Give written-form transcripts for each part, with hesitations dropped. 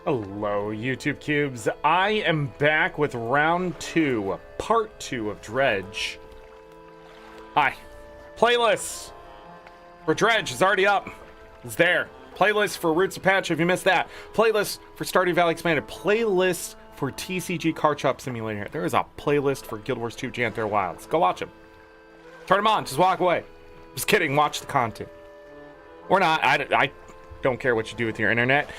Hello, YouTube Cubes. I am back with round 2, part 2 of Dredge. Hi. Playlist for Dredge is already up. It's there. Playlist for Roots of Patch if you missed that. Playlist for Stardew Valley Expanded. Playlist for TCG Card Shop Simulator. There is a playlist for Guild Wars 2 Janthar Wilds. Go watch them. Turn them on. Just walk away. Just kidding. Watch the content. Or not. I don't care what you do with your internet.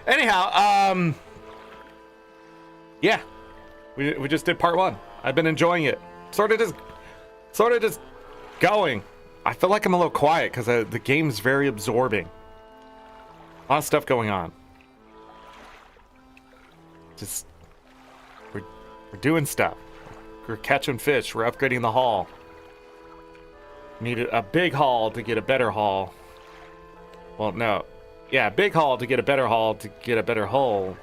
Anyhow, yeah, we just did part 1. I've been enjoying it. Sort of just going. I feel like I'm a little quiet because the game's very absorbing. A lot of stuff going on. Just we're doing stuff. We're catching fish. We're upgrading the haul. Needed a big haul to get a better haul. Well, no. Yeah, big haul to get a better haul, to get a better hull,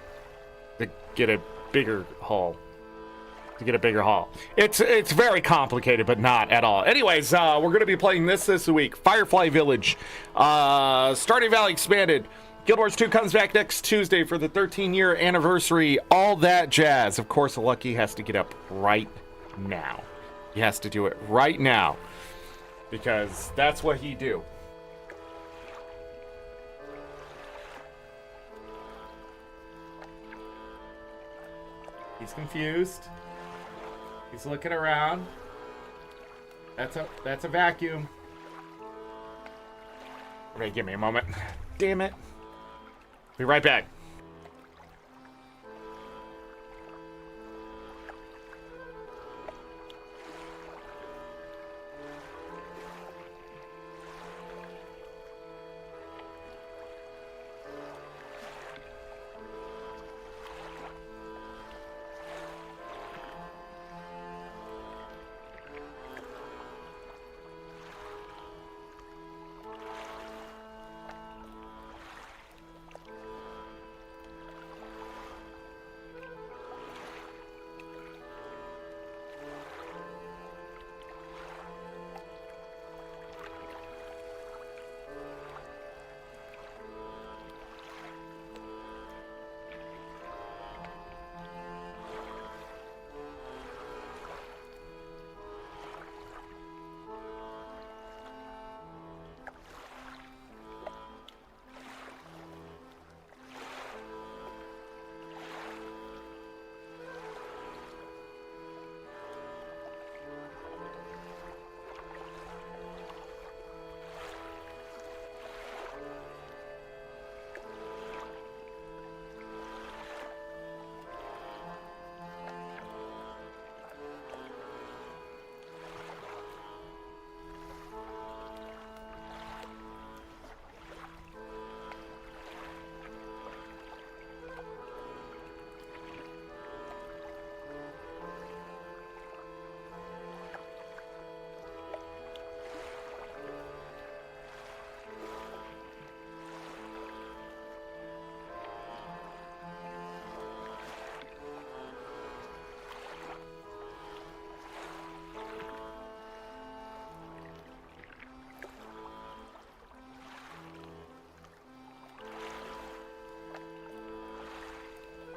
to get a bigger hull, to get a bigger haul. It's very complicated, but not at all. Anyways, we're going to be playing this week. Firefly Village, Stardew Valley Expanded. Guild Wars 2 comes back next Tuesday for the 13-year anniversary. All that jazz. Of course, Lucky has to get up right now. He has to do it right now because that's what he do. He's confused. He's looking around. That's a vacuum. Okay, give me a moment. Damn it. Be right back.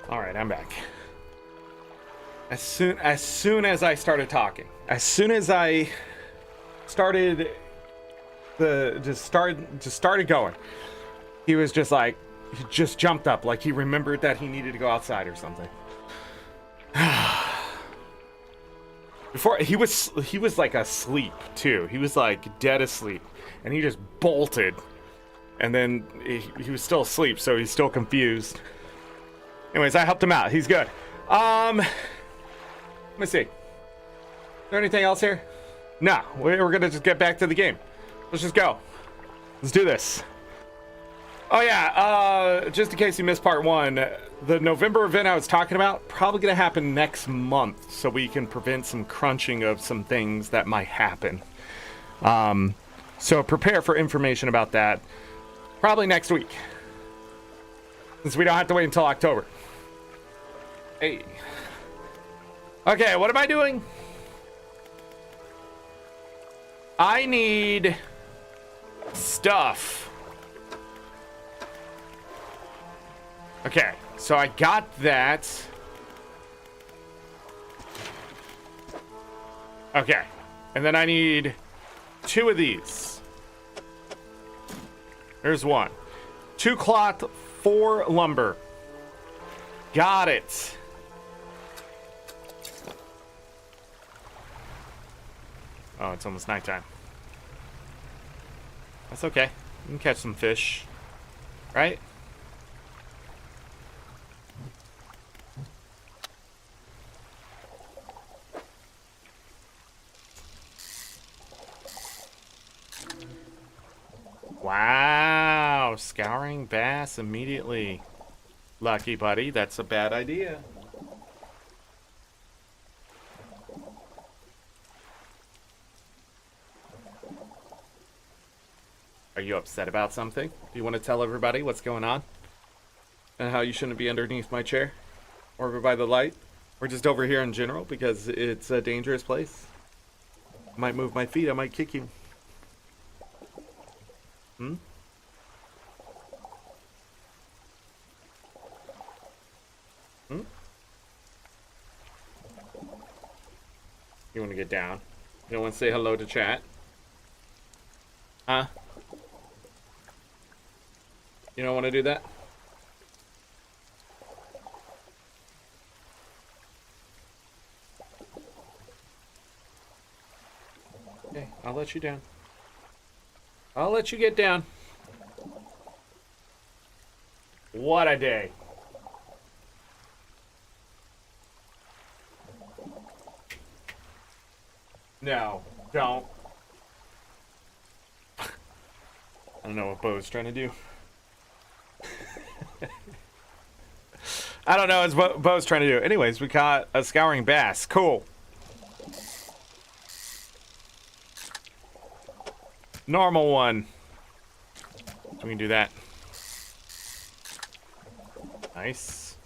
All right, I'm back. As soon as I started talking, as soon as I started just started going, he was just like, he just jumped up like he remembered that he needed to go outside or something. Before he was like asleep too. He was like dead asleep, and he just bolted, and then he was still asleep, so he's still confused. Anyways, I helped him out. He's good. Let me see. Is there anything else here? No, we're gonna just get back to the game. Let's just go. Let's do this. Oh yeah, just in case you missed part 1, the November event I was talking about, probably gonna happen next month, so we can prevent some crunching of some things that might happen. So prepare for information about that probably next week, since we don't have to wait until October. Hey. Okay, what am I doing? I need stuff Okay, so I got that. Okay, and then I need 2 of these. There's 1. 2 cloth, 4 lumber. Got it. Oh, it's almost nighttime. That's okay. You can catch some fish, right? Wow, scouring bass immediately. Lucky buddy, that's a bad idea. Are you upset about something? Do you want to tell everybody what's going on? And how you shouldn't be underneath my chair? Or over by the light? Or just over here in general because it's a dangerous place? I might move my feet, I might kick you. Hmm? Hmm? You want to get down? You don't want to say hello to chat? Huh? You don't want to do that? Okay, I'll let you down. I'll let you get down. What a day. No, don't. I don't know what Bo's trying to do. I don't know what Bo's trying to do. Anyways, we caught a scouring bass. Cool. Normal one. We can do that. Nice.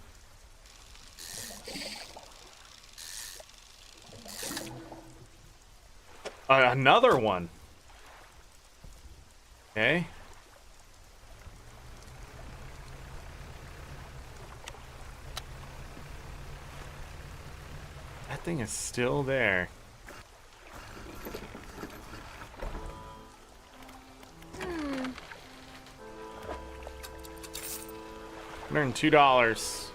Another one. Okay. That thing is still there. $102.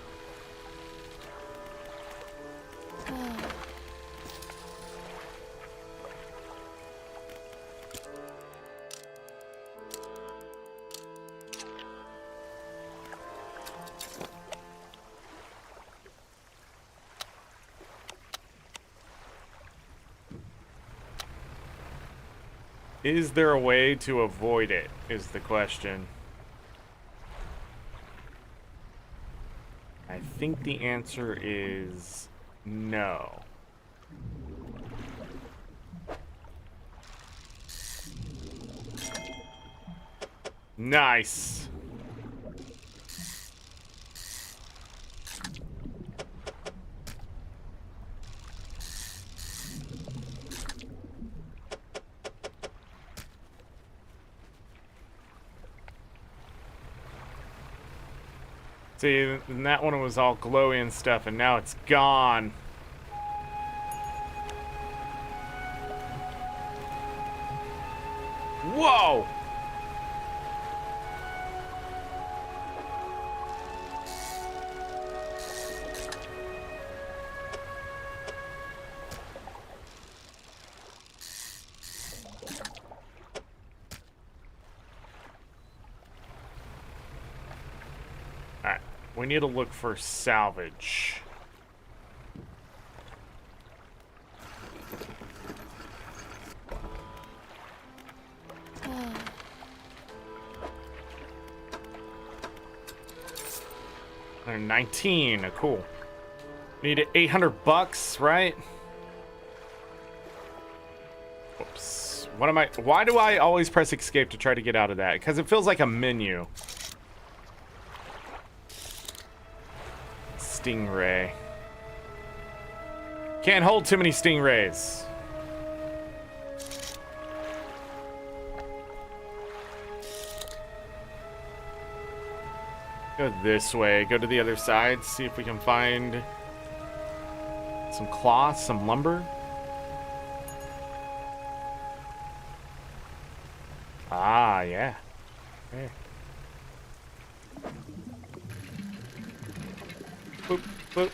Is there a way to avoid it, is the question. I think the answer is no. Nice. See, and that one was all glowy and stuff, and now it's gone. Whoa! Alright, we need to look for salvage. And 19, cool. Need $800, right? Whoops. What am I? Why do I always press escape to try to get out of that? Because it feels like a menu. Stingray. Can't hold too many stingrays. Go this way. Go to the other side. See if we can find some cloth, some lumber. Ah, yeah. Okay. Boop, boop,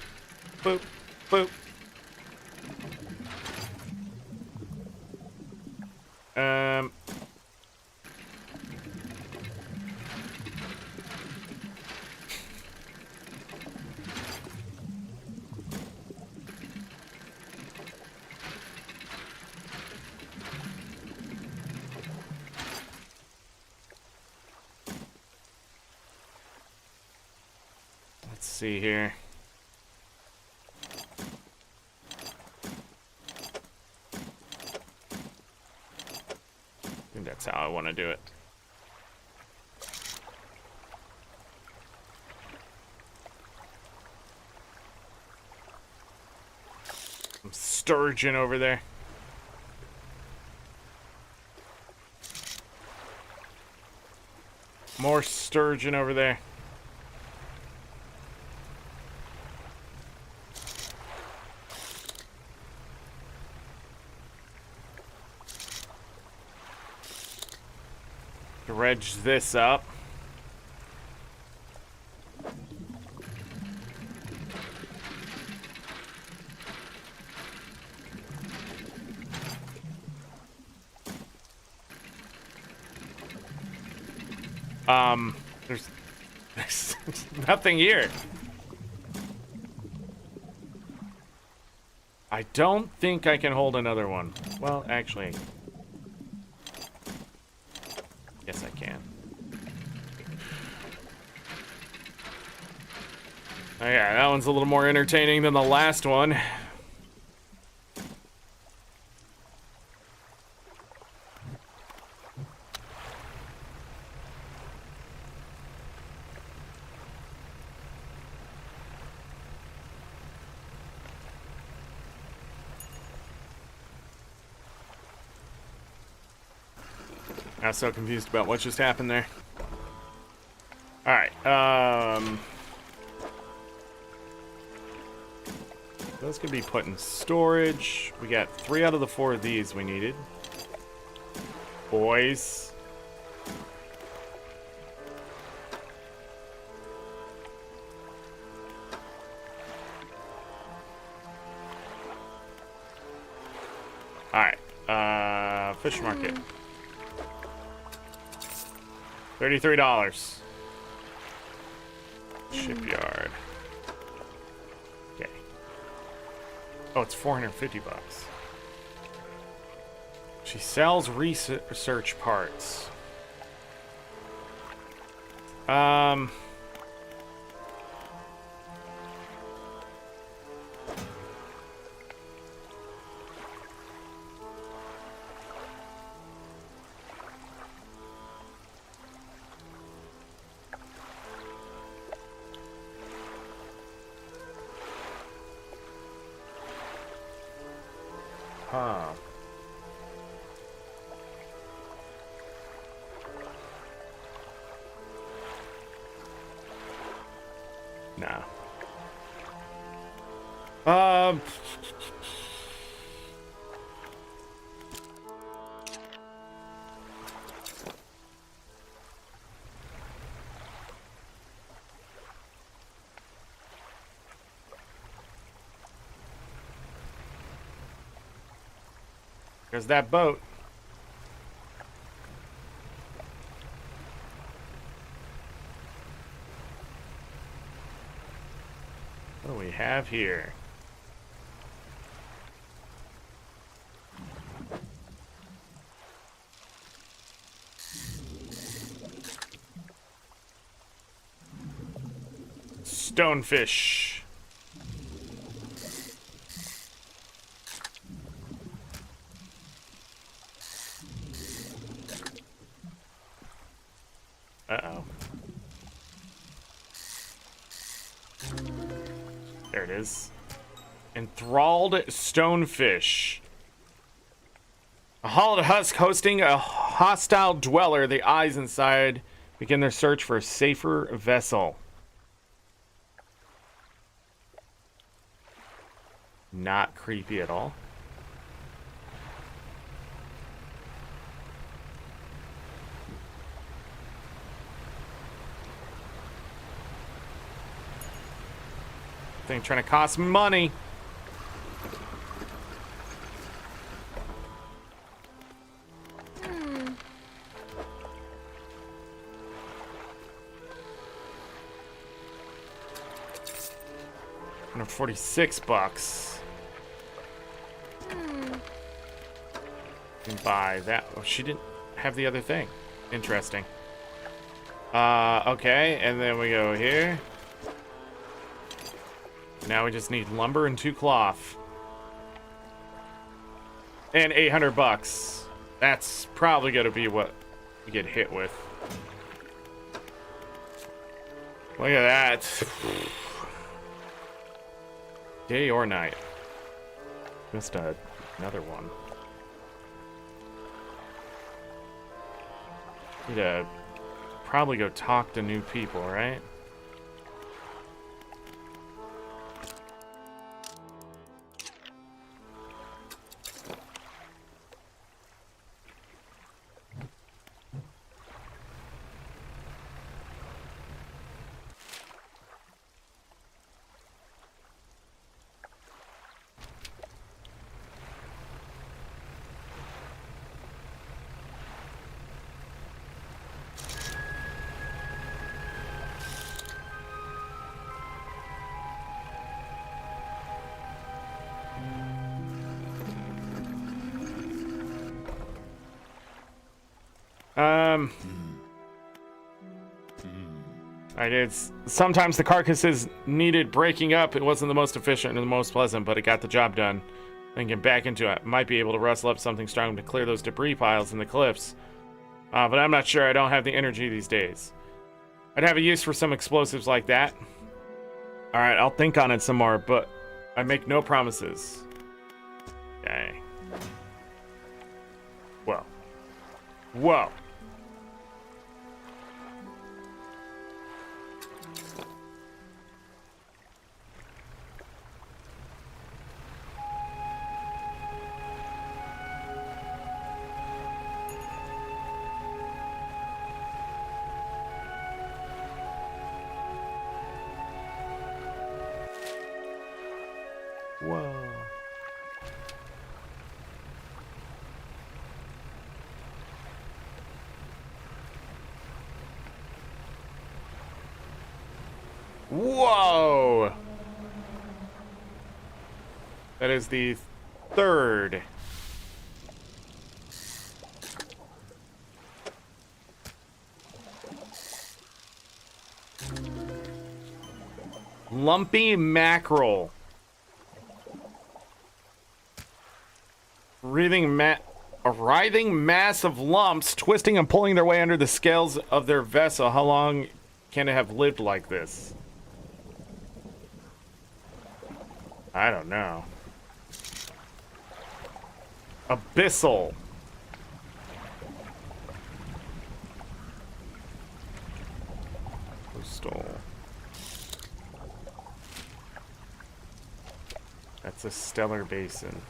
boop, boop. Let's see here. I think that's how I want to do it. Some sturgeon over there. More sturgeon over there. Dredge this up. There's nothing here. I don't think I can hold another one. Well, actually, yes, I can. Oh yeah, that one's a little more entertaining than the last one. I was so confused about what just happened there. Alright, those could be put in storage. We got 3 out of the 4 of these we needed. Boys. Alright, fish market. $33. Shipyard. Okay. Oh, it's 450 bucks. She sells research parts. Huh. Nah. There's that boat. What do we have here? Stonefish. Uh-oh. There it is. Enthralled stonefish. A hollowed husk hosting a hostile dweller. The eyes inside begin their search for a safer vessel. not creepy at all. Thing trying to cost me money. $146. Can buy that. Oh, she didn't have the other thing. Interesting. Okay, and then we go here. Now we just need lumber and 2 cloth. And $800. That's probably gonna be what we get hit with. Look at that. Day or night. Just another one. Need to probably go talk to new people, right? Sometimes the carcasses needed breaking up. It wasn't the most efficient or the most pleasant, but it got the job done. Then get back into it. Might be able to rustle up something strong to clear those debris piles in the cliffs. But I'm not sure. I don't have the energy these days. I'd have a use for some explosives like that. Alright, I'll think on it some more, but I make no promises. Okay. Whoa. Whoa. Whoa. Whoa. That is the third. Lumpy mackerel. A writhing mass of lumps twisting and pulling their way under the scales of their vessel. How long can it have lived like this? I don't know. Abyssal. Coastal. That's a stellar basin.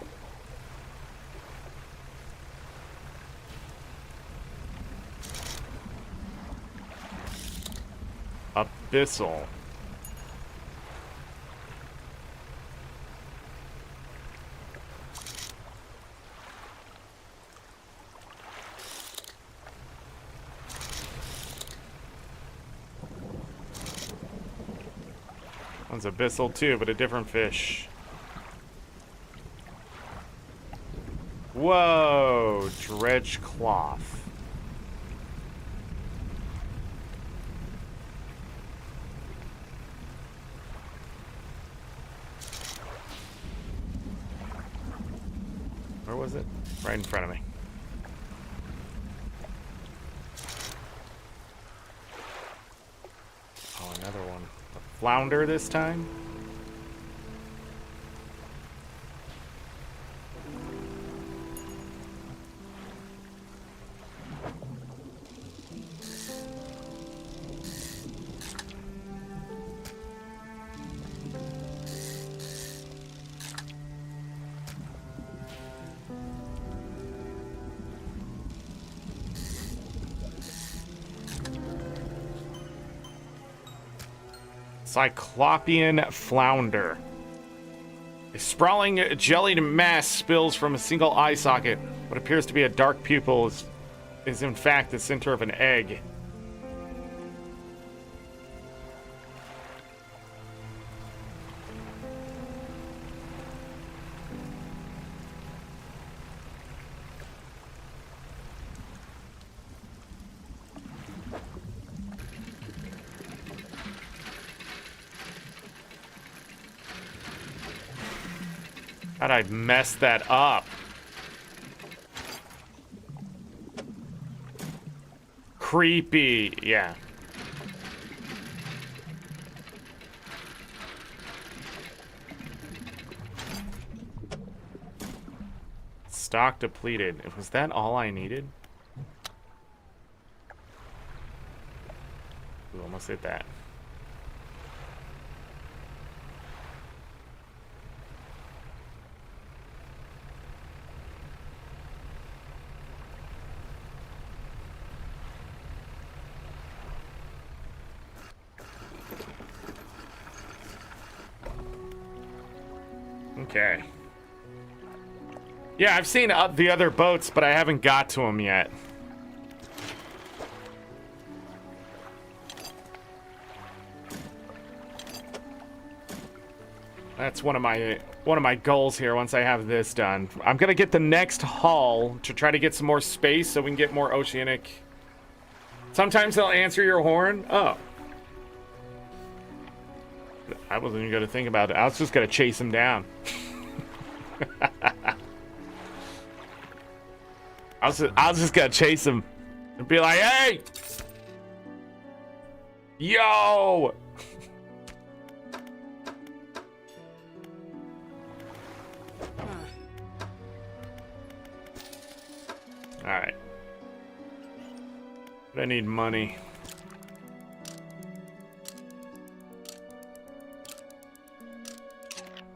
Abyssal. One's abyssal too, but a different fish. Whoa, dredge cloth. Where was it? Right in front of me. Oh, another one. A flounder this time? Cyclopean flounder. A sprawling jellied mass spills from a single eye socket. What appears to be a dark pupil is in fact the center of an egg. How'd I mess that up? Creepy, yeah. Stock depleted. Was that all I needed? Ooh, almost hit that. Okay. Yeah, I've seen the other boats, but I haven't got to them yet. That's one of my goals here once I have this done. I'm gonna get the next hull to try to get some more space so we can get more oceanic. Sometimes they'll answer your horn. Oh. I wasn't even gonna think about it. I was just gonna chase him down. I was just gonna chase him and be like, "Hey, yo!" All right. But I need money.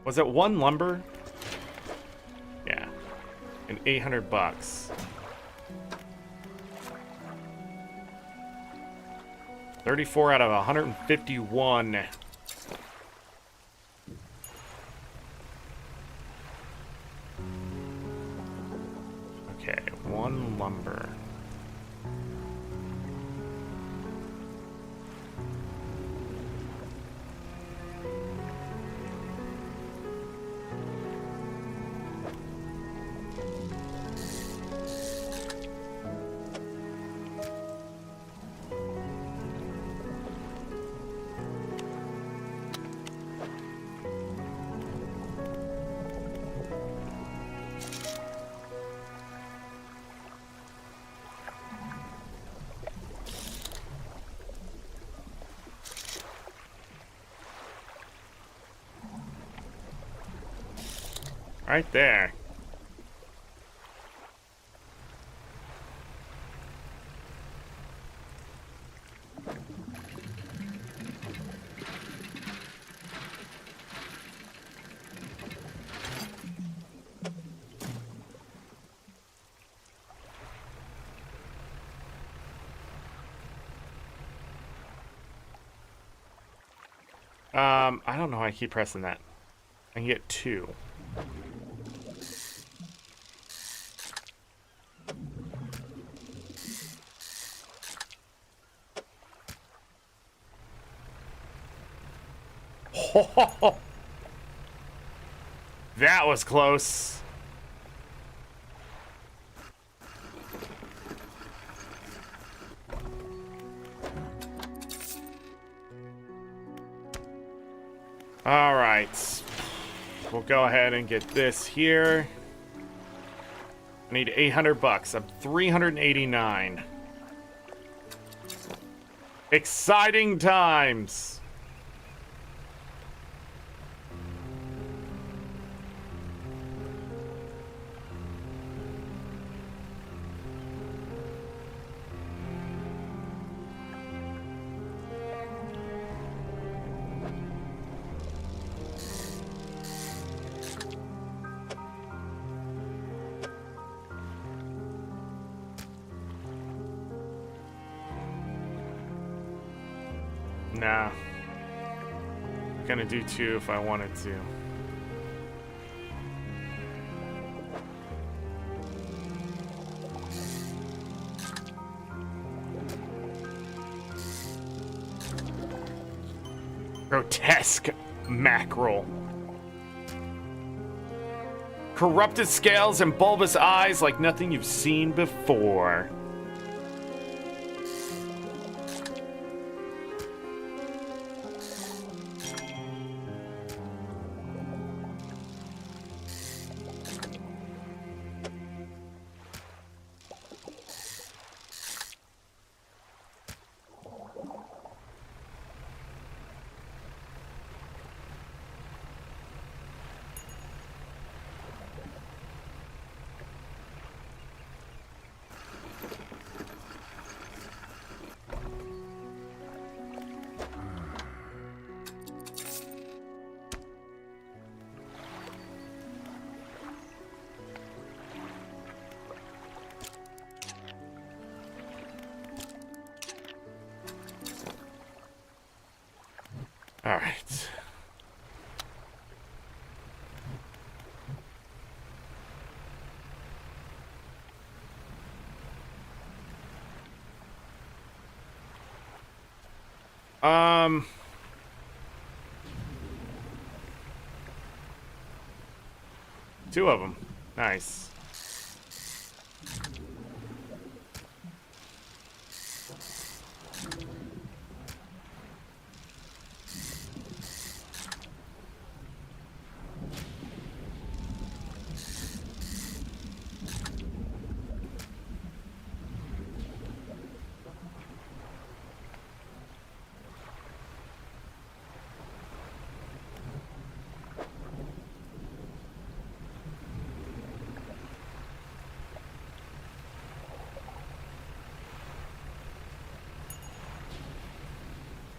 Was it 1 lumber? Yeah. And 800 bucks. 34 out of 151. Okay, 1 lumber. Right there. I don't know why I keep pressing that. I can get 2. That was close. All right. We'll go ahead and get this here. I need 800 bucks. I'm 389. Exciting times. Nah. gonna do 2 if I wanted to. Grotesque mackerel. Corrupted scales and bulbous eyes like nothing you've seen before. All right. Two of them. Nice.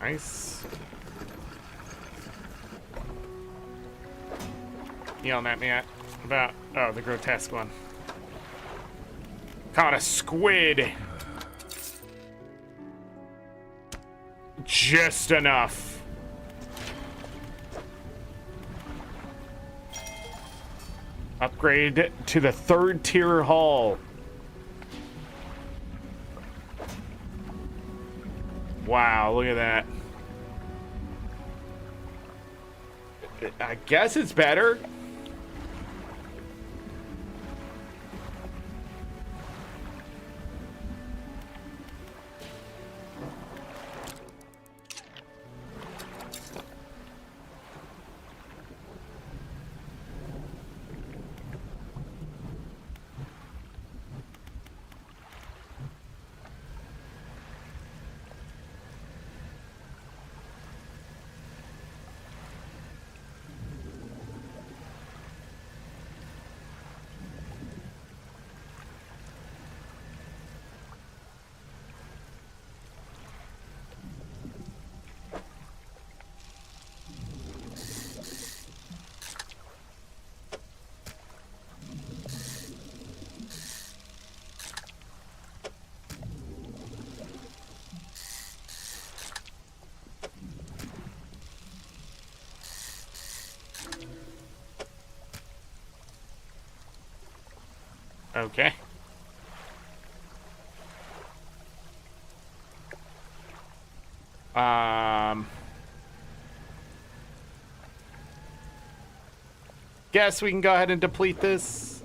Nice. Yelling at me about, oh, the grotesque one. Caught a squid. Just enough. Upgrade to the 3rd tier hull. Wow, look at that. I guess it's better. Okay. Guess we can go ahead and deplete this.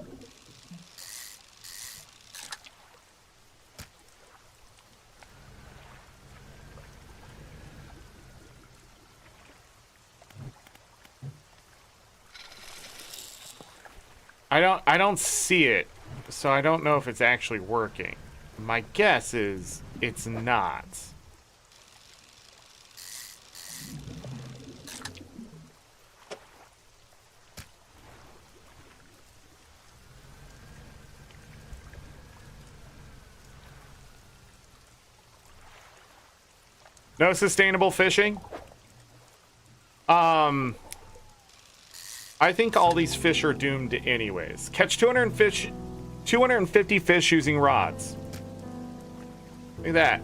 I don't see it, so I don't know if it's actually working. My guess is it's not. No sustainable fishing? I think all these fish are doomed anyways. Catch 250 fish using rods. Look at that.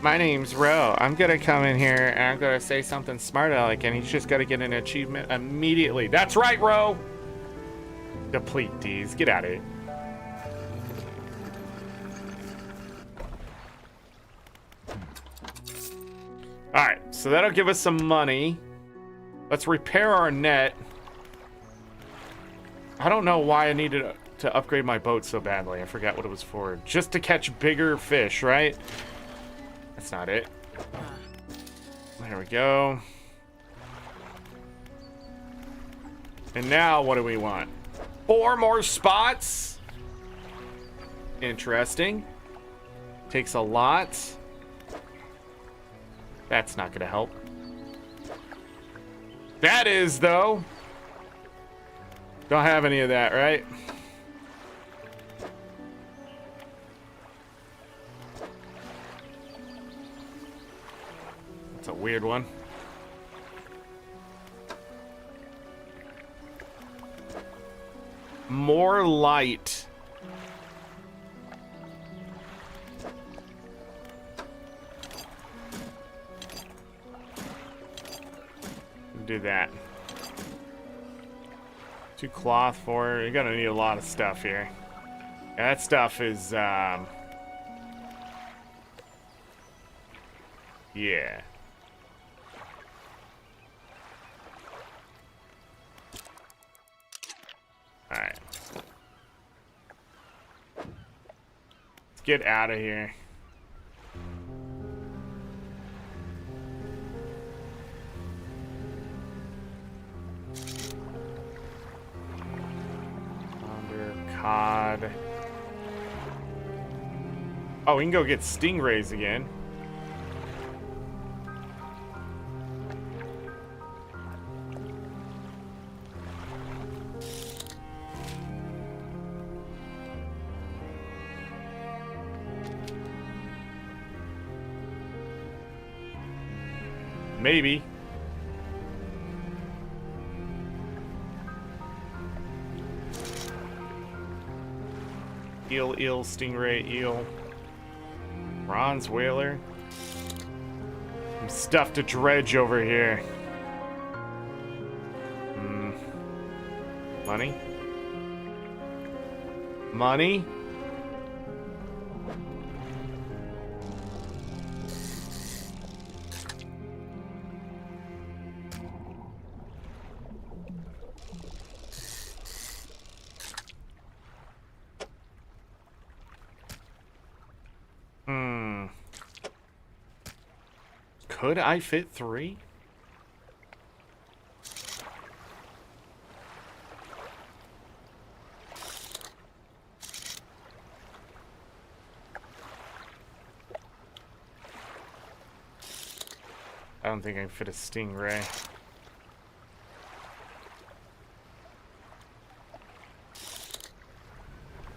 My name's Ro. I'm gonna come in here and I'm gonna say something smart aleck, and he's just gotta get an achievement immediately. That's right, Ro! Deplete these. Get out of here. Alright, so that'll give us some money. Let's repair our net. I don't know why I needed to upgrade my boat so badly. I forgot what it was for. Just to catch bigger fish, right? That's not it. There we go. And now, what do we want? 4 more spots? Interesting. Takes a lot. That's not gonna help. That is, though. Don't have any of that, right? That's a weird one. More light. Do that. 2 cloth for. You're gonna need a lot of stuff here. Yeah, that stuff is yeah. Alright. Let's get out of here. Cod. Oh, we can go get stingrays again. Maybe. Eel, stingray, eel. Bronze whaler. Some stuff to dredge over here. Money? Money? Could I fit 3? I don't think I can fit a stingray.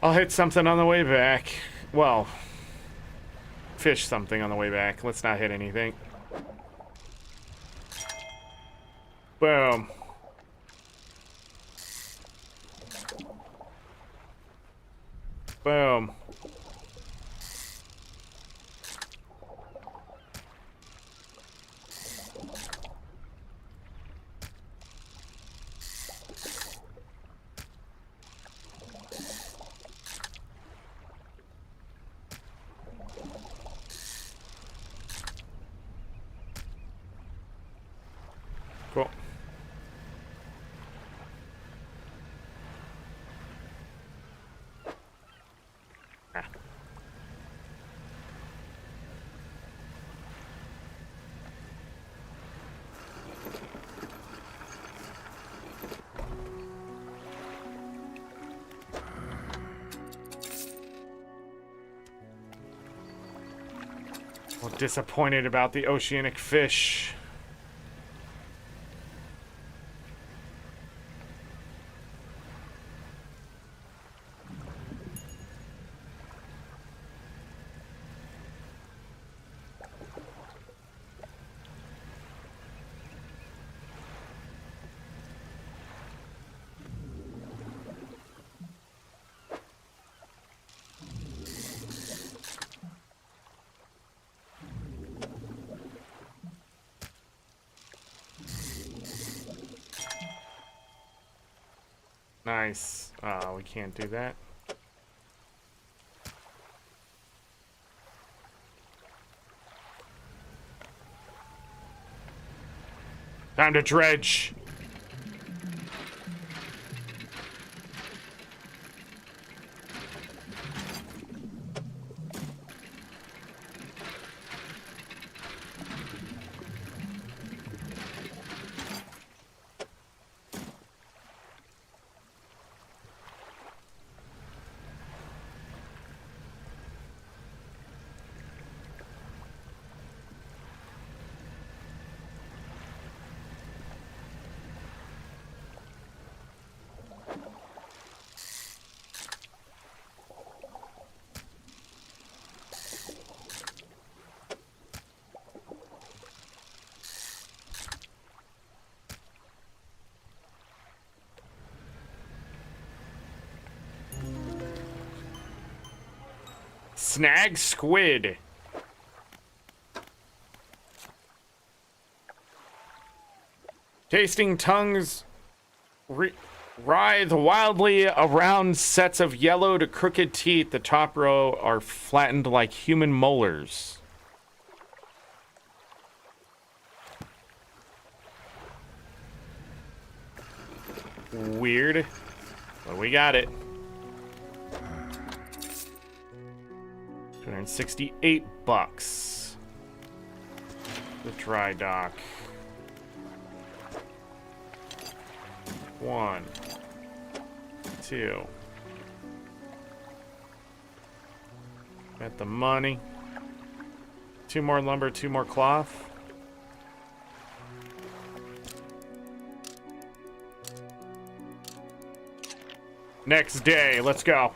I'll hit something on the way back. Well, fish something on the way back. Let's not hit anything. Boom. Boom. Cool. Ah. Well, disappointed about the oceanic fish. Nice. We can't do that. Time to dredge. Snag squid. Tasting tongues writhe wildly around sets of yellow to crooked teeth. The top row are flattened like human molars. Weird. But we got it. 268 bucks. The dry dock. 1, 2. Got the money. 2 more lumber, 2 more cloth. Next day, let's go.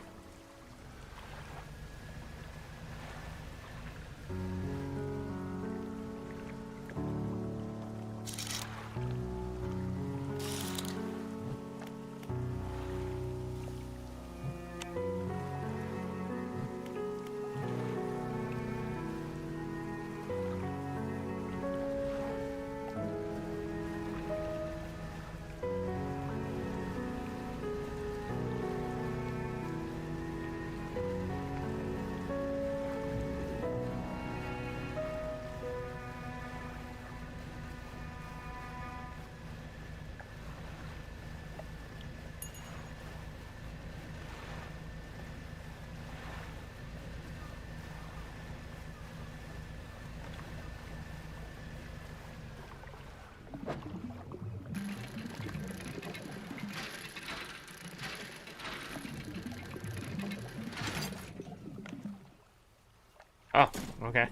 Oh, okay.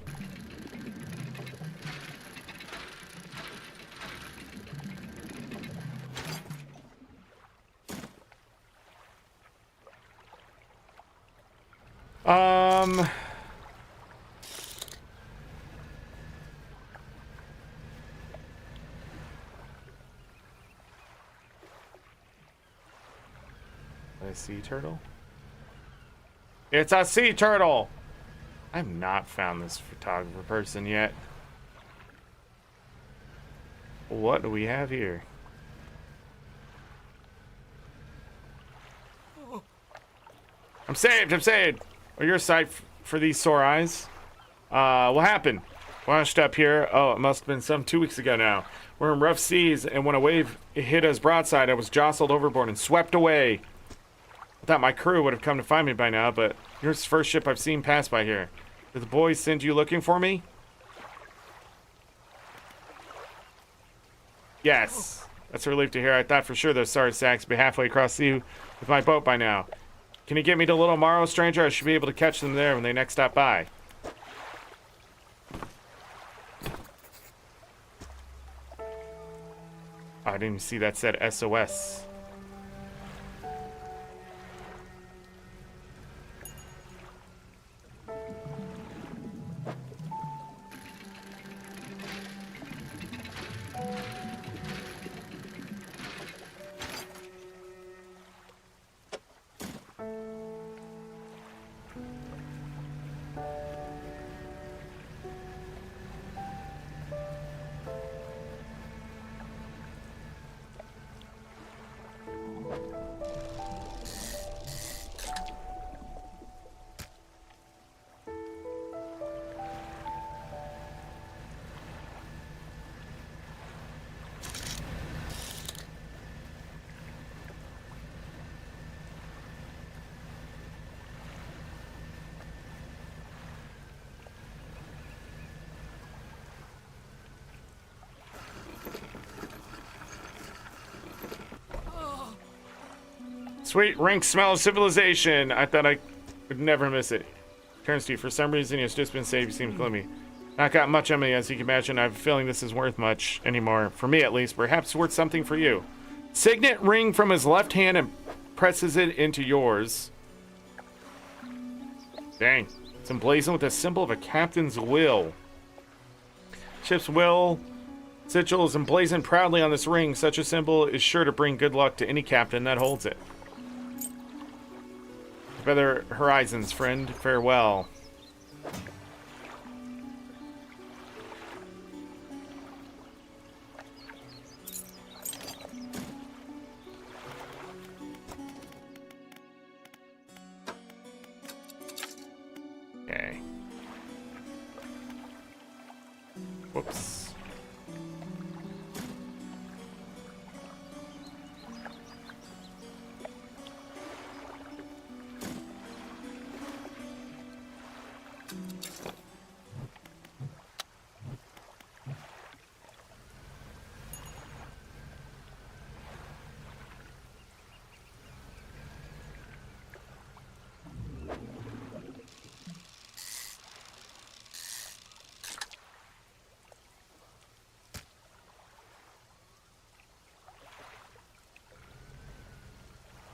A sea turtle? It's a sea turtle! I've not found this photographer person yet. What do we have here? I'm saved, I'm saved! Oh, you're a sight for these sore eyes. What happened? Washed up here. Oh, it must have been some 2 weeks ago now. We're in rough seas, and when a wave hit us broadside, I was jostled overboard and swept away. I thought my crew would have come to find me by now, but you're the first ship I've seen pass by here. Did the boys send you looking for me? Yes. That's a relief to hear. I thought for sure those sorry sacks would be halfway across the sea with my boat by now. Can you get me to Little Morrow, stranger? I should be able to catch them there when they next stop by. Oh, I didn't even see that said SOS. Sweet rank smell of civilization. I thought I would never miss it. Turns to you. For some reason, he has just been saved. He seems gloomy. Not got much on me, as you can imagine. I have a feeling this isn't worth much anymore. For me, at least. Perhaps worth something for you. Signet ring from his left hand and presses it into yours. Dang. It's emblazoned with the symbol of a captain's will. Ship's will sigil is emblazoned proudly on this ring. Such a symbol is sure to bring good luck to any captain that holds it. Better horizons, friend. Farewell. Okay. Whoops.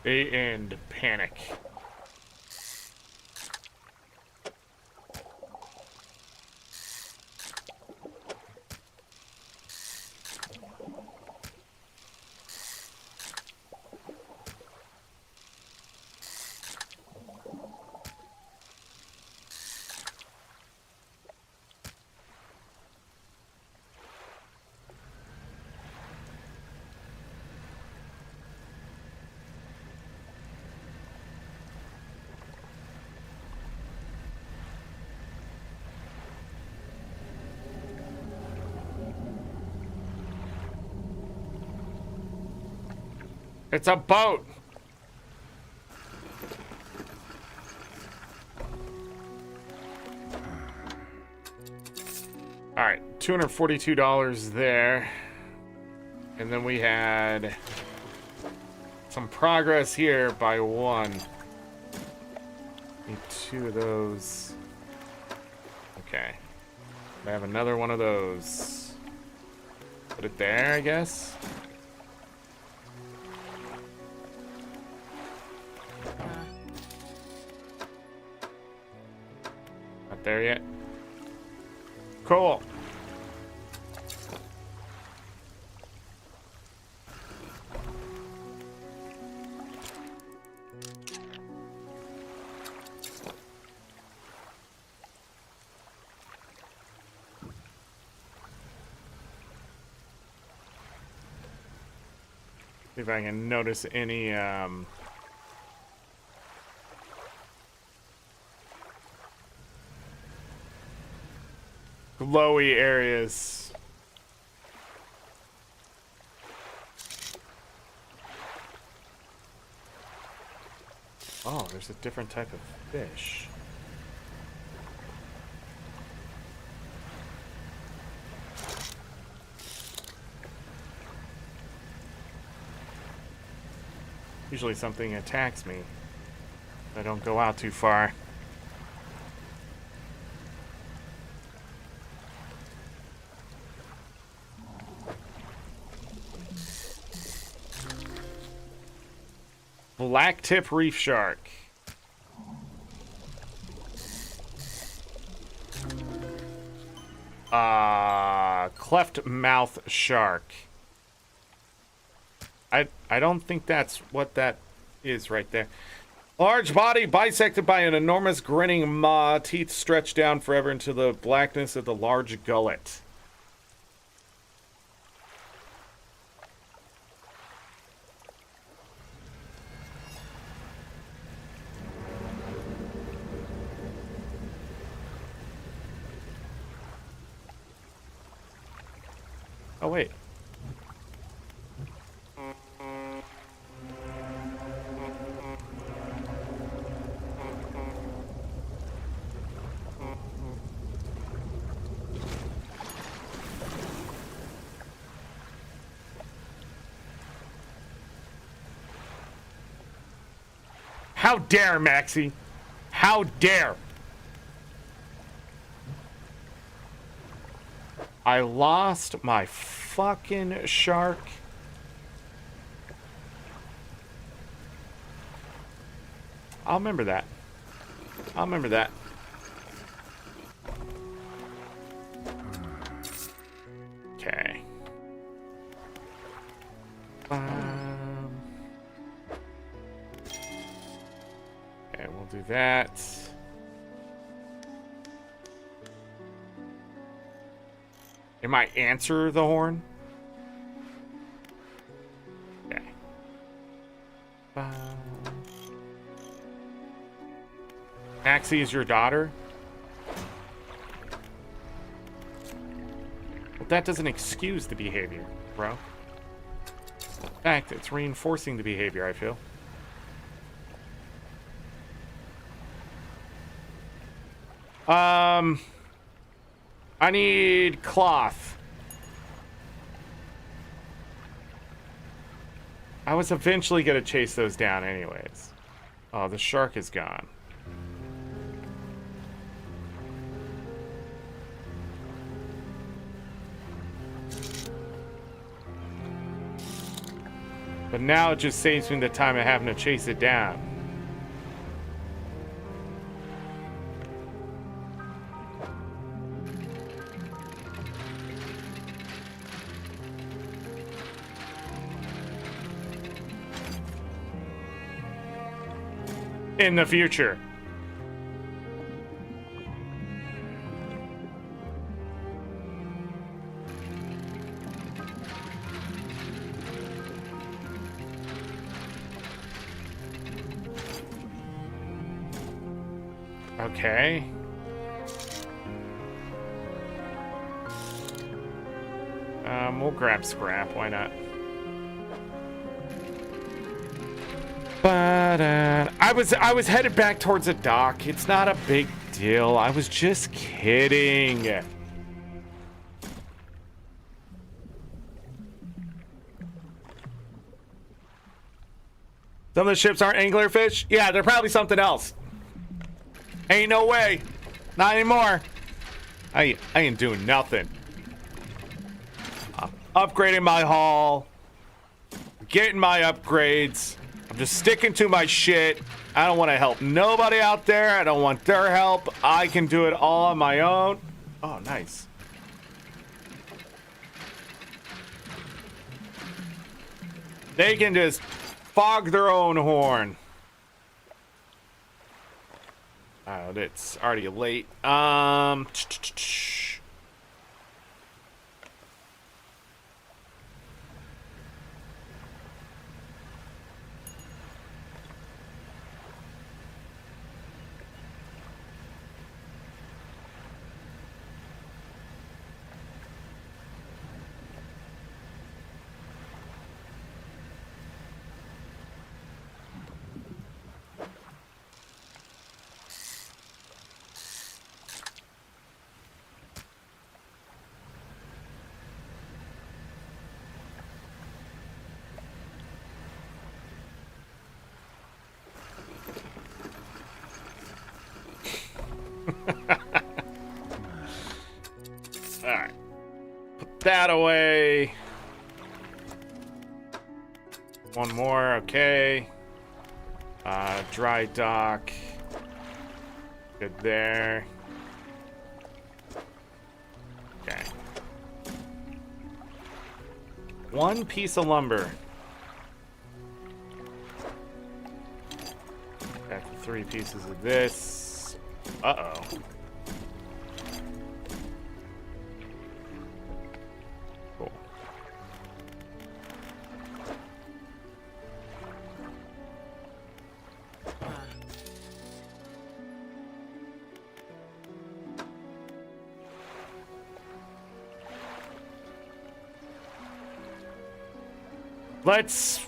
And panic. It's a boat. All right, $242 there. And then we had some progress here by one. Need two of those. Okay. I have another one of those. Put it there, I guess. Not there yet. Cool. See if I can notice any glowy areas. Oh, there's a different type of fish. Usually something attacks me if I don't go out too far. Black tip reef shark. Cleft mouth shark. I don't think that's what that is right there. Large body bisected by an enormous grinning maw, teeth stretched down forever into the blackness of the large gullet. Oh, wait. How dare, Maxie? How dare? I lost my fucking shark. I'll remember that. I'll remember that. Okay. Okay, we'll do that. Am I answer the horn? Okay. Maxie is your daughter? Well, that doesn't excuse the behavior, bro. In fact, it's reinforcing the behavior, I feel. I need cloth. I was eventually gonna chase those down anyways. Oh, the shark is gone. But now it just saves me the time of having to chase it down. In the future. Okay. We'll grab scrap, why not? But I was headed back towards a dock. It's not a big deal. I was just kidding. Some of the ships aren't anglerfish? Yeah, they're probably something else. Ain't no way. Not anymore. I ain't doing nothing. I'm upgrading my hull. Getting my upgrades. I'm just sticking to my shit. I don't want to help nobody out there. I don't want their help. I can do it all on my own. Oh, nice. They can just fog their own horn. Oh, it's already late. Alright. Put that away. One more, okay. Dry dock. Good there. Okay. One piece of lumber. Got 3 pieces of this. Uh-oh. Cool. Let's...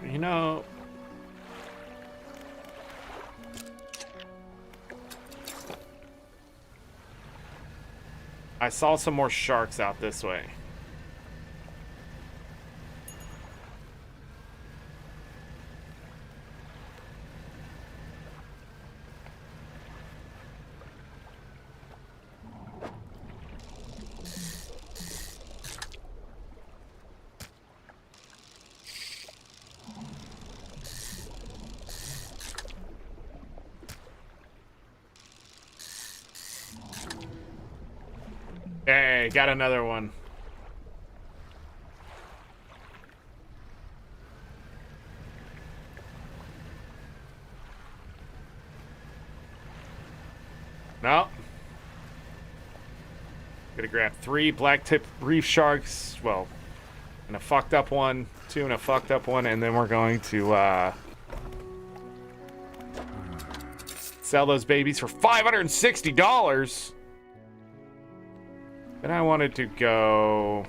You know... I saw some more sharks out this way. Hey, got another one. No. Gonna grab 3 black tip reef sharks. Well, and a fucked up one, 2 and a fucked up one, and then we're going to sell those babies for $560. Then I wanted to go.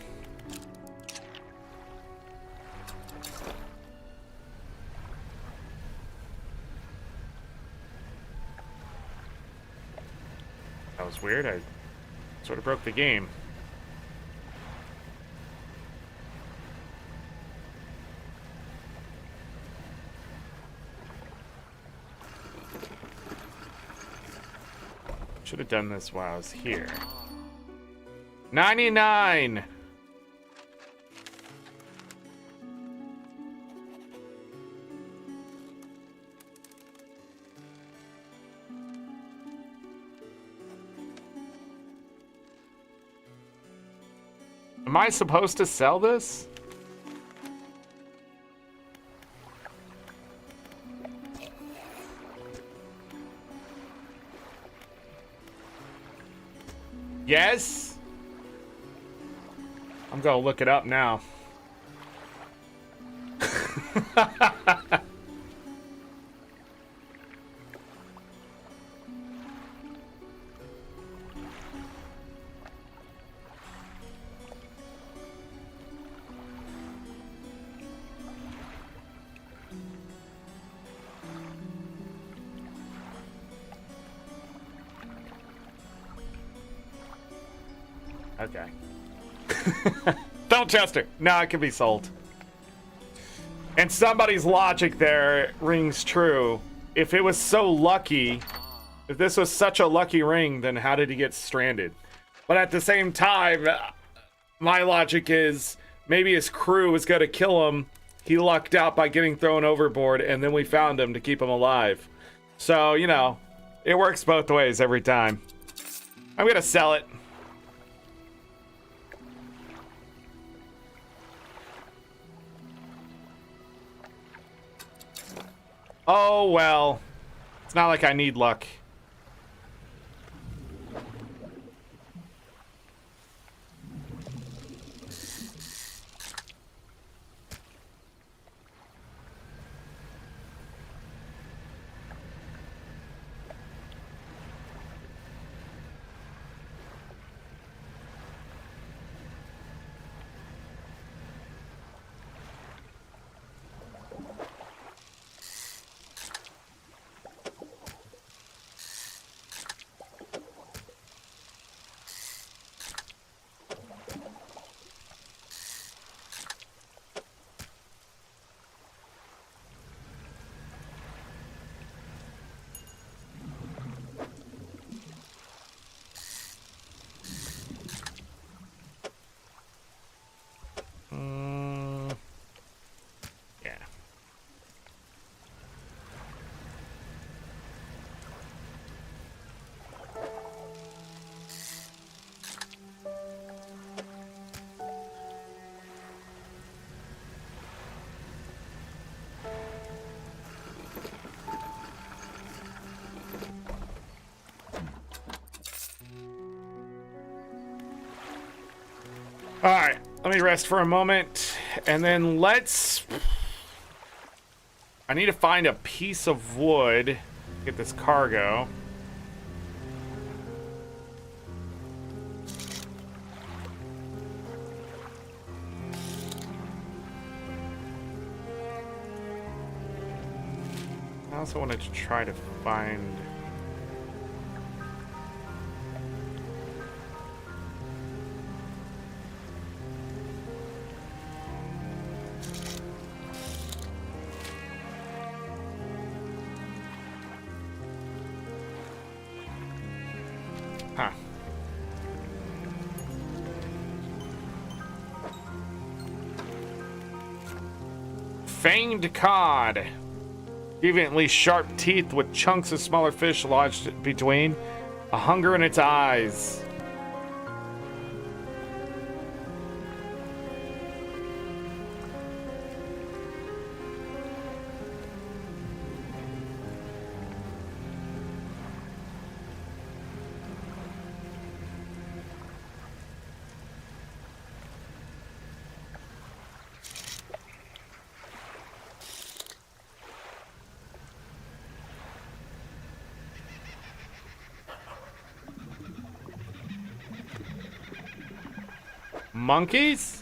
That was weird. I sort of broke the game. Should have done this while I was here. 99. Am I supposed to sell this? Yes? I'm gonna look it up now. Okay. Don't trust it. No, it can be sold. And somebody's logic there rings true. If it was so lucky, if this was such a lucky ring, then how did he get stranded? But at the same time, my logic is maybe his crew was going to kill him. He lucked out by getting thrown overboard, and then we found him to keep him alive. So, you know, it works both ways every time. I'm going to sell it. Oh, well. It's not like I need luck. Yeah. All right, let me rest for a moment, and then I need to find a piece of wood, get this cargo. I also wanted to try to find... Huh. Fanged cod. Deviantly sharp teeth with chunks of smaller fish lodged between. A hunger in its eyes. Monkeys?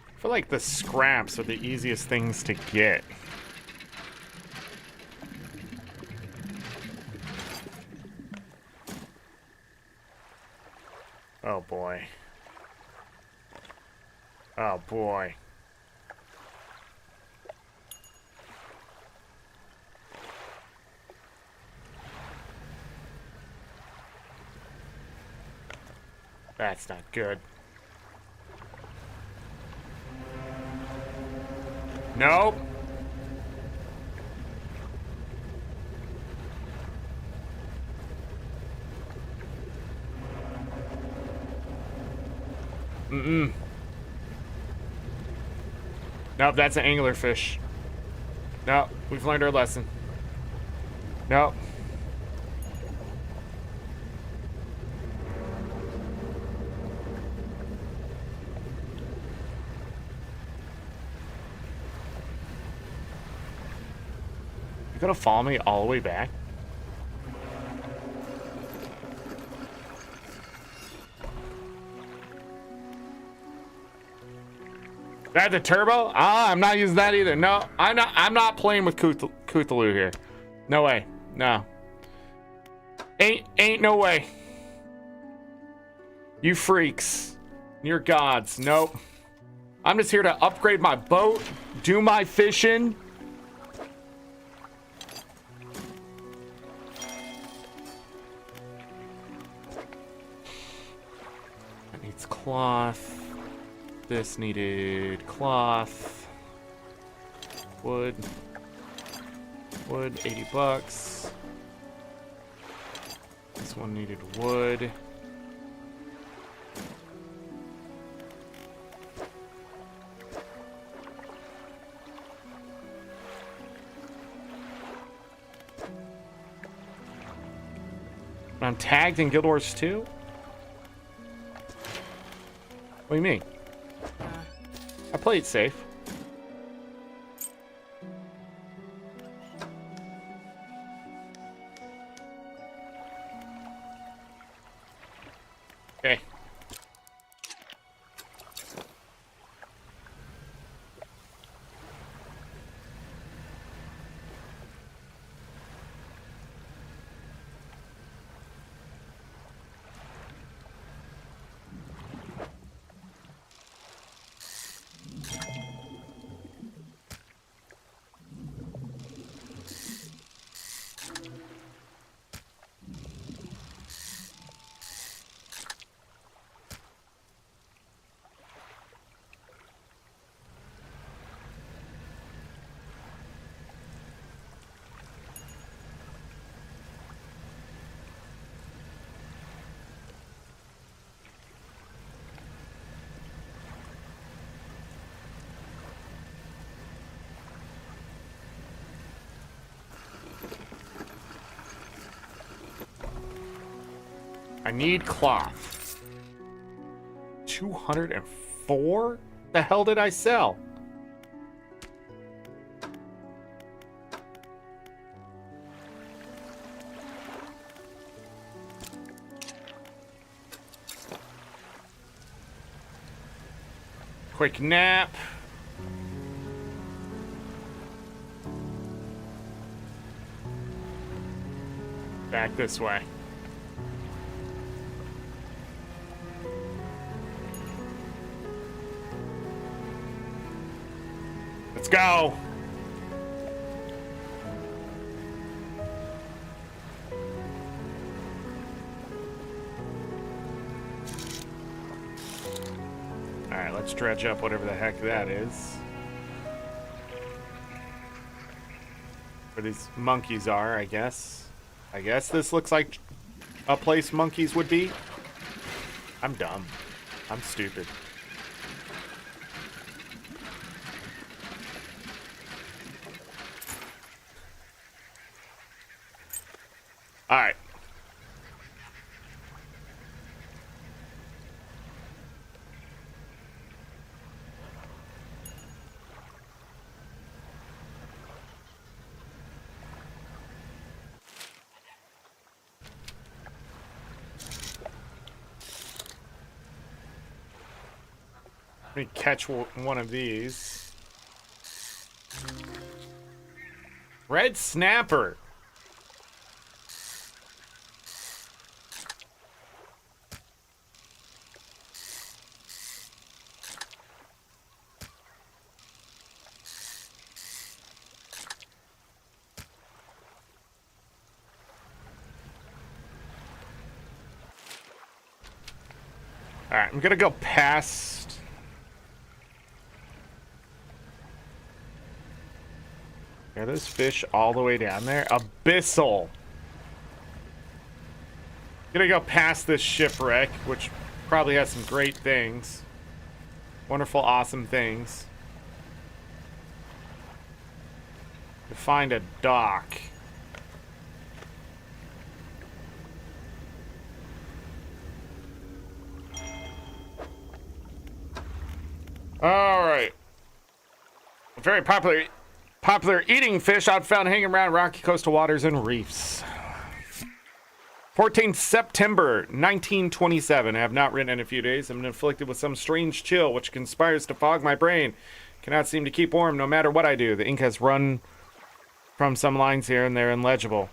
I feel like the scraps are the easiest things to get. Oh boy. Oh boy. That's not good. Nope. Mm-mm. Nope, that's an anglerfish. Nope, we've learned our lesson. Nope. You gonna follow me all the way back? That's a turbo? Ah, I'm not using that either. No, I'm not playing with Cthulhu here. No way. No. Ain't no way. You freaks. You're gods. Nope. I'm just here to upgrade my boat, do my fishing. That needs cloth. This needed cloth. Wood. Wood, 80 bucks. This one needed wood. I'm tagged in Guild Wars 2? What do you mean? I played safe. Okay. I need cloth. 204? The hell did I sell? Quick nap. Back this way. Let's go. All right, let's dredge up whatever the heck that is. Where these monkeys are, I guess. I guess this looks like a place monkeys would be. I'm dumb. I'm stupid. All right. Let me catch one of these. Red snapper. All right, I'm gonna go past. Are those fish all the way down there? Abyssal. Gonna go past this shipwreck, which probably has some great things. Wonderful, awesome things. To find a dock. All right. A very popular eating fish I've found hanging around rocky coastal waters and reefs. 14th September 1927. I have not written in a few days. I'm afflicted with some strange chill which conspires to fog my brain. Cannot seem to keep warm no matter what I do. The ink has run from some lines here and they're illegible.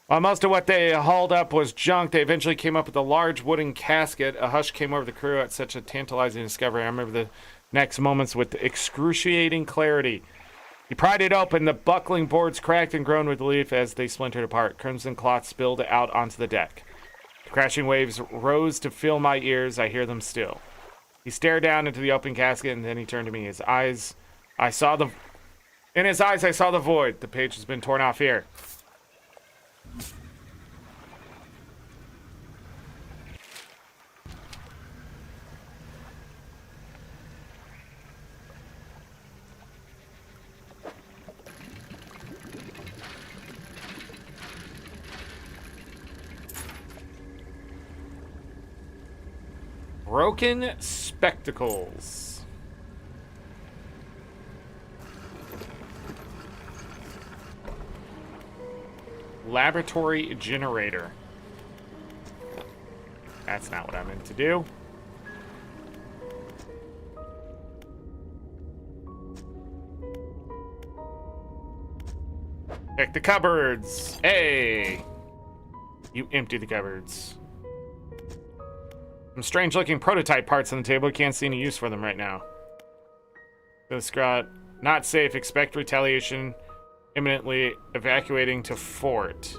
While most of what they hauled up was junk, they eventually came up with a large wooden casket. A hush came over the crew at such a tantalizing discovery. I remember the next moments with excruciating clarity. He pried it open. The buckling boards cracked and groaned with relief as they splintered apart. Crimson cloth spilled out onto the deck. The crashing waves rose to fill my ears. I hear them still. He stared down into the open casket and then he turned to me. In his eyes, I saw the void. The page has been torn off here. Broken spectacles. Laboratory generator. That's not what I meant to do. Check the cupboards. Hey! You empty the cupboards. Some strange looking prototype parts on the table. Can't see any use for them right now. This got not safe. Expect retaliation. Imminently evacuating to fort.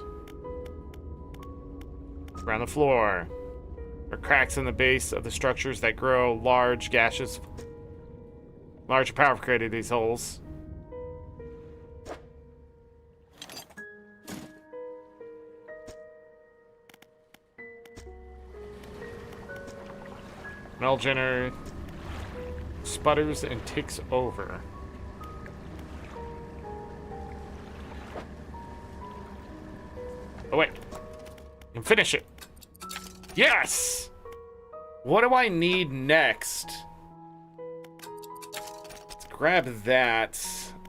Around the floor. There are cracks in the base of the structures that grow large gaseous. Large power created these holes. Melgenner sputters and ticks over. Oh wait, you can finish it. Yes! What do I need next? Let's grab that.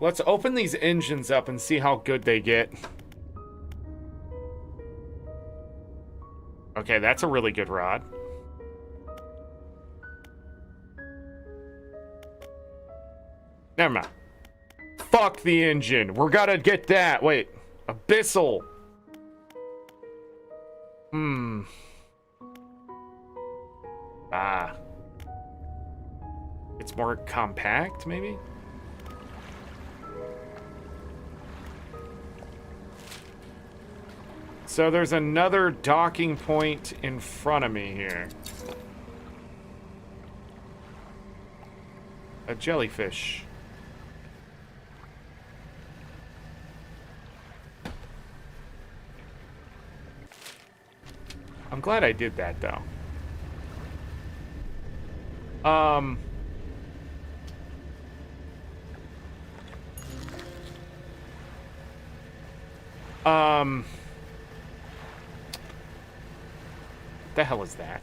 Let's open these engines up and see how good they get. Okay, that's a really good rod. Never mind. Fuck the engine. We're gonna get that. Wait. Abyssal. It's more compact, maybe? So there's another docking point in front of me here. A jellyfish. I'm glad I did that, though. The hell is that?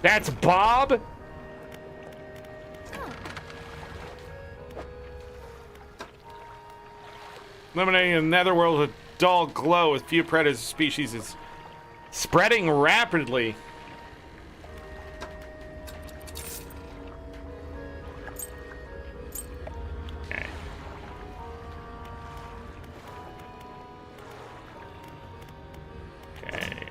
That's Bob? Eliminating the netherworld with a dull glow with few predator species is spreading rapidly. Okay. Okay,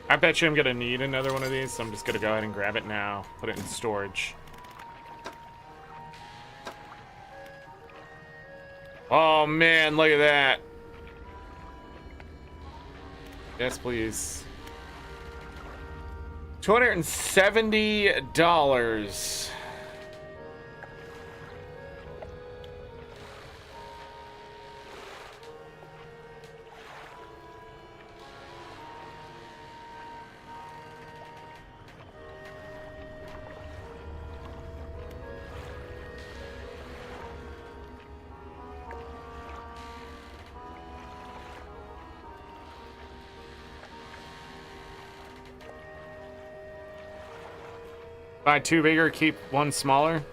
I bet you I'm gonna need another one of these, so I'm just gonna go ahead and grab it now, put it in storage. Oh man, look at that. Yes, please. $270. Buy two bigger, keep one smaller.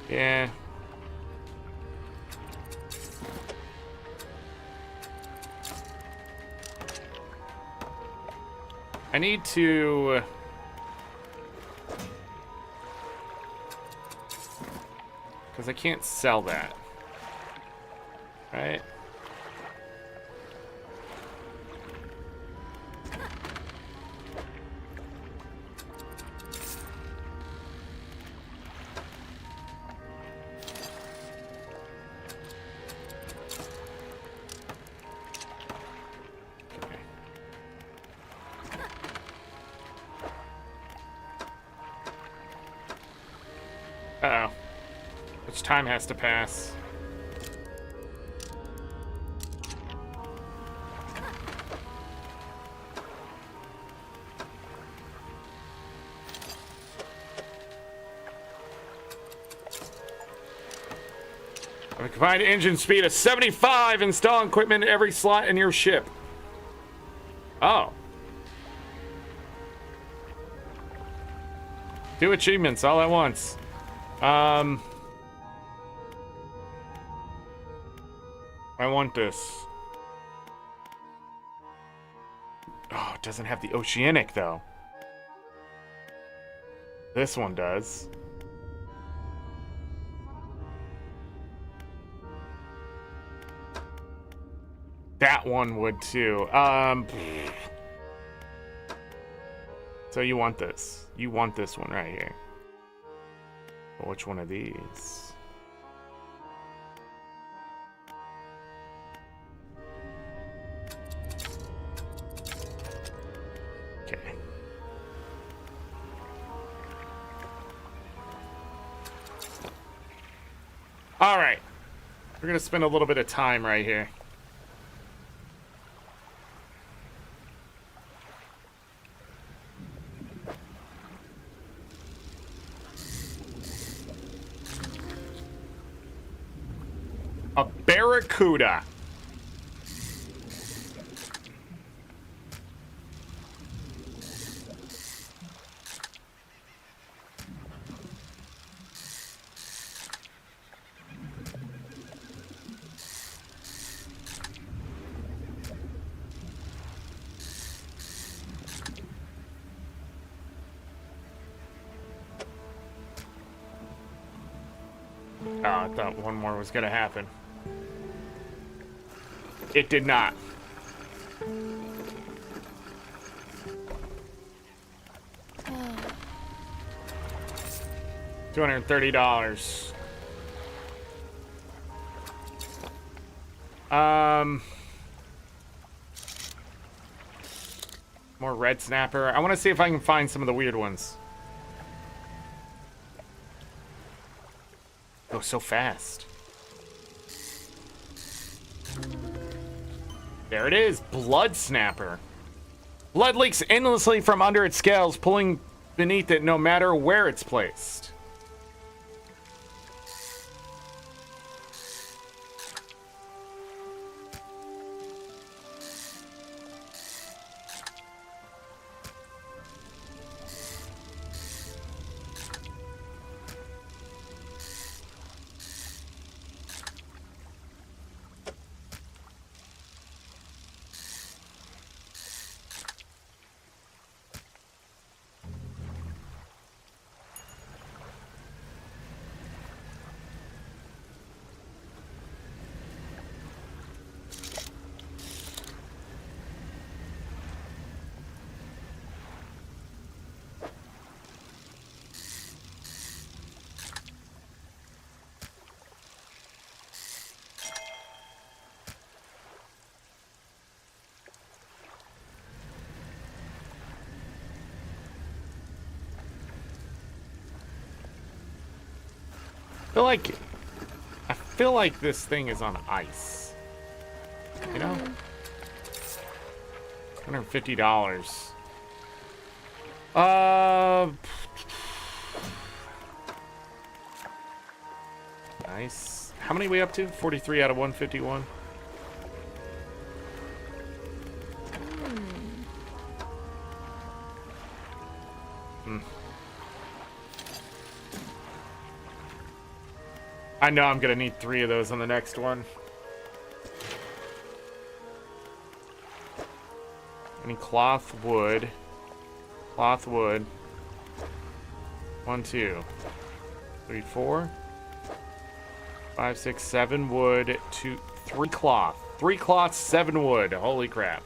Yeah. I need to... because I can't sell that. Right? Uh-oh. Which time has to pass? A combined engine speed of 75. Install equipment in every slot in your ship. Oh. Two achievements all at once. I want this. Oh, it doesn't have the oceanic though. This one does. That one would too. So you want this. You want this one right here. But which one of these? Okay. All right. We're gonna spend a little bit of time right here. A barracuda. Oh, I thought one more was gonna happen. It did not. $230. More red snapper. I want to see if I can find some of the weird ones. Go so fast. There it is, blood snapper. Blood leaks endlessly from under its scales, pulling beneath it no matter where it's placed. I feel like this thing is on ice. You know? $150. Nice. How many are we up to? 43 out of 151. I know I'm gonna need 3 of those on the next one. Any cloth, wood. Cloth, wood. 1, 2, 3, 4, 5, 6, 7 wood. 2, 3 cloth. 3 cloth, 7 wood. Holy crap.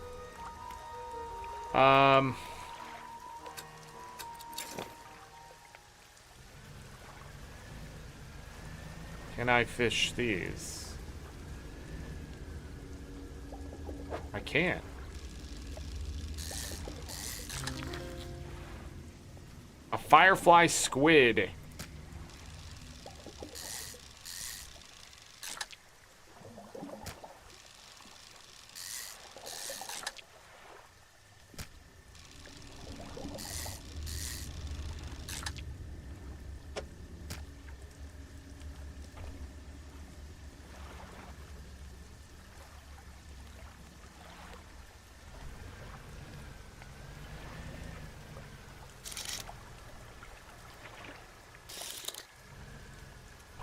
Can I fish these? I can't. A firefly squid.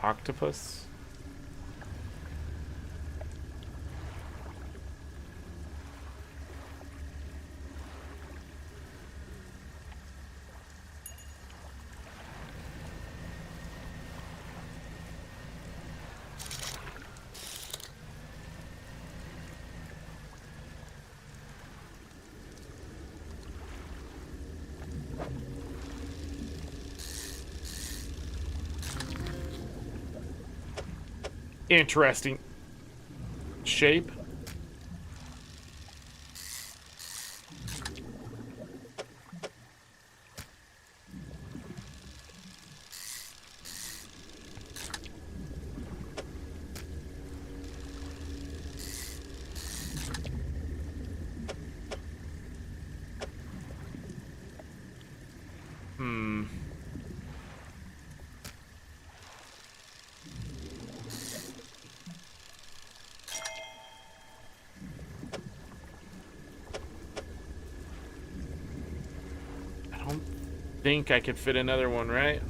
Octopus. Interesting shape. Think I could fit another one, right?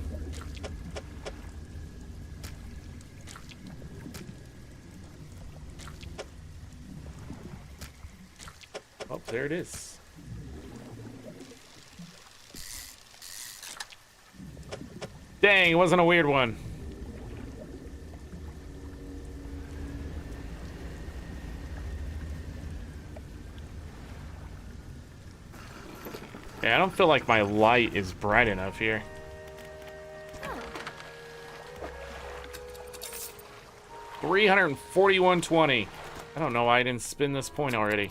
Oh, there it is. Dang, it wasn't a weird one. Yeah, I don't feel like my light is bright enough here. $341.20. I don't know why I didn't spin this point already.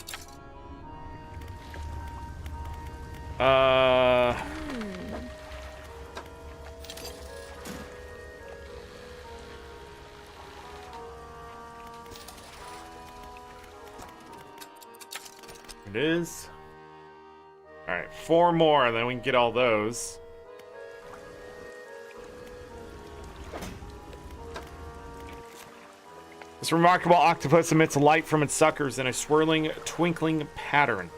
It is. All right, 4 more, and then we can get all those. This remarkable octopus emits light from its suckers in a swirling, twinkling pattern.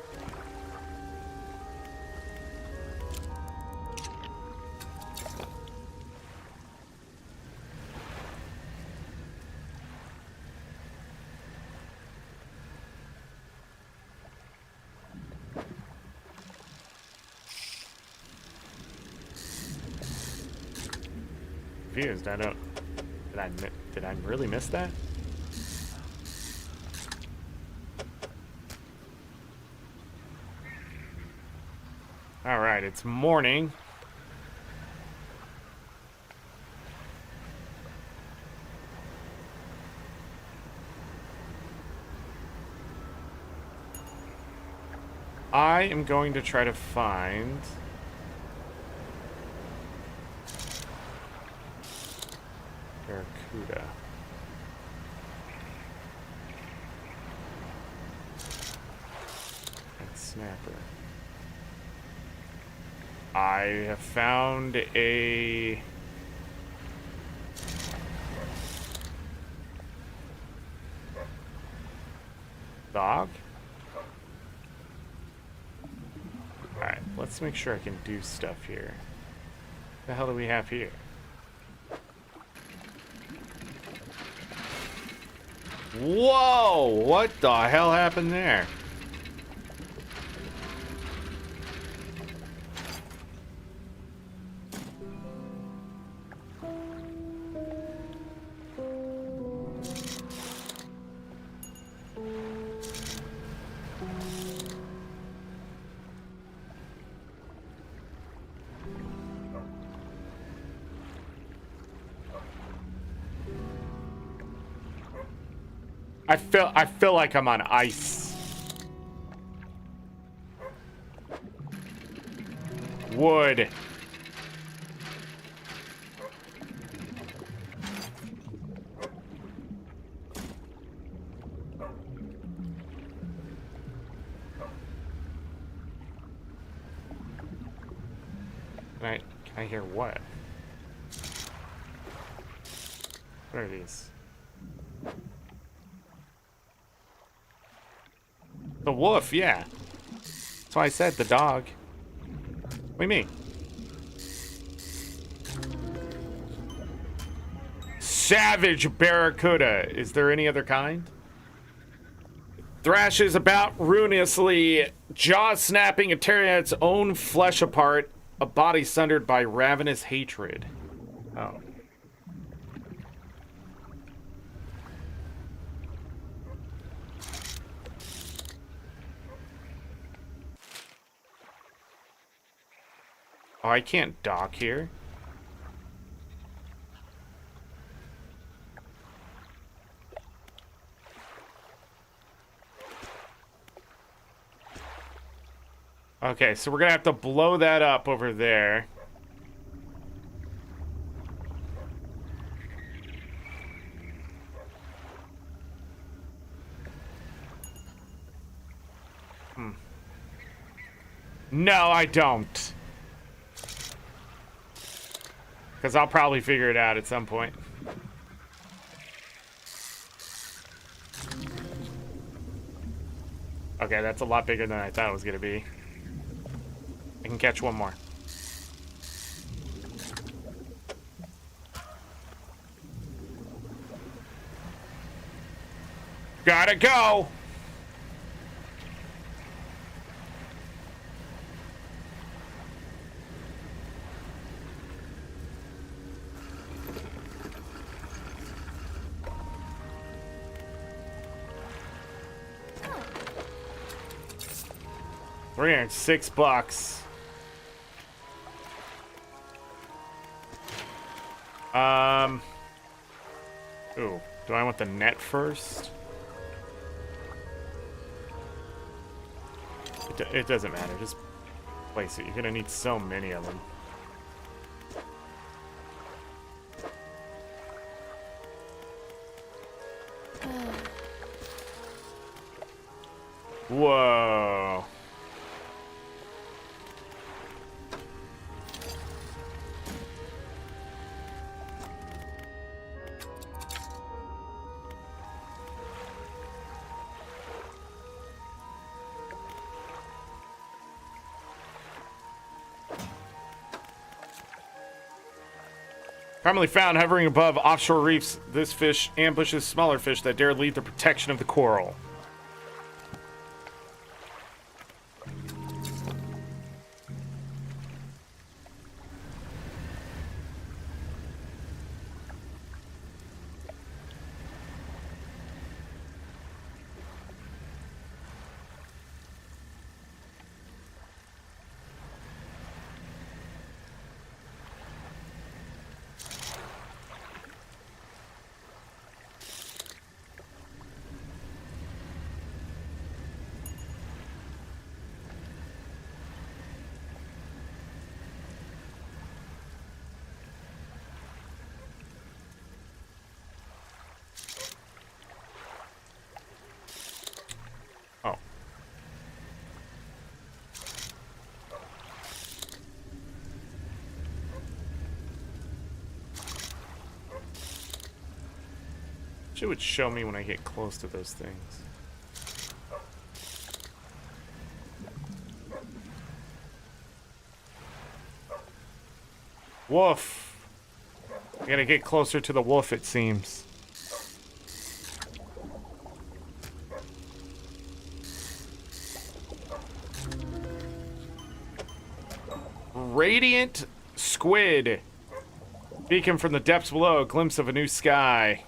Confused. I don't. Did I really miss that? All right, it's morning. I am going to try to find Barracuda. And snapper. I have found a dog. Alright, let's make sure I can do stuff here. What the hell do we have here? Whoa! What the hell happened there? I feel like I'm on ice. Wood. Can I hear what? What are these? The wolf, yeah. That's why I said the dog. What do you mean? Savage barracuda. Is there any other kind? Thrashes about ruinously, jaws snapping and tearing its own flesh apart, a body sundered by ravenous hatred. Oh. Oh, I can't dock here. Okay, so we're gonna have to blow that up over there. No, I don't. Because I'll probably figure it out at some point. Okay, that's a lot bigger than I thought it was going to be. I can catch one more. Gotta go! $306. Ooh, do I want the net first? It doesn't matter. Just place it. You're gonna need so many of them. Whoa. Commonly found hovering above offshore reefs, this fish ambushes smaller fish that dare leave the protection of the coral. Oh. It would show me when I get close to those things. Woof. I gotta get closer to the wolf, it seems. Radiant squid. Beacon from the depths below, a glimpse of a new sky.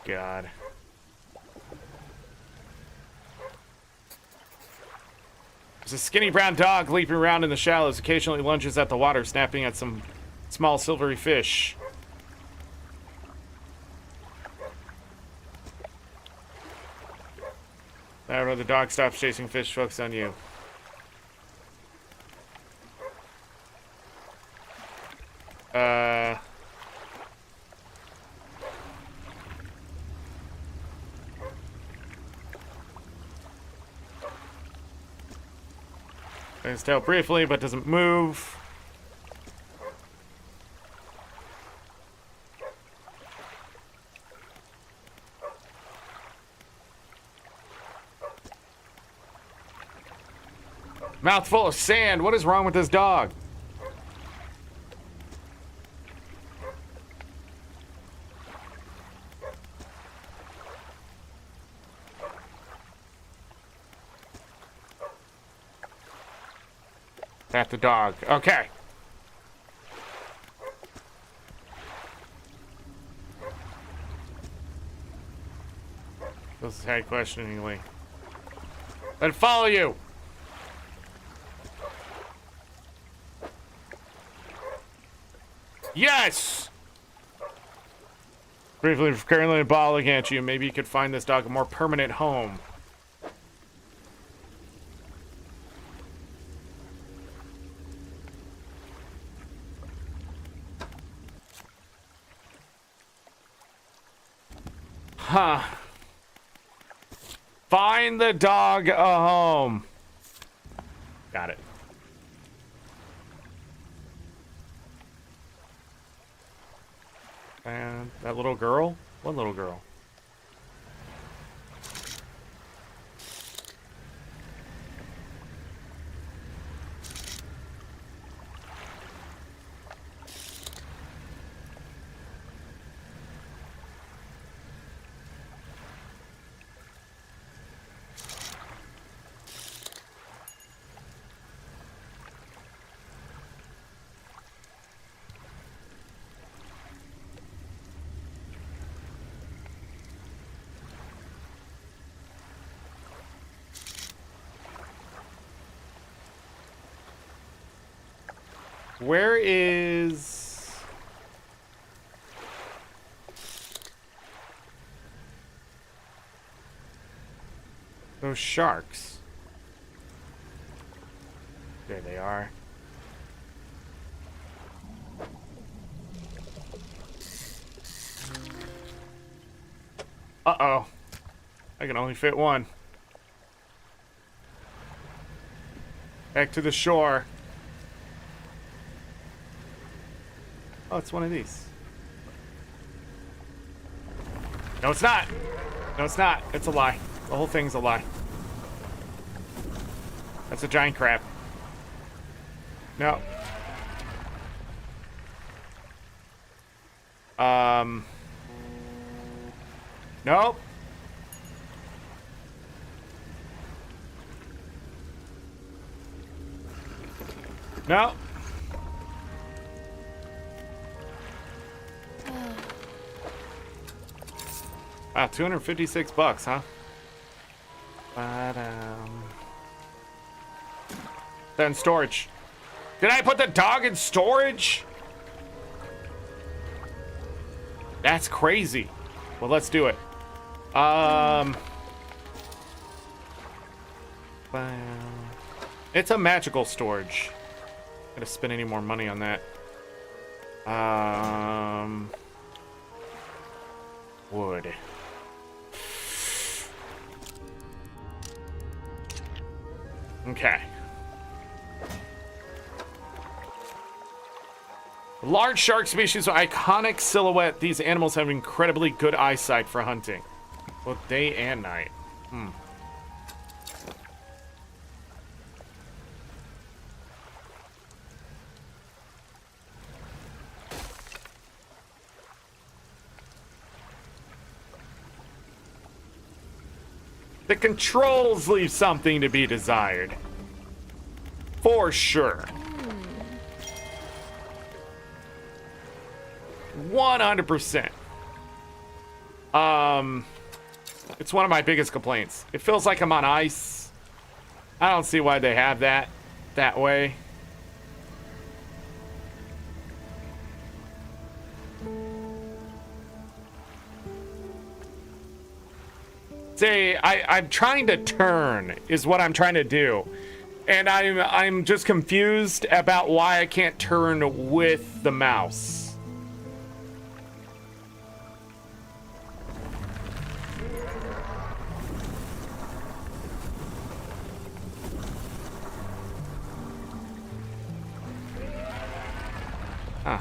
God. There's a skinny brown dog leaping around in the shallows, occasionally lunges at the water, snapping at some small silvery fish. However, the dog stops chasing fish, focus on you. His tail briefly, but doesn't move. Mouthful of sand. What is wrong with this dog? At the dog. Okay. This is head questioningly. Let it follow you. Yes! Briefly, currently balling at you. Maybe you could find this dog a more permanent home. Huh. Find the dog a home. Got it. And that little girl? What little girl? Where is... Those sharks. There they are. Uh-oh. I can only fit one. Back to the shore. Oh, it's one of these. No, it's not. No, it's not. It's a lie. The whole thing's a lie. That's a giant crab. No. Nope. No. Wow, 256 bucks, huh? But, then storage. Did I put the dog in storage? That's crazy. Well, let's do it. It's a magical storage. Gotta spend any more money on that. Wood. Okay. Large shark species with iconic silhouette. These animals have incredibly good eyesight for hunting, both day and night. The controls leave something to be desired. For sure. 100%. It's one of my biggest complaints. It feels like I'm on ice. I don't see why they have that way. Say, I'm trying to turn is what I'm trying to do. And I'm just confused about why I can't turn with the mouse. Huh.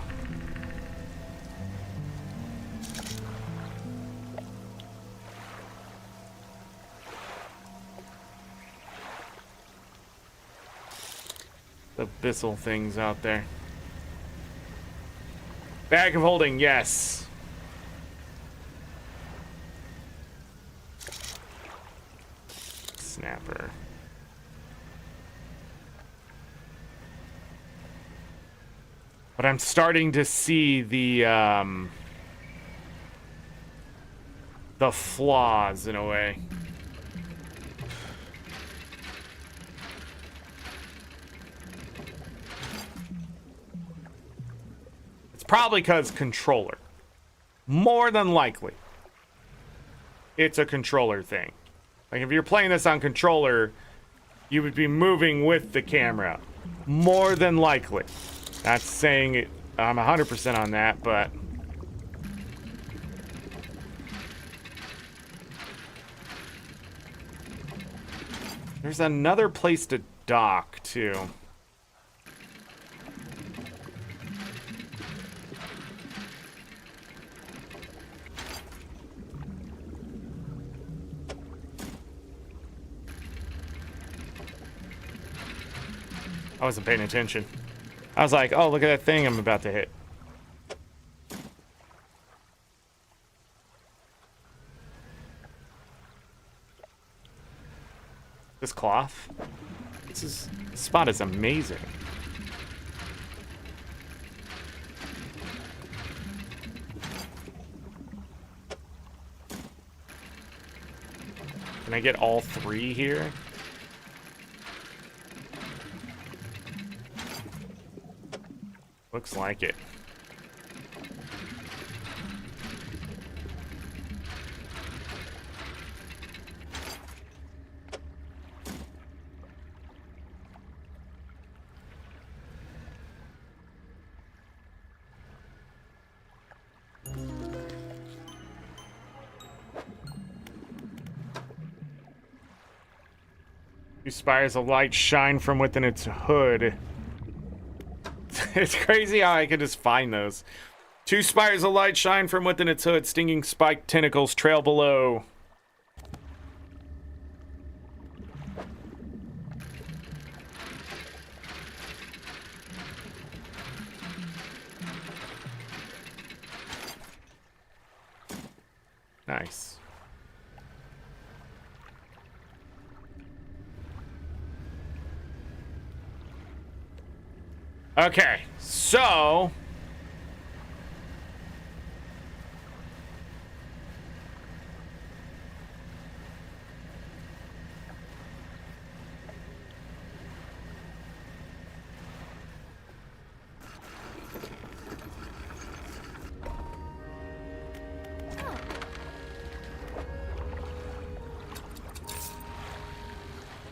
The abyssal things out there. Bag of holding, yes. Snapper. But I'm starting to see the flaws in a way. Probably because controller. More than likely. It's a controller thing. Like if you're playing this on controller, you would be moving with the camera. More than likely. Not saying it, I'm 100% on that, but... There's another place to dock, too. I wasn't paying attention. I was like, oh, look at that thing I'm about to hit. This cloth. This spot is amazing. Can I get all three here? Looks like it. 2 spires of light shine from within its hood. It's crazy how I could just find those. 2 spires of light shine from within its hood. Stinging spiked tentacles trail below. Nice. Okay, so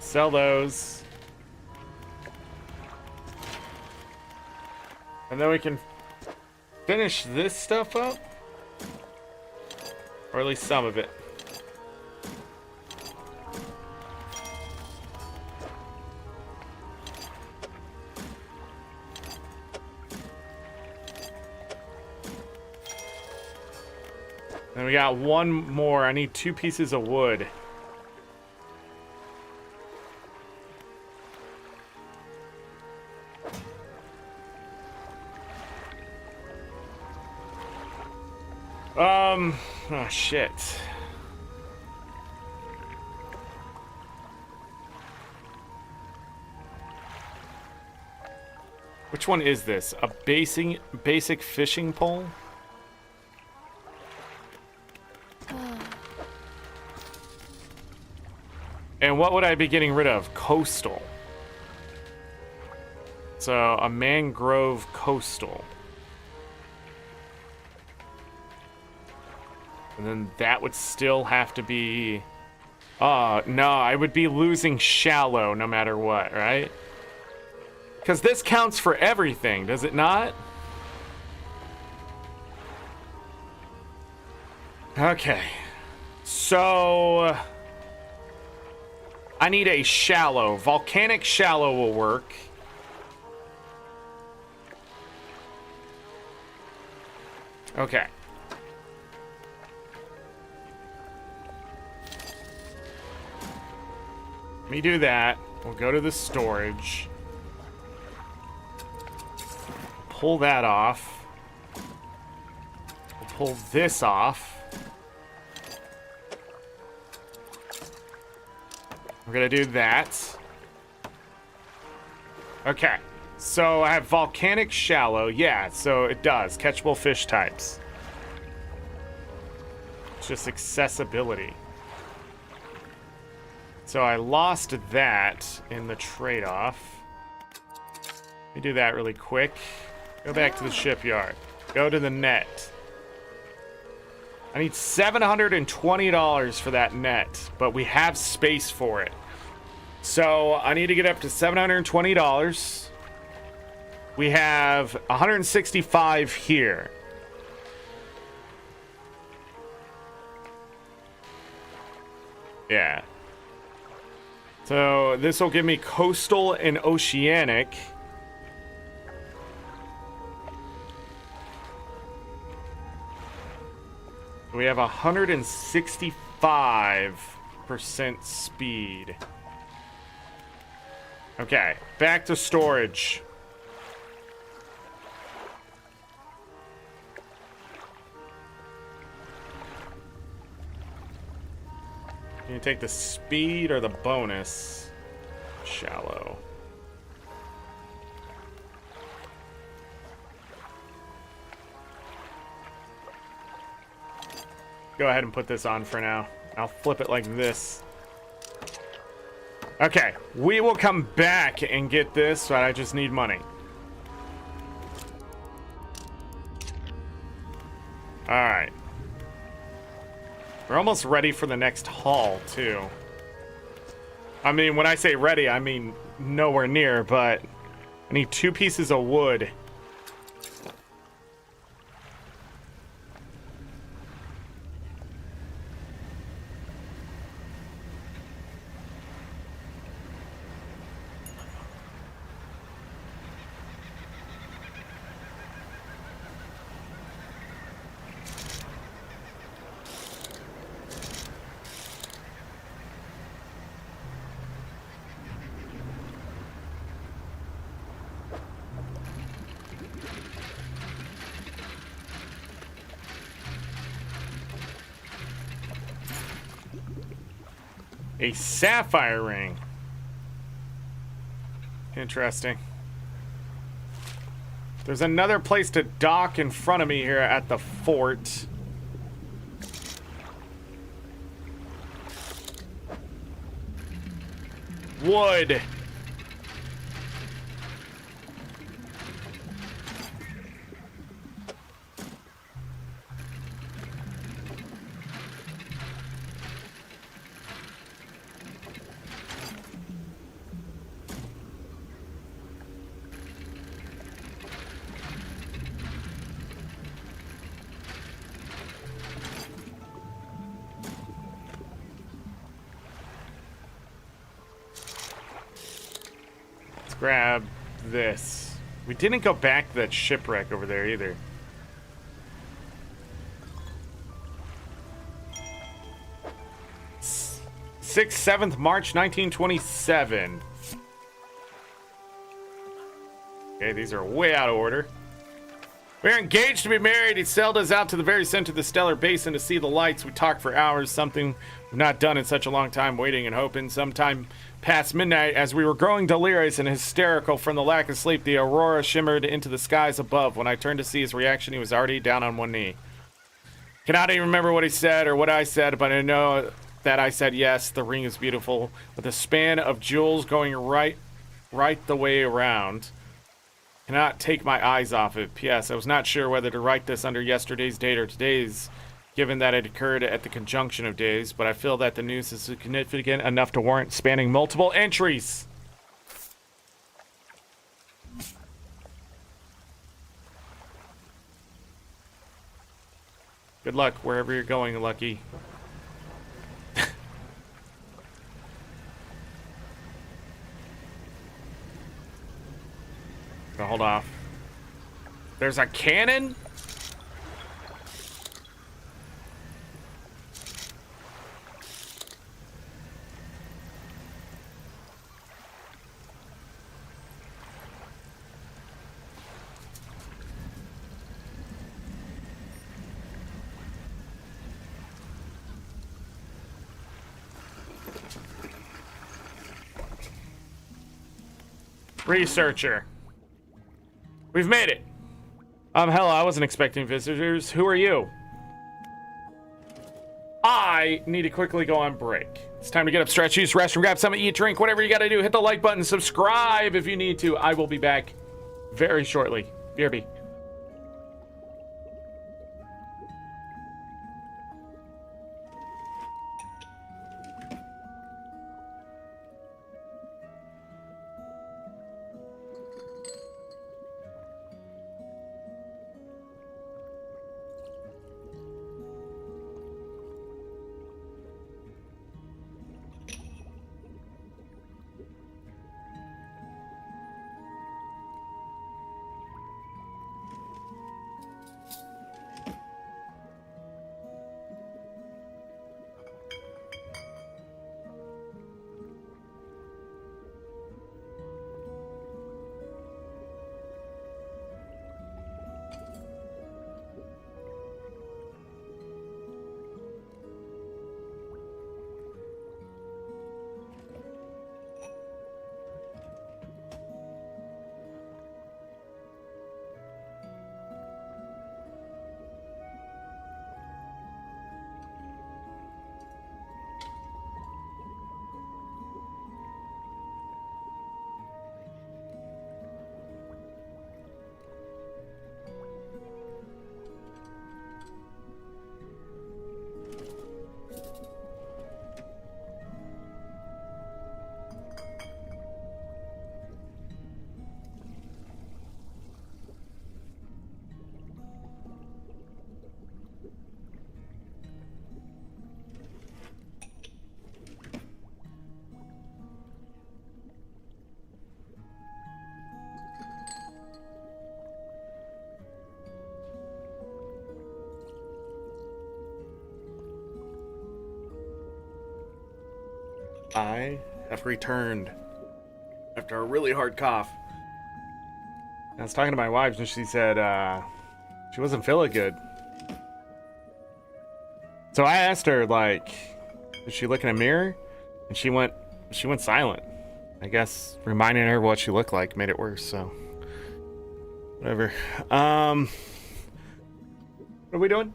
sell those. And then we can finish this stuff up. Or at least some of it. And we got one more. I need 2 pieces of wood. Oh shit. Which one is this? A basic fishing pole? And what would I be getting rid of? Coastal. So, a mangrove coastal. And then that would still have to be... Oh, no, I would be losing shallow no matter what, right? Because this counts for everything, does it not? Okay. So... I need a shallow. Volcanic shallow will work. Okay. Let me do that. We'll go to the storage. Pull that off. We'll pull this off. We're gonna do that. Okay. So I have volcanic shallow. Yeah, so it does. Catchable fish types. It's just accessibility. So I lost that in the trade-off. Let me do that really quick. Go back to the shipyard. Go to the net. I need $720 for that net, but we have space for it. So I need to get up to $720. We have 165 here. Yeah. So this will give me coastal and oceanic. We have 165% speed. Okay, back to storage. Can you take the speed or the bonus? Shallow. Go ahead and put this on for now. I'll flip it like this. Okay, we will come back and get this, but I just need money. Alright. We're almost ready for the next haul, too. I mean, when I say ready, I mean nowhere near, but I need 2 pieces of wood. A sapphire ring. Interesting. There's another place to dock in front of me here at the fort. Wood. Grab this. We didn't go back to that shipwreck over there either. Sixth, 7th March 1927. Okay, these are way out of order. We're engaged to be married. He sailed us out to the very center of the stellar basin to see the lights. We talked for hours, something we've not done in such a long time, waiting and hoping. Sometime past midnight, as we were growing delirious and hysterical from the lack of sleep, the aurora shimmered into the skies above. When I turned to see his reaction, he was already down on one knee. Cannot even remember what he said or what I said, but I know that I said yes, the ring is beautiful, with a span of jewels going right the way around. Cannot take my eyes off it. P.S. I was not sure whether to write this under yesterday's date or today's, given that it occurred at the conjunction of days, but I feel that the news is significant enough to warrant spanning multiple entries. Good luck wherever you're going, Lucky. Hold off. There's a cannon? Researcher. We've made it. Hello, I wasn't expecting visitors. Who are you? I need to quickly go on break. It's time to get up, stretch, use the restroom, grab something, eat, drink, whatever you gotta do. Hit the like button, subscribe if you need to. I will be back very shortly. BRB. I have returned after a really hard cough. I was talking to my wife and she said she wasn't feeling good. So I asked her, like, did she look in a mirror? And she went silent. I guess reminding her what she looked like made it worse, so whatever. What are we doing?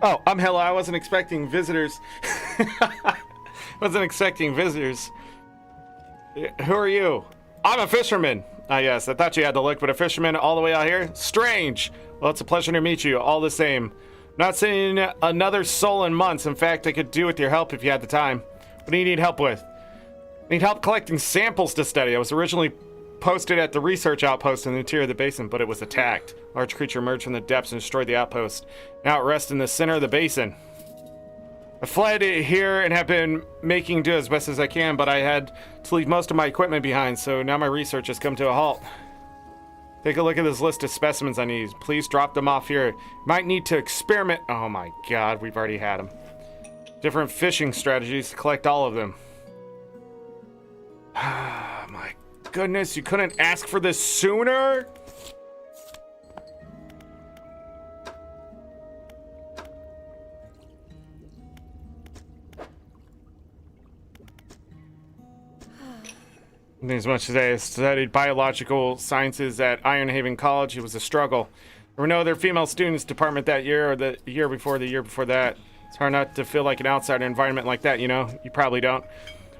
Oh, hello. I wasn't expecting visitors. Wasn't expecting visitors. Who are you? I'm a fisherman. Ah, yes, I thought you had the look, but a fisherman all the way out here? Strange. Well, it's a pleasure to meet you, all the same. Not seeing another soul in months. In fact, I could do with your help if you had the time. What do you need help with? I need help collecting samples to study. I was originally posted at the research outpost in the interior of the basin, but it was attacked. A large creature emerged from the depths and destroyed the outpost. Now it rests in the center of the basin. I fled here and have been making do as best as I can, but I had to leave most of my equipment behind, so now my research has come to a halt. Take a look at this list of specimens I need. Please drop them off here. Might need to experiment. Oh my god, we've already had them. Different fishing strategies to collect all of them. My goodness, you couldn't ask for this sooner? As much as I studied biological sciences at Iron Haven College, it was a struggle. There were no other female students department that year or the year before that. It's hard not to feel like an outsider environment like that, you know? You probably don't.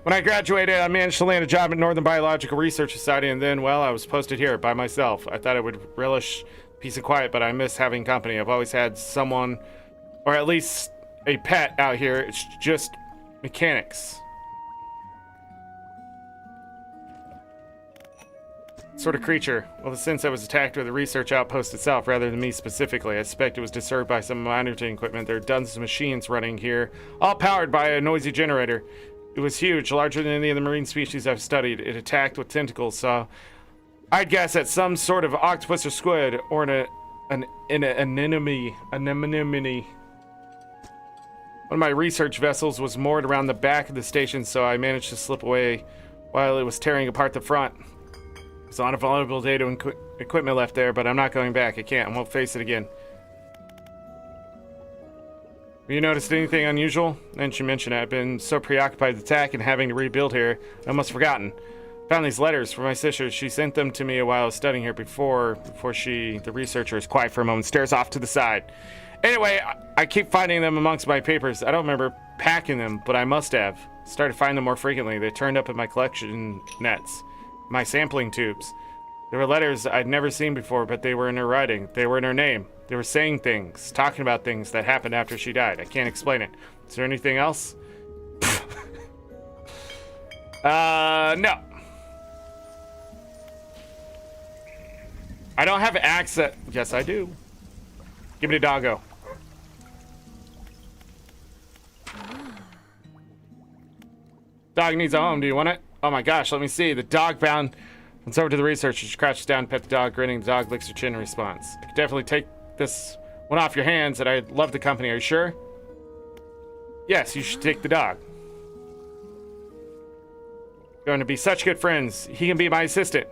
When I graduated, I managed to land a job at Northern Biological Research Society, and then, well, I was posted here by myself. I thought I would relish peace and quiet, but I miss having company. I've always had someone, or at least a pet out here. It's just mechanics. Sort of creature. Well, since I was attacked with the research outpost itself rather than me specifically, I suspect it was disturbed by some monitoring equipment. There are dozens of machines running here, all powered by a noisy generator. It was huge, larger than any of the marine species I've studied. It attacked with tentacles, so I'd guess at some sort of octopus or squid, or an anemone. One of my research vessels was moored around the back of the station, so I managed to slip away while it was tearing apart the front. There's a lot of valuable data and equipment left there, but I'm not going back. I can't. I won't face it again. Have you noticed anything unusual? And she mentioned it. I've been so preoccupied with the attack and having to rebuild here, I almost forgotten. Found these letters from my sister. She sent them to me while I was studying here before the researcher, is quiet for a moment, stares off to the side. Anyway, I keep finding them amongst my papers. I don't remember packing them, but I must have. Started finding them more frequently. They turned up in my collection nets. My sampling tubes. There were letters I'd never seen before, but they were in her writing. They were in her name. They were saying things, talking about things that happened after she died. I can't explain it. Is there anything else? No. I don't have access. Yes, I do. Give me the doggo. Dog needs a home. Do you want it? Oh my gosh, let me see. The dog bound. Runs over to the researcher. She crouches down, pet the dog, grinning. The dog licks her chin in response. I could definitely take this one off your hands, and I love the company. Are you sure? Yes, you should take the dog. Going to be such good friends. He can be my assistant.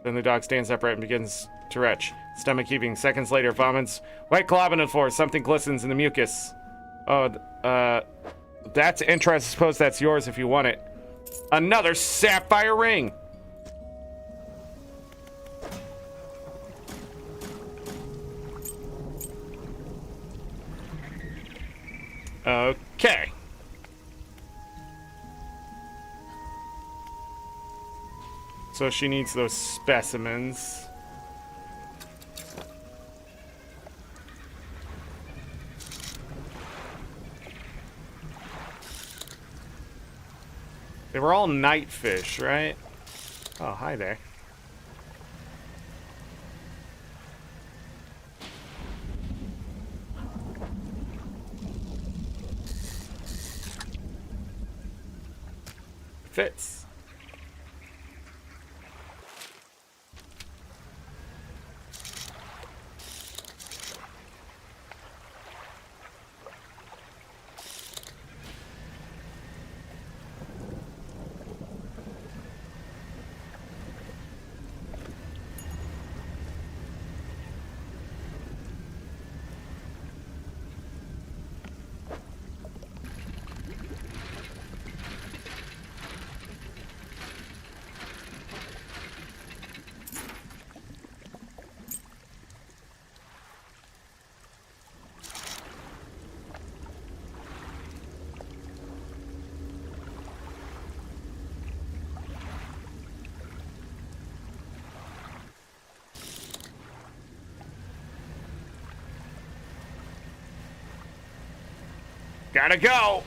Then the dog stands upright and begins to retch. Stomach heaving. Seconds later, vomits. White glob on the floor. Something glistens in the mucus. Oh, that's interesting. I suppose that's yours if you want it. Another sapphire ring. Okay. So she needs those specimens. They were all night fish, right? Oh, hi there. Fits. Gotta go.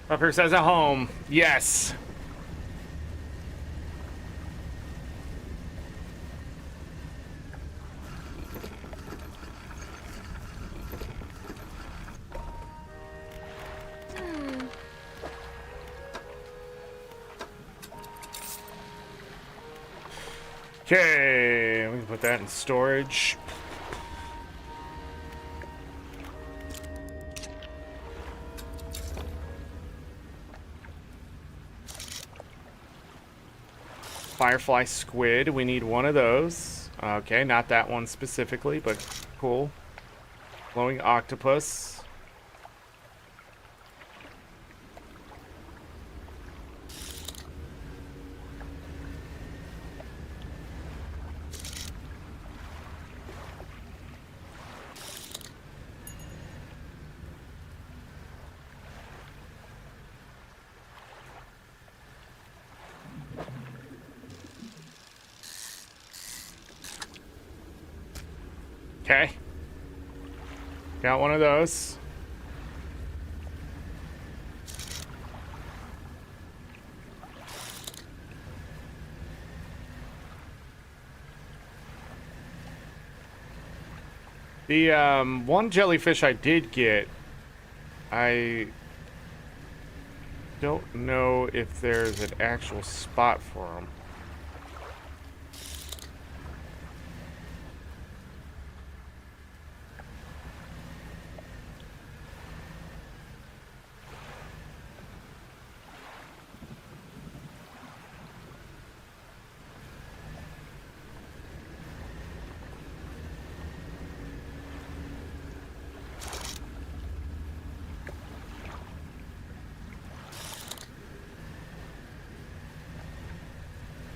Pupper says a home. Yes. Okay, we can put that in storage. Firefly squid, we need one of those. Okay, not that one specifically, but cool. Glowing octopus. Okay. Got one of those. The one jellyfish I did get, I don't know if there's an actual spot for them.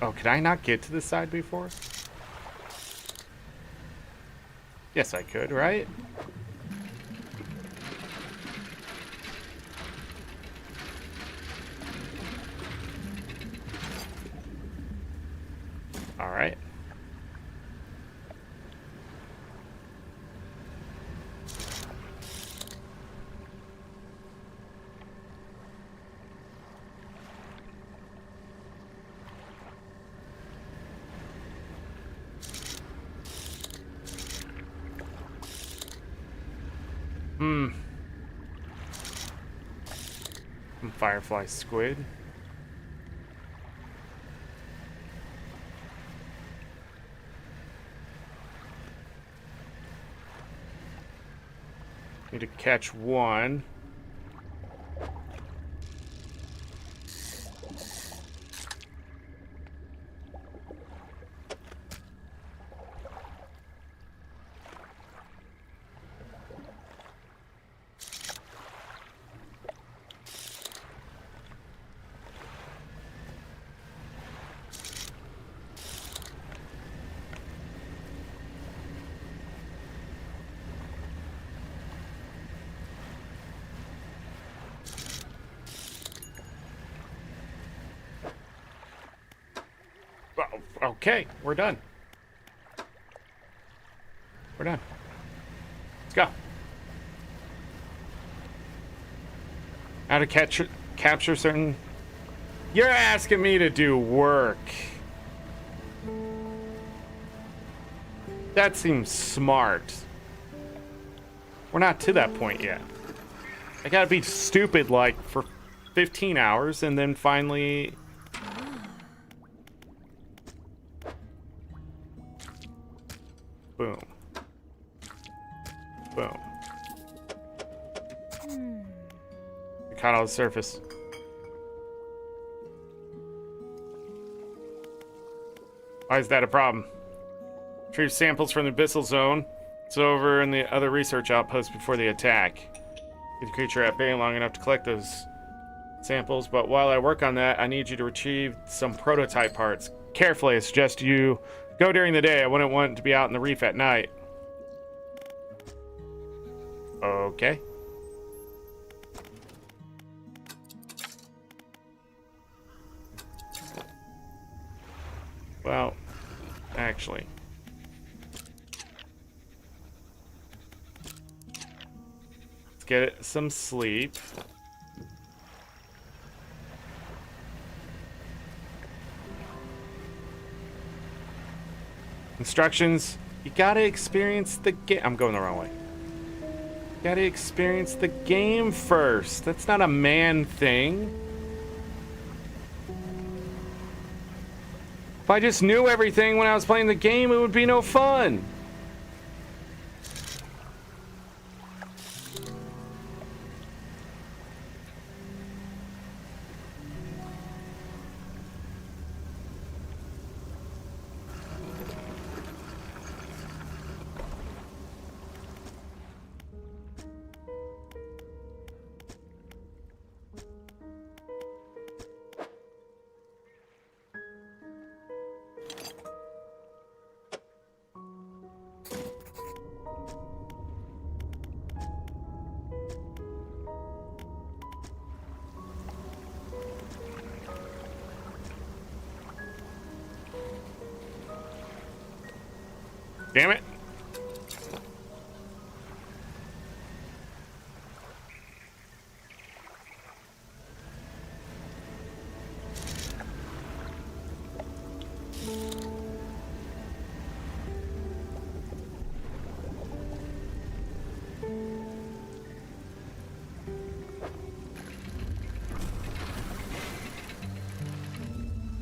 Oh, could I not get to the side before? Yes, I could, right? All right. Firefly squid. Need to catch one. Okay, we're done. We're done. Let's go. How to capture certain... You're asking me to do work. That seems smart. We're not to that point yet. I gotta be stupid like for 15 hours and then finally... Boom. Boom. It caught all the surface. Why is that a problem? Retrieve samples from the abyssal zone. It's over in the other research outpost before the attack. Get the creature at bay long enough to collect those samples, but while I work on that, I need you to retrieve some prototype parts. Carefully, I suggest you go during the day. I wouldn't want to be out in the reef at night. Okay. Well, actually. get some sleep. Instructions. You gotta experience the game. I'm going the wrong way. You gotta experience the game first. That's not a man thing. If I just knew everything when I was playing the game, it would be no fun. Damn it.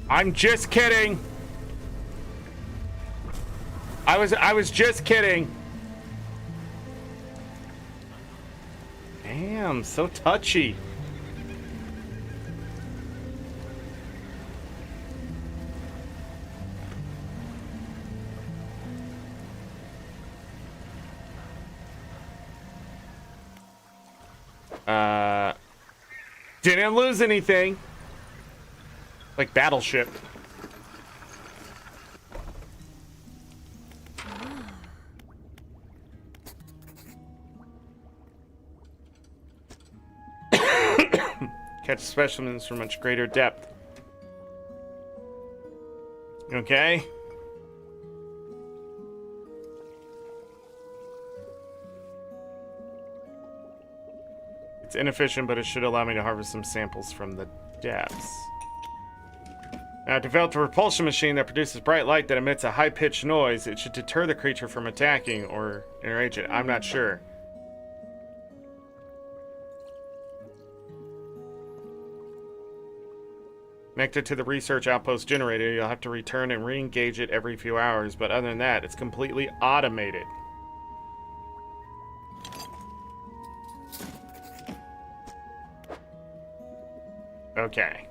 I'm just kidding. I was just kidding. Damn, so touchy. Didn't lose anything. Like Battleship. Catch specimens from much greater depth. Okay. It's inefficient, but it should allow me to harvest some samples from the depths. Now, I developed a repulsion machine that produces bright light that emits a high-pitched noise. It should deter the creature from attacking or enrage it. I'm not sure. Connected to the research outpost generator, you'll have to return and re-engage it every few hours, but other than that, it's completely automated. Okay.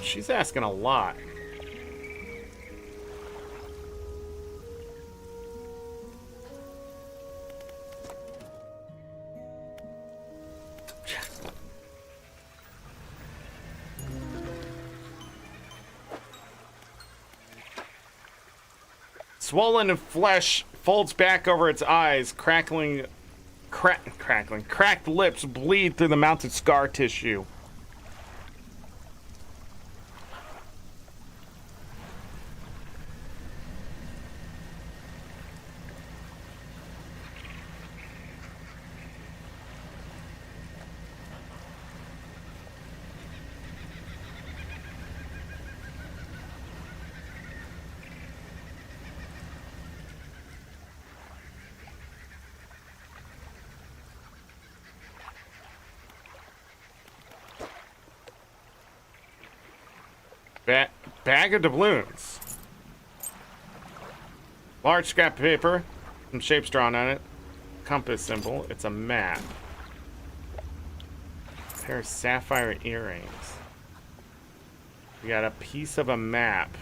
She's asking a lot. Swollen flesh folds back over its eyes, cracked lips bleed through the mounted scar tissue. Bag of doubloons. Large scrap paper. Some shapes drawn on it. Compass symbol. It's a map. A pair of sapphire earrings. We got a piece of a map.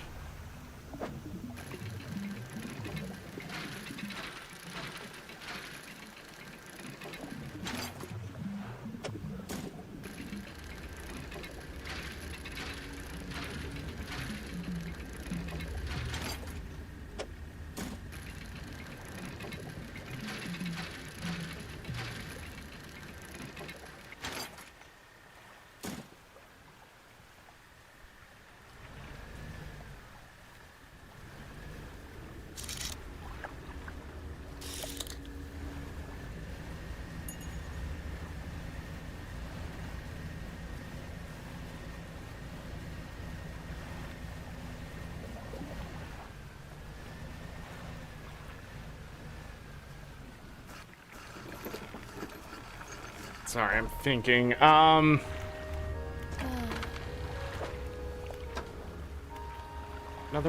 Sorry, I'm thinking. Another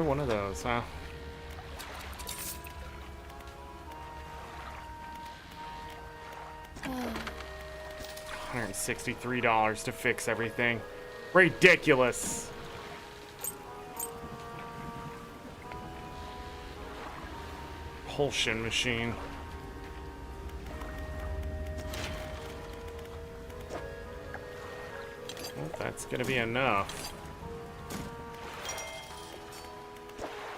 one of those, huh? $163 to fix everything. Ridiculous. Propulsion machine. Well, that's gonna be enough.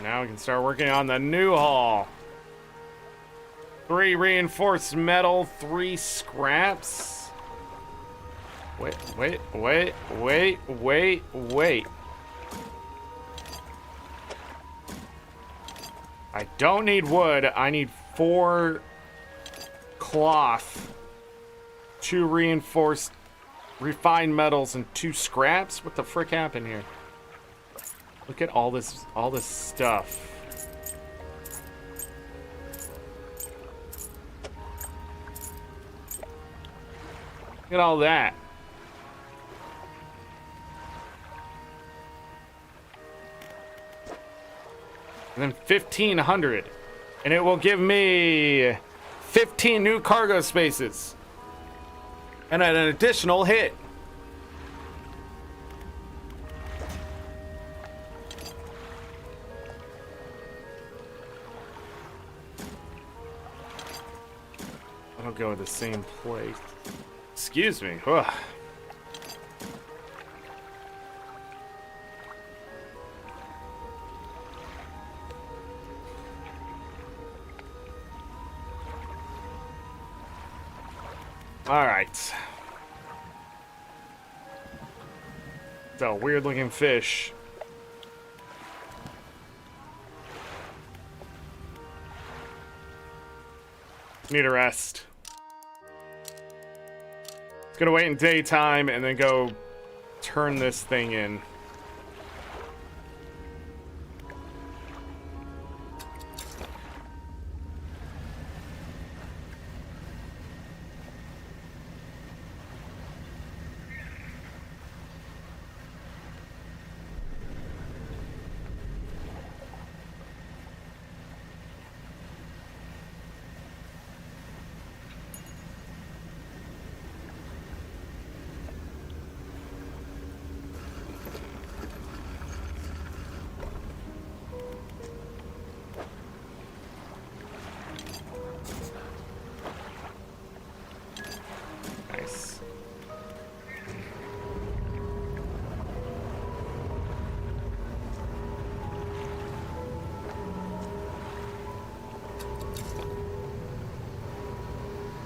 Now we can start working on the new hull. 3 reinforced metal, 3 scraps. Wait. I don't need wood. I need 4 cloth, 2 reinforced refined metals, and 2 scraps. What the frick happened here? Look at all this stuff. Look at all that. And then 1,500. And it will give me 15 new cargo spaces. And an additional hit. I'll go to the same place. Excuse me. Ugh. All right. It's a weird looking fish. Need a rest. It's gonna wait in daytime and then go turn this thing in.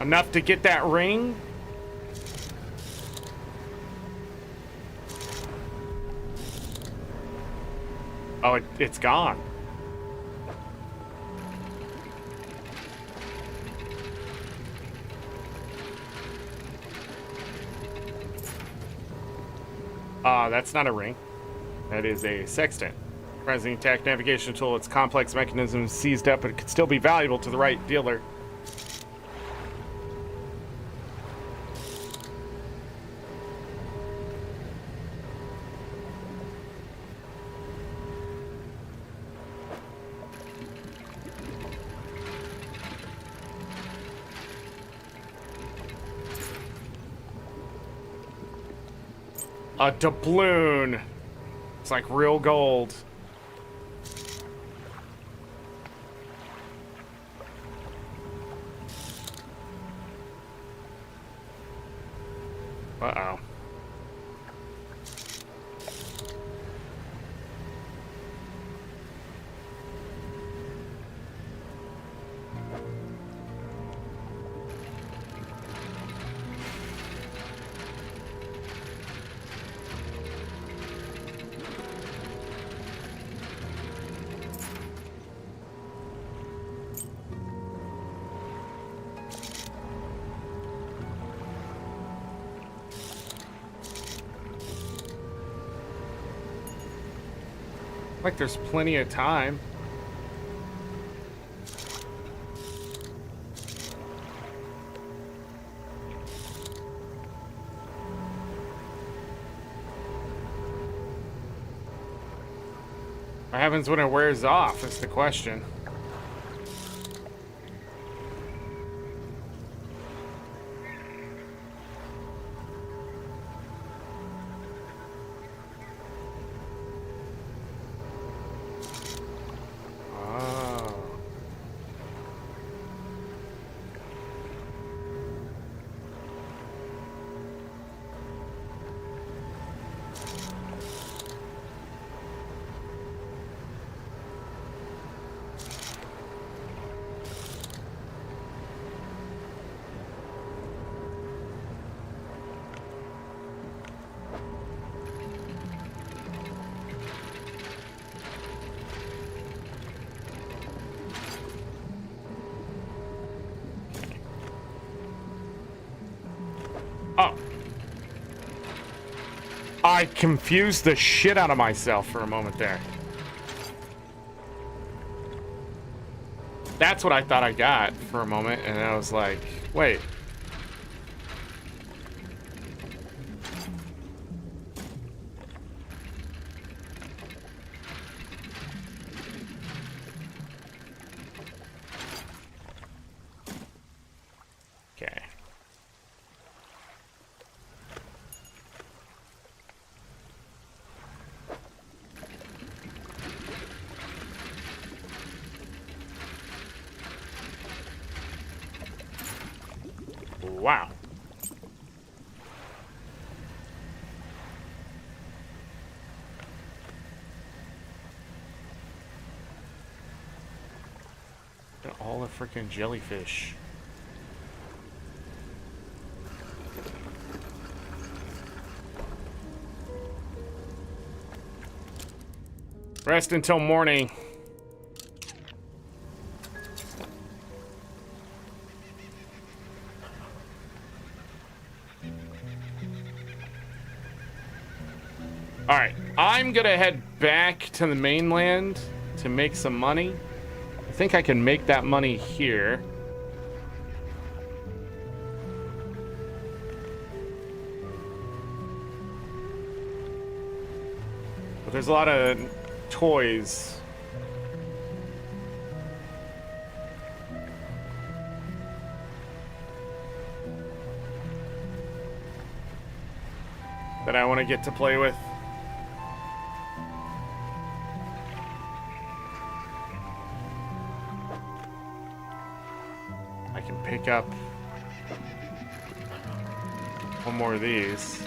Enough to get that ring? Oh, it's gone. That's not a ring. That is a sextant. Surprising attack navigation tool. Its complex mechanism is seized up, but it could still be valuable to the right dealer. A doubloon. It's like real gold. Uh-oh. Like there's plenty of time. What happens when it wears off is the question. Oh. I confused the shit out of myself for a moment there. That's what I thought I got for a moment, and I was like, wait. Okay. Wow. Look at all the freaking jellyfish. Rest until morning. All right, I'm gonna head back to the mainland to make some money. I think I can make that money here. But there's a lot of toys. That I want to get to play with. I can pick up one more of these.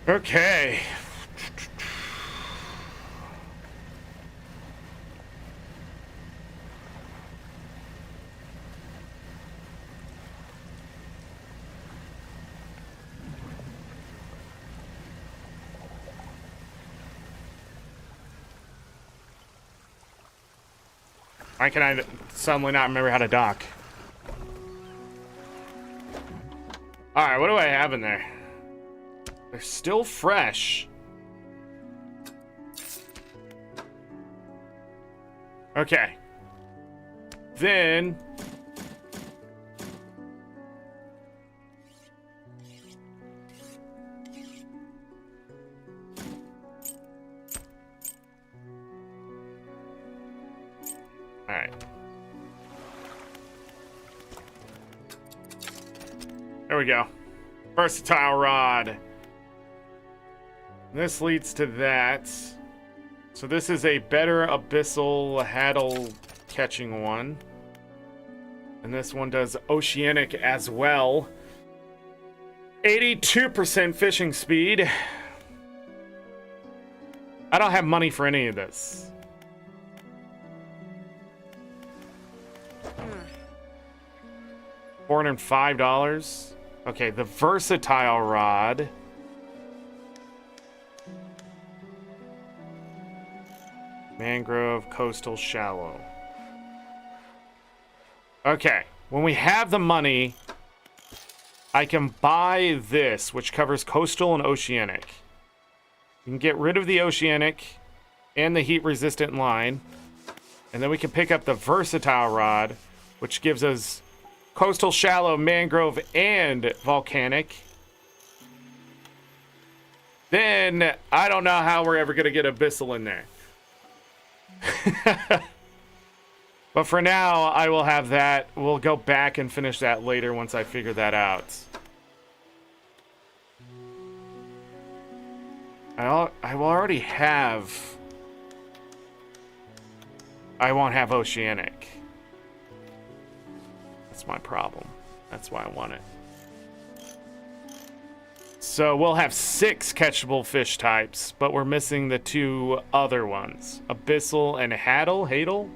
Okay. Why can I suddenly not remember how to dock? Alright, what do I have in there? They're still fresh. Okay. Then... Alright. There we go. Versatile rod. This leads to that. So this is a better abyssal haddle catching one. And this one does oceanic as well. 82% fishing speed. I don't have money for any of this. $405. Okay, the versatile rod. Mangrove, coastal, shallow. Okay. When we have the money, I can buy this, which covers coastal and oceanic. We can get rid of the oceanic and the heat-resistant line. And then we can pick up the versatile rod, which gives us coastal, shallow, mangrove, and volcanic. Then, I don't know how we're ever going to get abyssal in there. But for now, I will have that. We'll go back and finish that later once I figure that out. I will already have... I won't have oceanic. That's my problem. That's why I want it. So we'll have 6 catchable fish types, but we're missing the 2 other ones. Abyssal and Hadal? Hadal?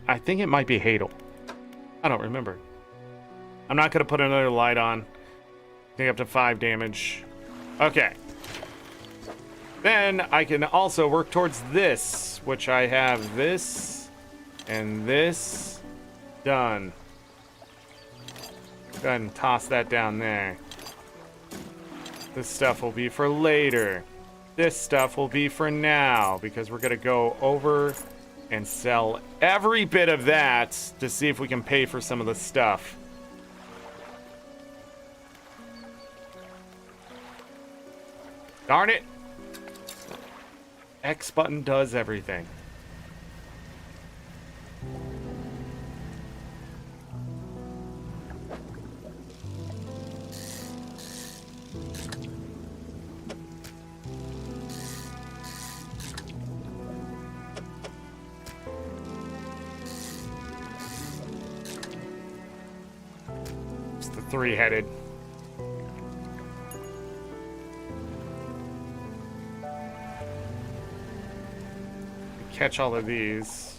I think it might be Hadal. I don't remember. I'm not going to put another light on. I think up to 5 damage. Okay. Then I can also work towards this, which I have this and this done. Go ahead and toss that down there. This stuff will be for later. This stuff will be for now, because we're going to go over and sell every bit of that to see if we can pay for some of the stuff. Darn it! X button does everything. It's the 3-headed. Catch all of these.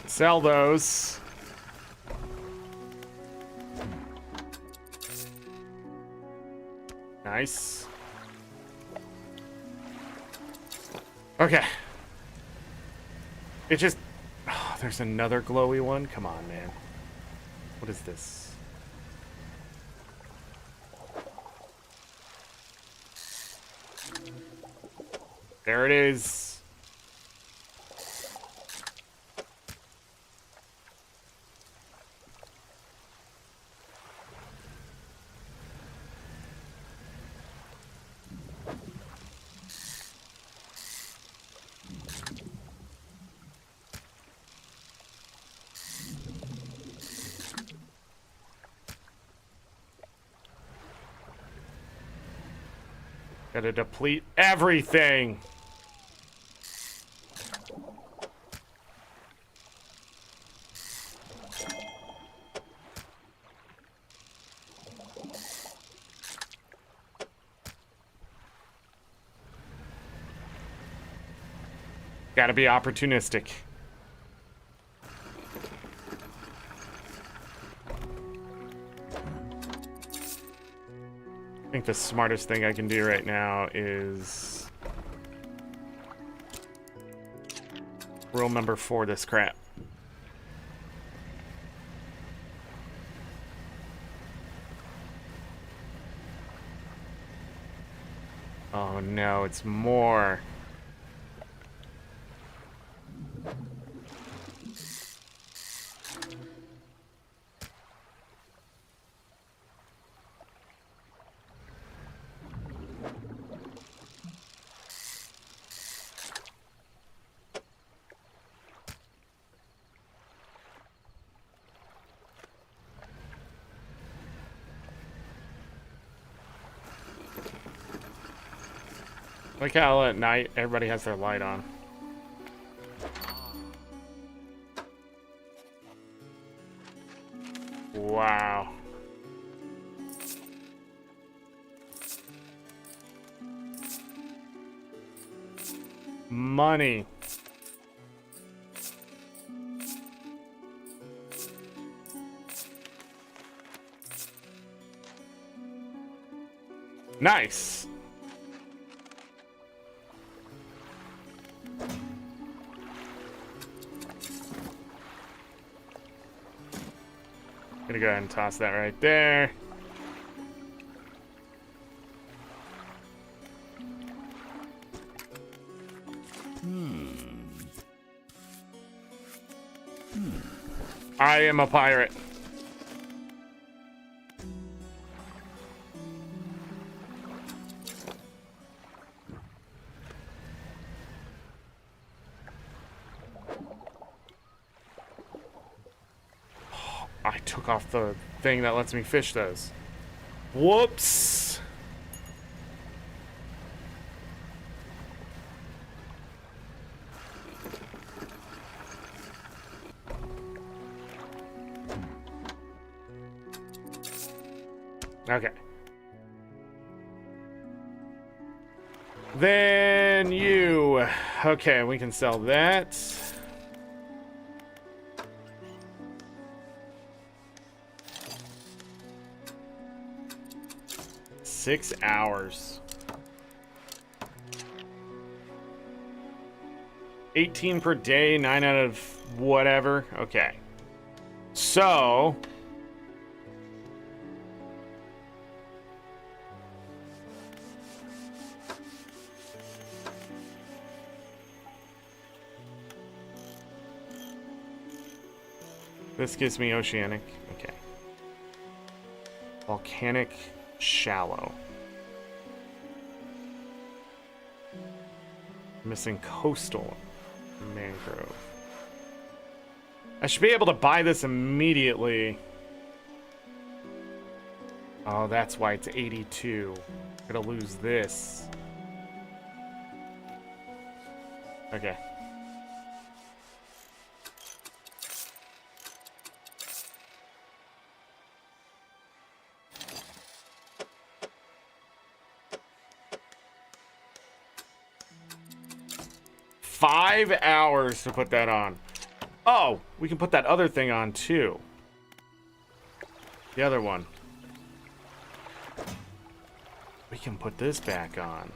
Sell those. Nice. Okay. It just... Oh, there's another glowy one? Come on, man. What is this? There it is. Gotta deplete everything. Gotta be opportunistic. I think the smartest thing I can do right now is rule number 4 this crap. Oh no, it's more. Like how at night everybody has their light on. Wow. money. Nice. Gonna go ahead and toss that right there. I am a pirate. I took off the thing that lets me fish those. Whoops. Okay. Then you. Okay, we can sell that. Six hours. 18 per day, 9 out of whatever. Okay. So this gives me oceanic. Okay. Volcanic, shallow. Missing coastal, mangrove. I should be able to buy this immediately. Oh, that's why it's 82. I'm gonna lose this. Okay. Five hours to put that on. Oh, we can put that other thing on too. The other one. We can put this back on.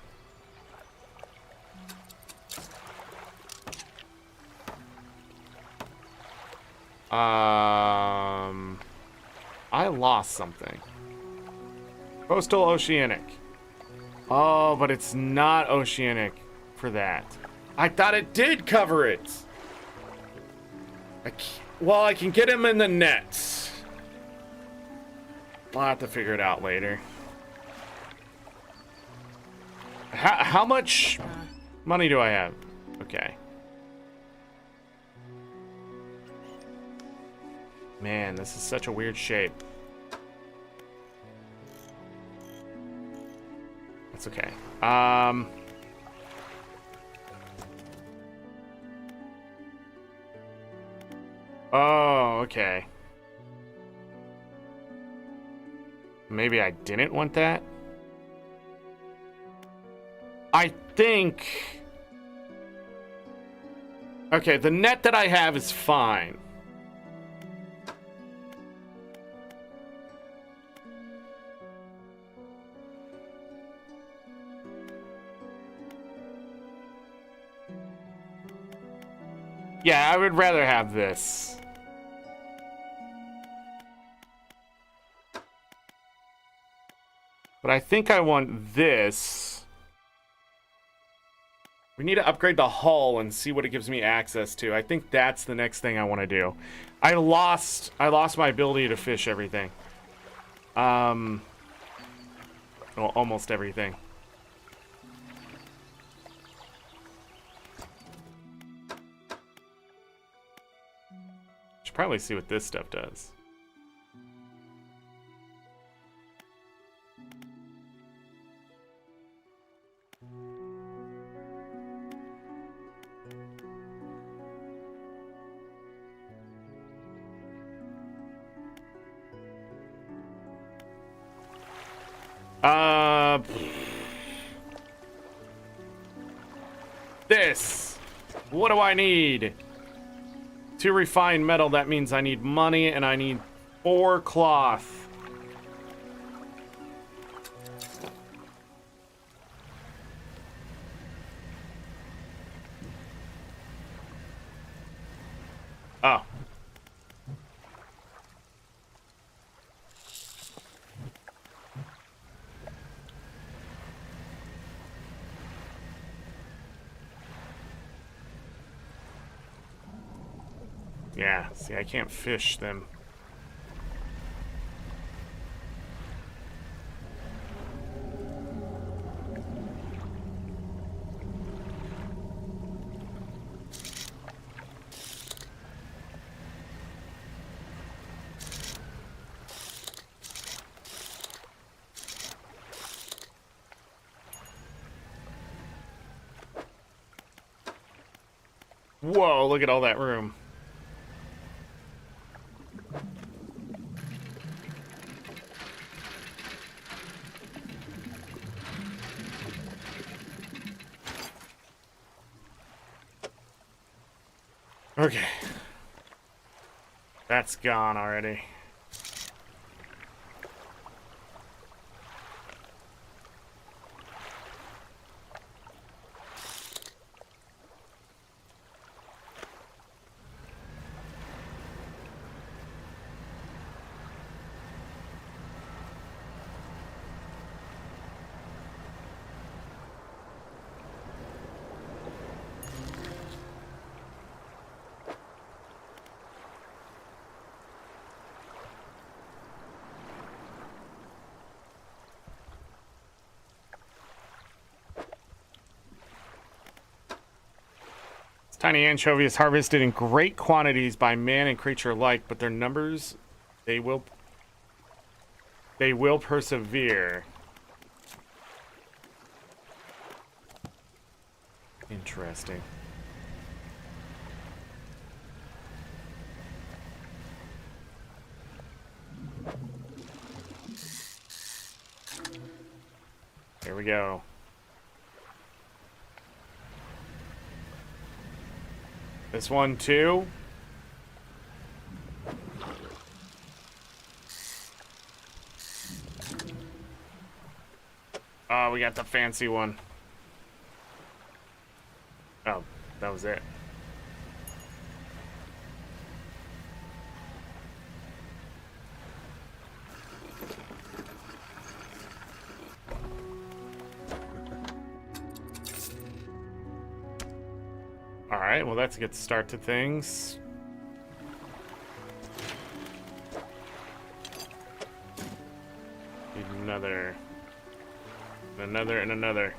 I lost something. Coastal oceanic. Oh, but it's not oceanic for that. I thought it did cover it. Well, I can get him in the nets. I'll have to figure it out later. How much money do I have? Okay. Man, this is such a weird shape. That's okay. Oh, okay. Maybe I didn't want that. I think... Okay, the net that I have is fine. Yeah, I would rather have this. But I think I want this. We need to upgrade the hull and see what it gives me access to. I think that's the next thing I want to do. I lost my ability to fish everything. Well, almost everything. Should probably see what this stuff does. This. What do I need? To refine metal, that means I need money and I need 4 cloth. Oh. Yeah, see, I can't fish them. Whoa, look at all that room. Okay. That's gone already. Tiny anchovy is harvested in great quantities by man and creature alike, but their numbers, they will persevere. Interesting. Here we go. This one too. Oh, we got the fancy one. Oh, that was it. Alright, well that's a good start to things. Need another, and another.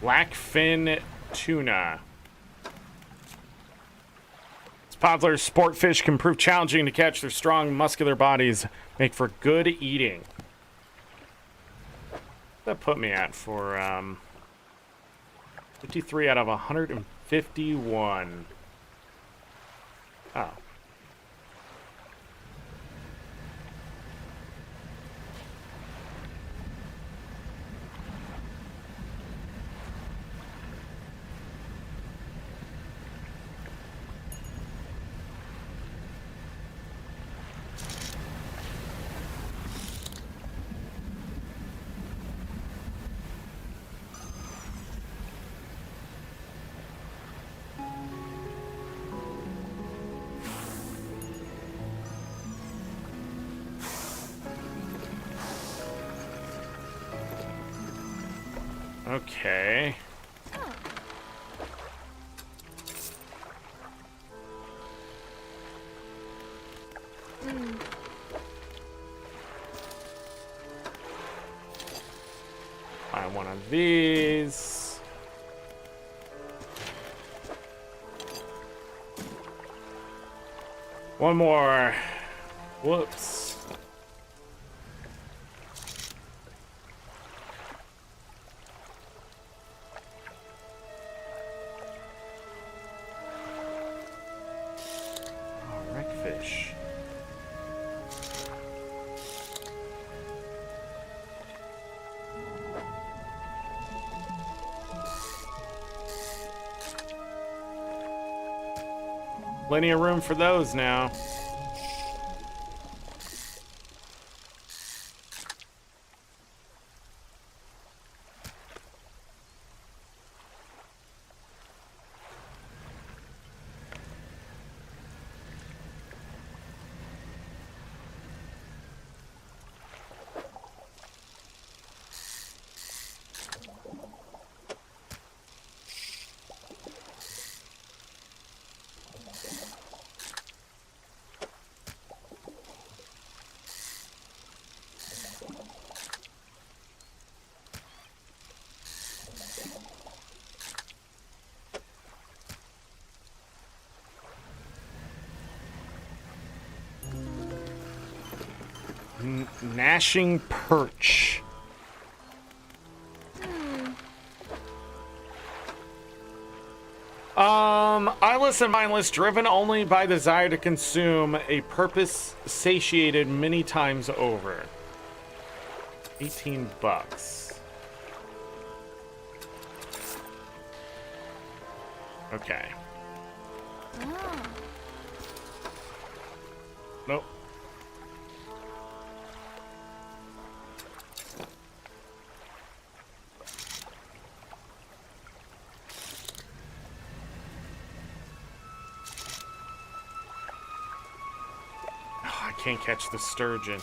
Blackfin tuna. Podler's sport fish can prove challenging to catch. Their strong, muscular bodies make for good eating. That put me at for 53 out of 151. Oh. Okay. Find one of these. One more. Whoops. Wreckfish. Plenty of room for those now. Gnashing perch. Eyeless and mindless, driven only by desire to consume, a purpose satiated many times over. 18 bucks. Okay. Nope. Can't catch the sturgeon.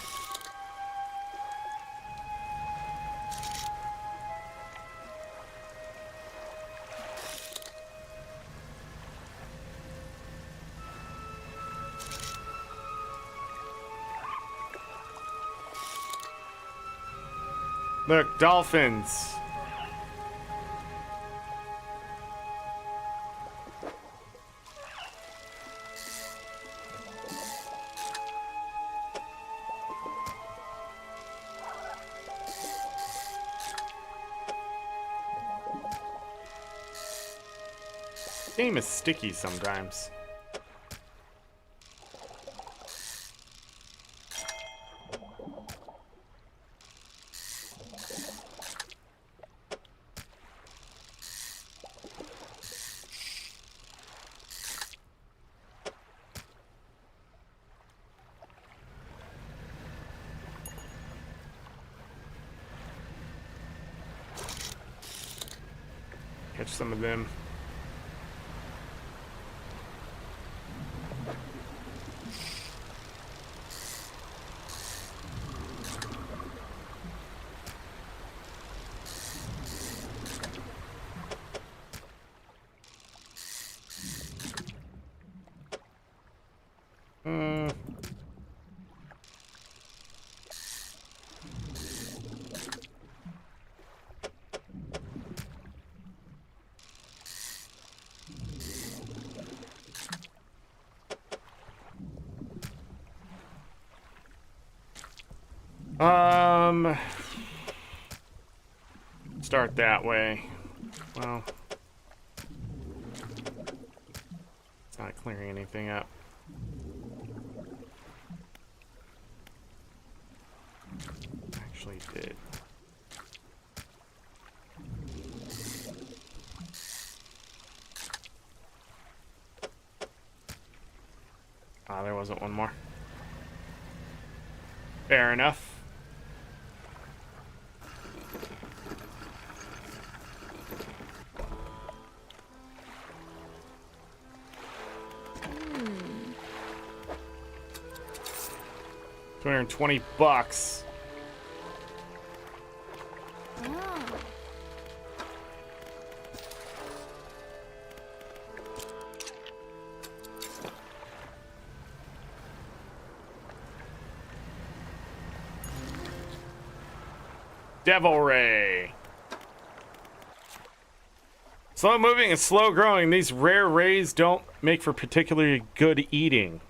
Look, dolphins. Game is sticky sometimes. Catch some of them. Start that way. Well, it's not clearing anything up. Actually did. Ah, there wasn't one more. Fair enough. $220. Devil Ray. Slow moving and slow growing. These rare rays don't make for particularly good eating.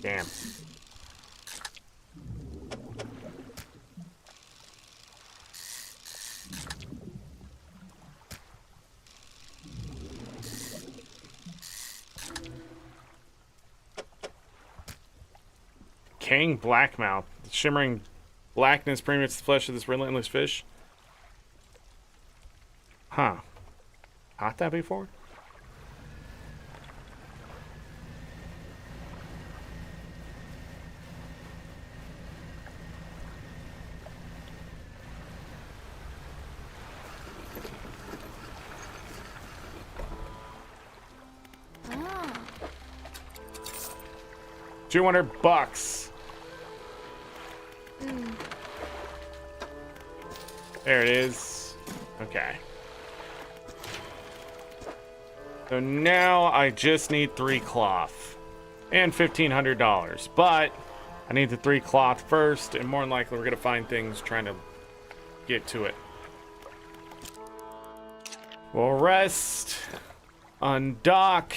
Damn. King Blackmouth. The shimmering blackness permeates the flesh of this relentless fish. Huh. Caught that before? $200. There it is. Okay. So now I just need 3 cloth and $1,500, but I need the 3 cloth first, and more than likely we're gonna find things trying to get to it. We'll rest, undock.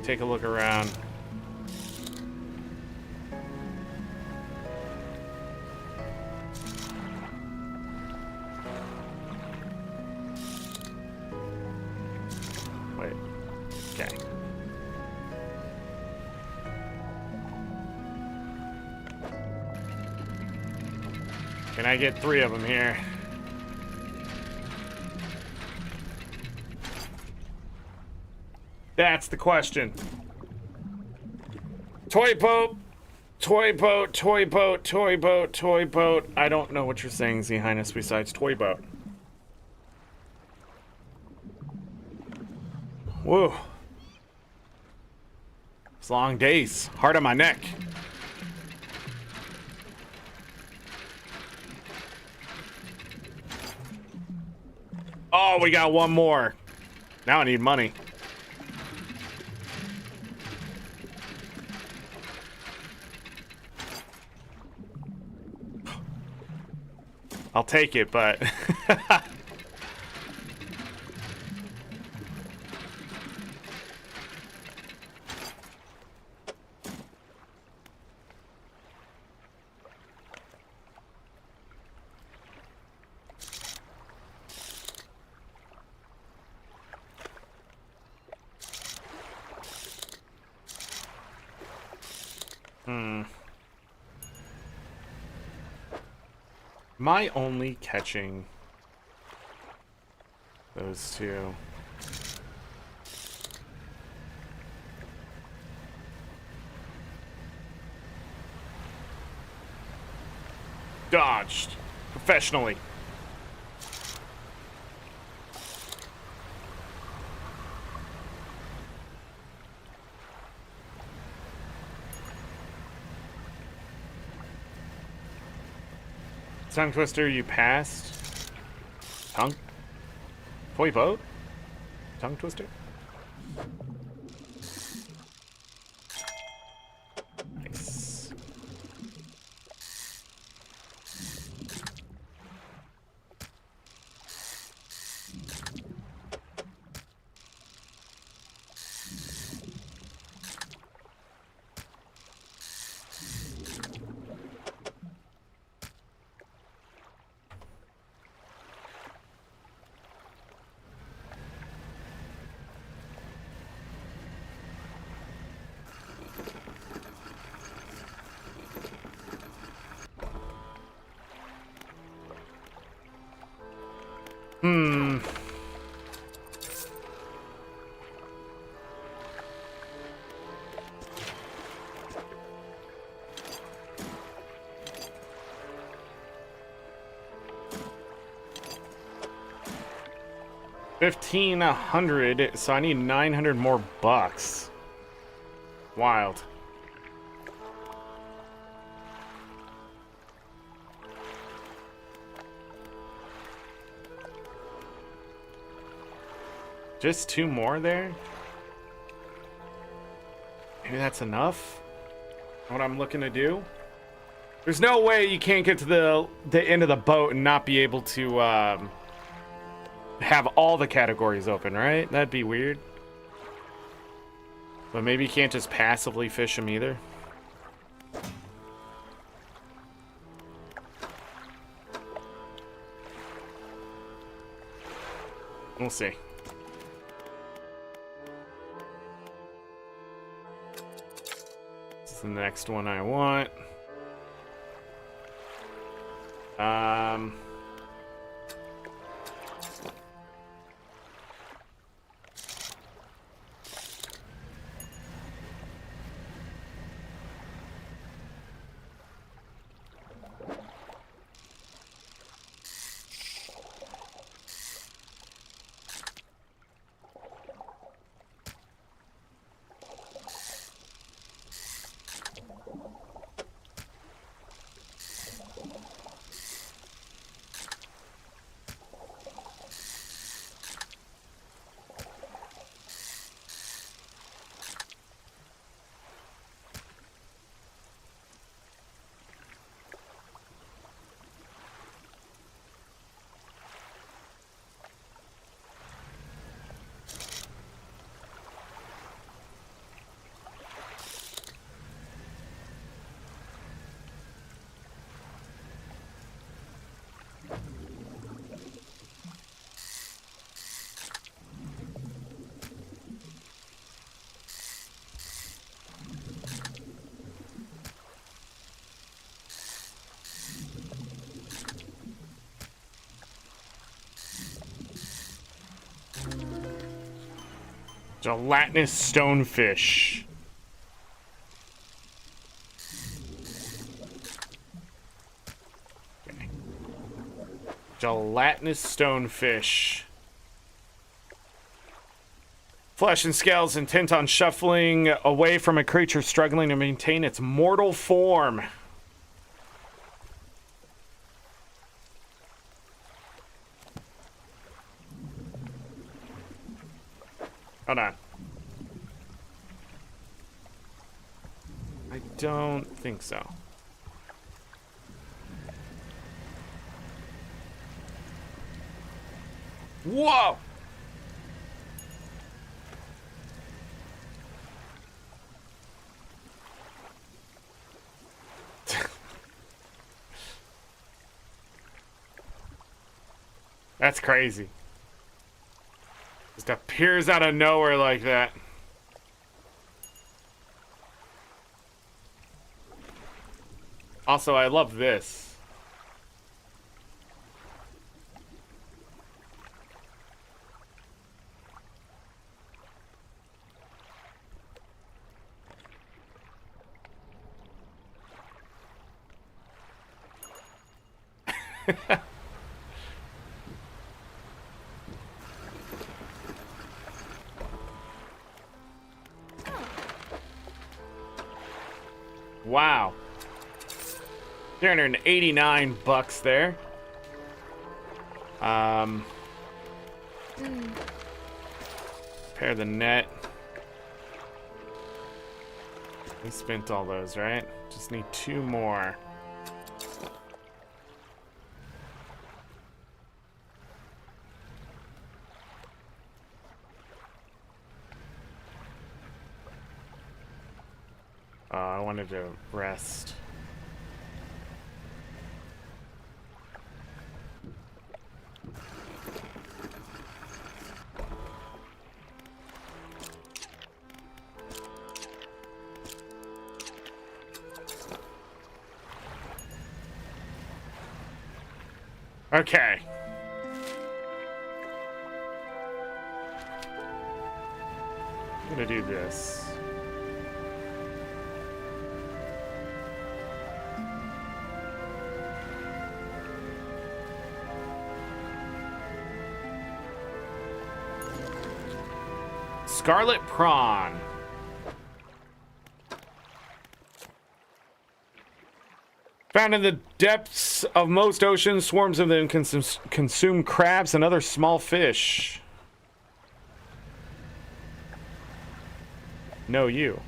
Take a look around. Wait. Okay. Can I get 3 of them here? That's the question. Toy boat, toy boat, toy boat, toy boat, toy boat. I don't know what you're saying, Z Highness, besides toy boat. Whoa. It's long days. Hard on my neck. Oh, we got one more. Now I need money. I'll take it, but am I only catching those 2? Dodged professionally. Tongue twister, you passed. Tongue? Toy boat? Tongue twister? Nice. 1,500, so I need 900 more bucks. Wild. Just 2 more there? Maybe that's enough? What I'm looking to do? There's no way you can't get to the end of the boat and not be able to have all the categories open, right? That'd be weird. But maybe you can't just passively fish them either. We'll see. This is the next one I want. Gelatinous stonefish. Okay. Gelatinous stonefish. Flesh and scales intent on shuffling away from a creature struggling to maintain its mortal form. Hold on. I don't think so. Whoa! That's crazy. Just appears out of nowhere like that. Also, I love this. Wow. 389 bucks there. Repair the net. We spent all those, right? Just need 2 more. I wanted to rest. Okay. I'm gonna do this. Scarlet prawn. Found in the depths of most oceans, swarms of them consume crabs and other small fish. No, you.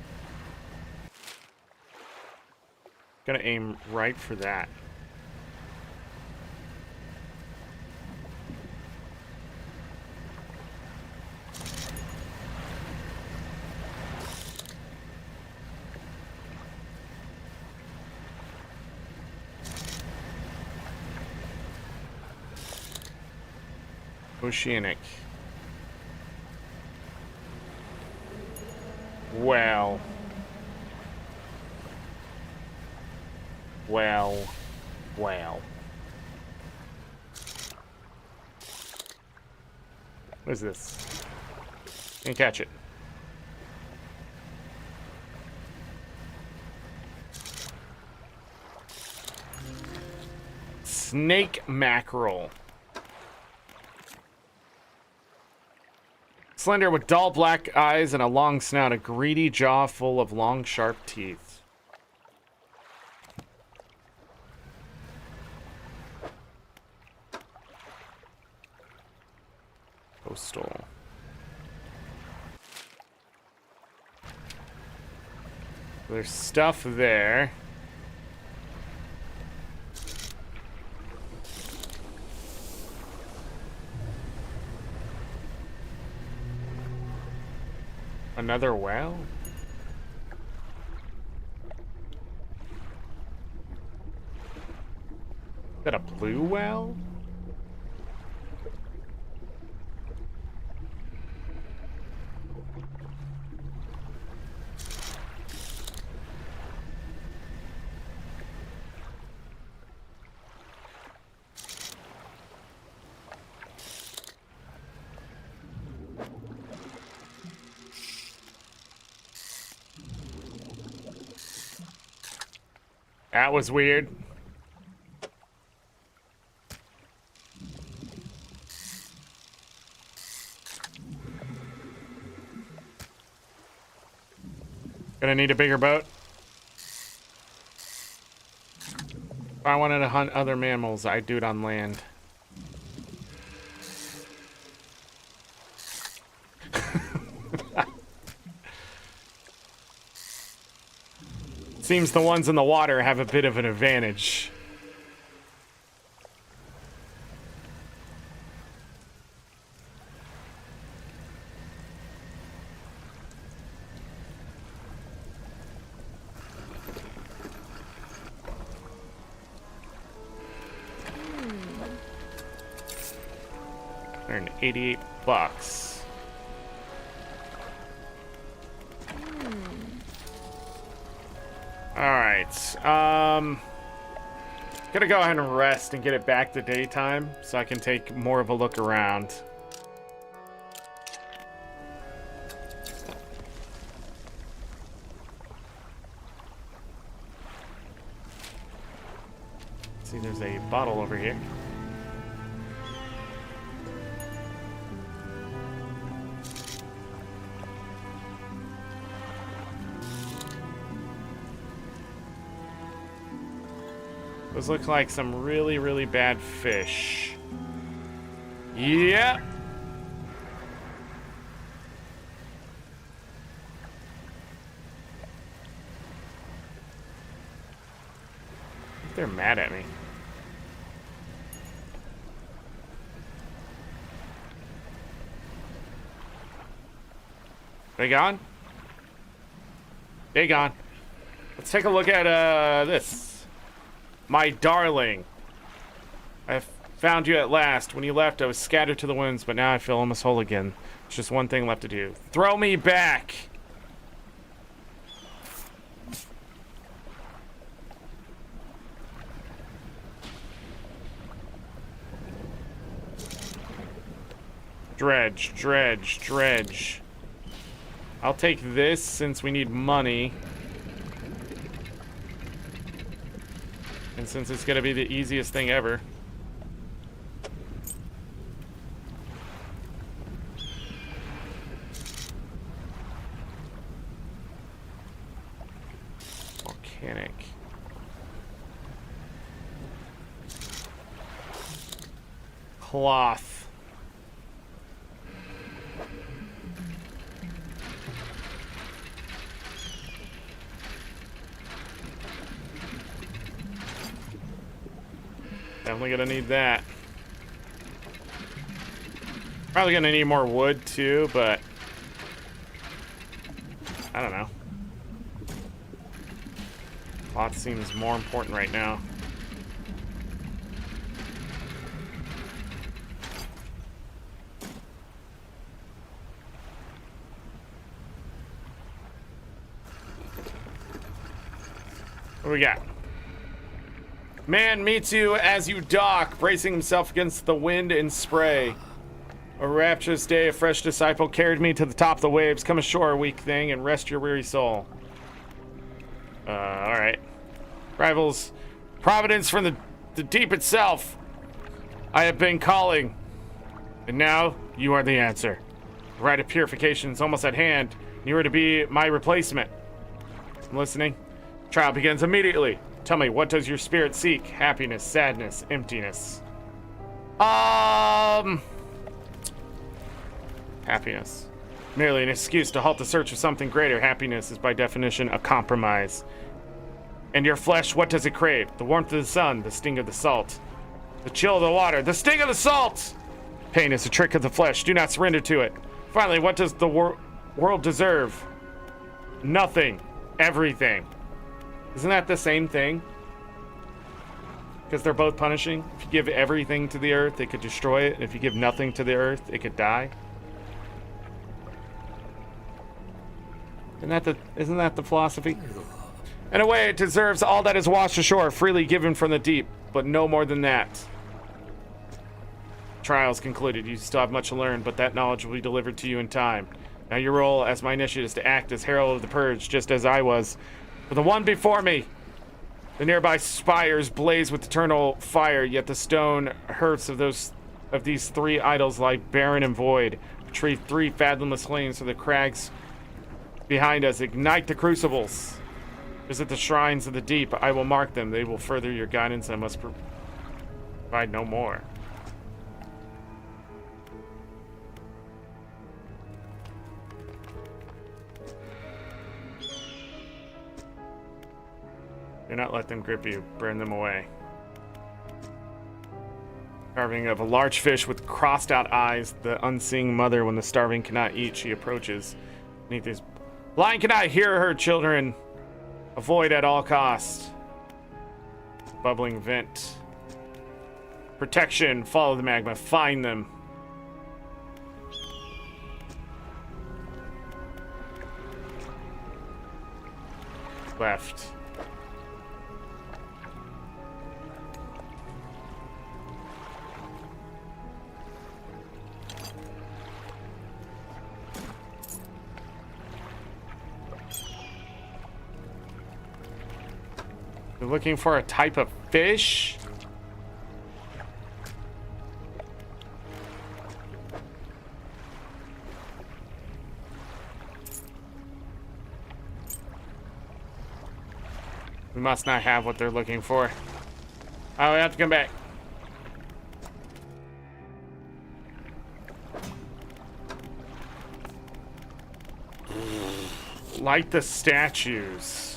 Gonna aim right for that. Oceanic. Well. Well. Well. What is this? Can't catch it. Snake mackerel. Slender with dull black eyes and a long snout, a greedy jaw full of long, sharp teeth. Coastal. There's stuff there. Another well? Is that a blue well? That was weird. Gonna need a bigger boat. If I wanted to hunt other mammals, I'd do it on land. Seems the ones in the water have a bit of an advantage. Earned $88. Alright, gonna go ahead and rest and get it back to daytime so I can take more of a look around. See, there's a bottle over here. Those look like some really, really bad fish. Yeah. They're mad at me. They gone? They gone. Let's take a look at this. My darling, I found you at last. When you left, I was scattered to the winds, but now I feel almost whole again. There's just one thing left to do. Throw me back! Dredge, dredge, dredge. I'll take this since we need money. And since it's gonna be the easiest thing ever. Panic. Cloth. Definitely gonna need that. Probably gonna need more wood too, but I don't know. Cloth seems more important right now. What do we got? Man meets you as you dock, bracing himself against the wind and spray. A rapturous day, a fresh disciple carried me to the top of the waves. Come ashore, weak thing, and rest your weary soul. Alright. Rivals, providence from the deep itself. I have been calling. And now, you are the answer. The rite of purification is almost at hand. You are to be my replacement. I'm listening. Trial begins immediately. Tell me, what does your spirit seek? Happiness, sadness, emptiness? Happiness. Merely an excuse to halt the search for something greater. Happiness is by definition a compromise. And your flesh, what does it crave? The warmth of the sun, the sting of the salt. The chill of the water, the sting of the salt! Pain is a trick of the flesh. Do not surrender to it. Finally, what does the world deserve? Nothing. Everything. Isn't that the same thing? Because they're both punishing. If you give everything to the earth, it could destroy it. And if you give nothing to the earth, it could die. Isn't that the philosophy? In a way, it deserves all that is washed ashore, freely given from the deep, but no more than that. Trials concluded. You still have much to learn, but that knowledge will be delivered to you in time. Now your role as my initiate is to act as herald of the purge, just as I was. For the one before me, the nearby spires blaze with eternal fire, yet the stone hearths of these three idols lie barren and void. Retrieve three fathomless flames from the crags behind us. Ignite the crucibles. Visit the shrines of the deep. I will mark them. They will further your guidance. I must provide no more. Do not let them grip you. Burn them away. Carving of a large fish with crossed out eyes. The unseeing mother, when the starving cannot eat, she approaches. Beneath this lion cannot hear her children. Avoid at all costs. Bubbling vent. Protection. Follow the magma. Find them. Left. We're looking for a type of fish. We must not have what they're looking for. Oh, we have to come back. Light the statues.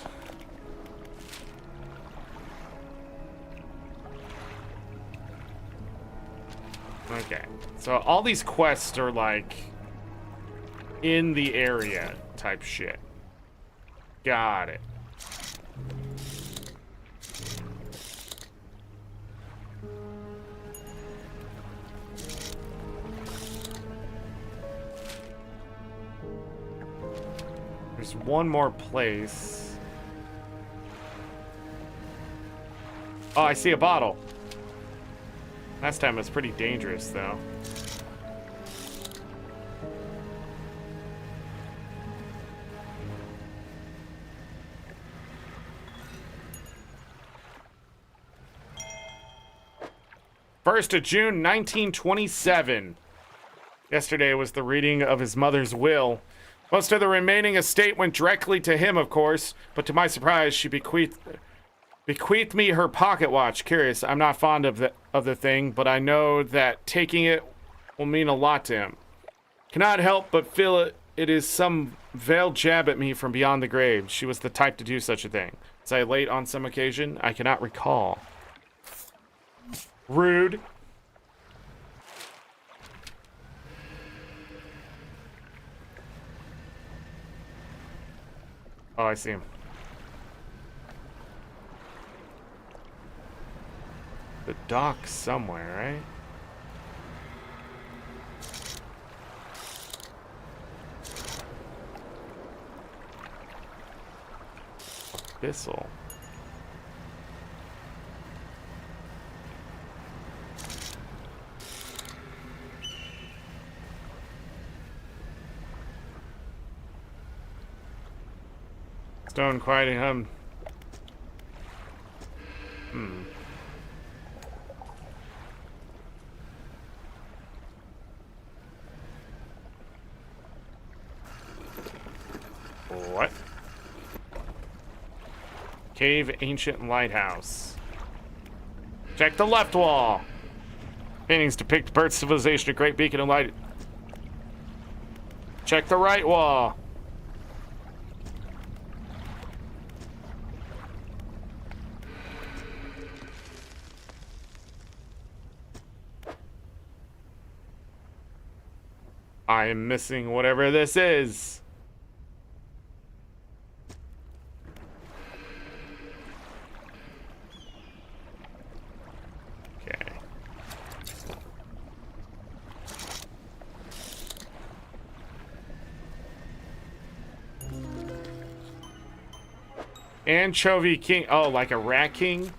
Okay, so all these quests are like in the area type shit. Got it. There's one more place. Oh, I see a bottle. Last time it was pretty dangerous, though. First of June, 1927. Yesterday was the reading of his mother's will. Most of the remaining estate went directly to him, of course, but to my surprise, she bequeathed me her pocket watch. Curious, I'm not fond of the thing, but I know that taking it will mean a lot to him. Cannot help but feel it is some veiled jab at me from beyond the grave. She was the type to do such a thing. Was I late on some occasion? I cannot recall. Rude. Oh, I see him. The dock somewhere, right? Abyssal. Stone quieting hum. What? Cave Ancient Lighthouse. Check the left wall. Paintings depict birth civilization, a great beacon of light. Check the right wall. I am missing whatever this is. Okay. Anchovy King. Oh, like a rat king?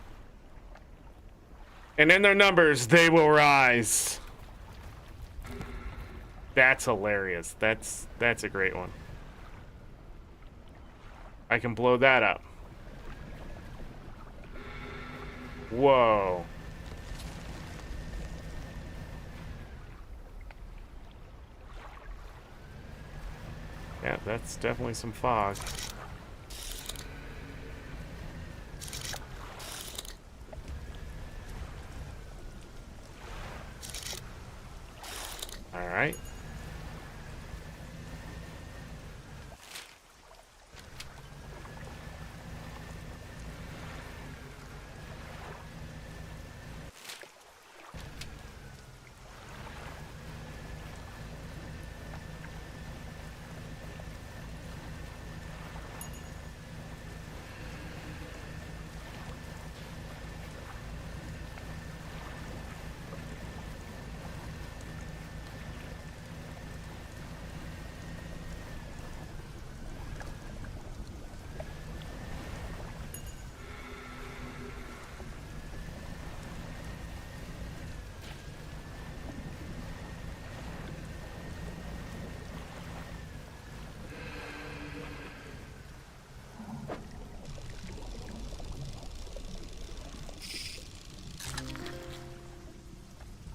And in their numbers, they will rise. That's hilarious. That's a great one. I can blow that up. Whoa. Yeah, that's definitely some fog. All right.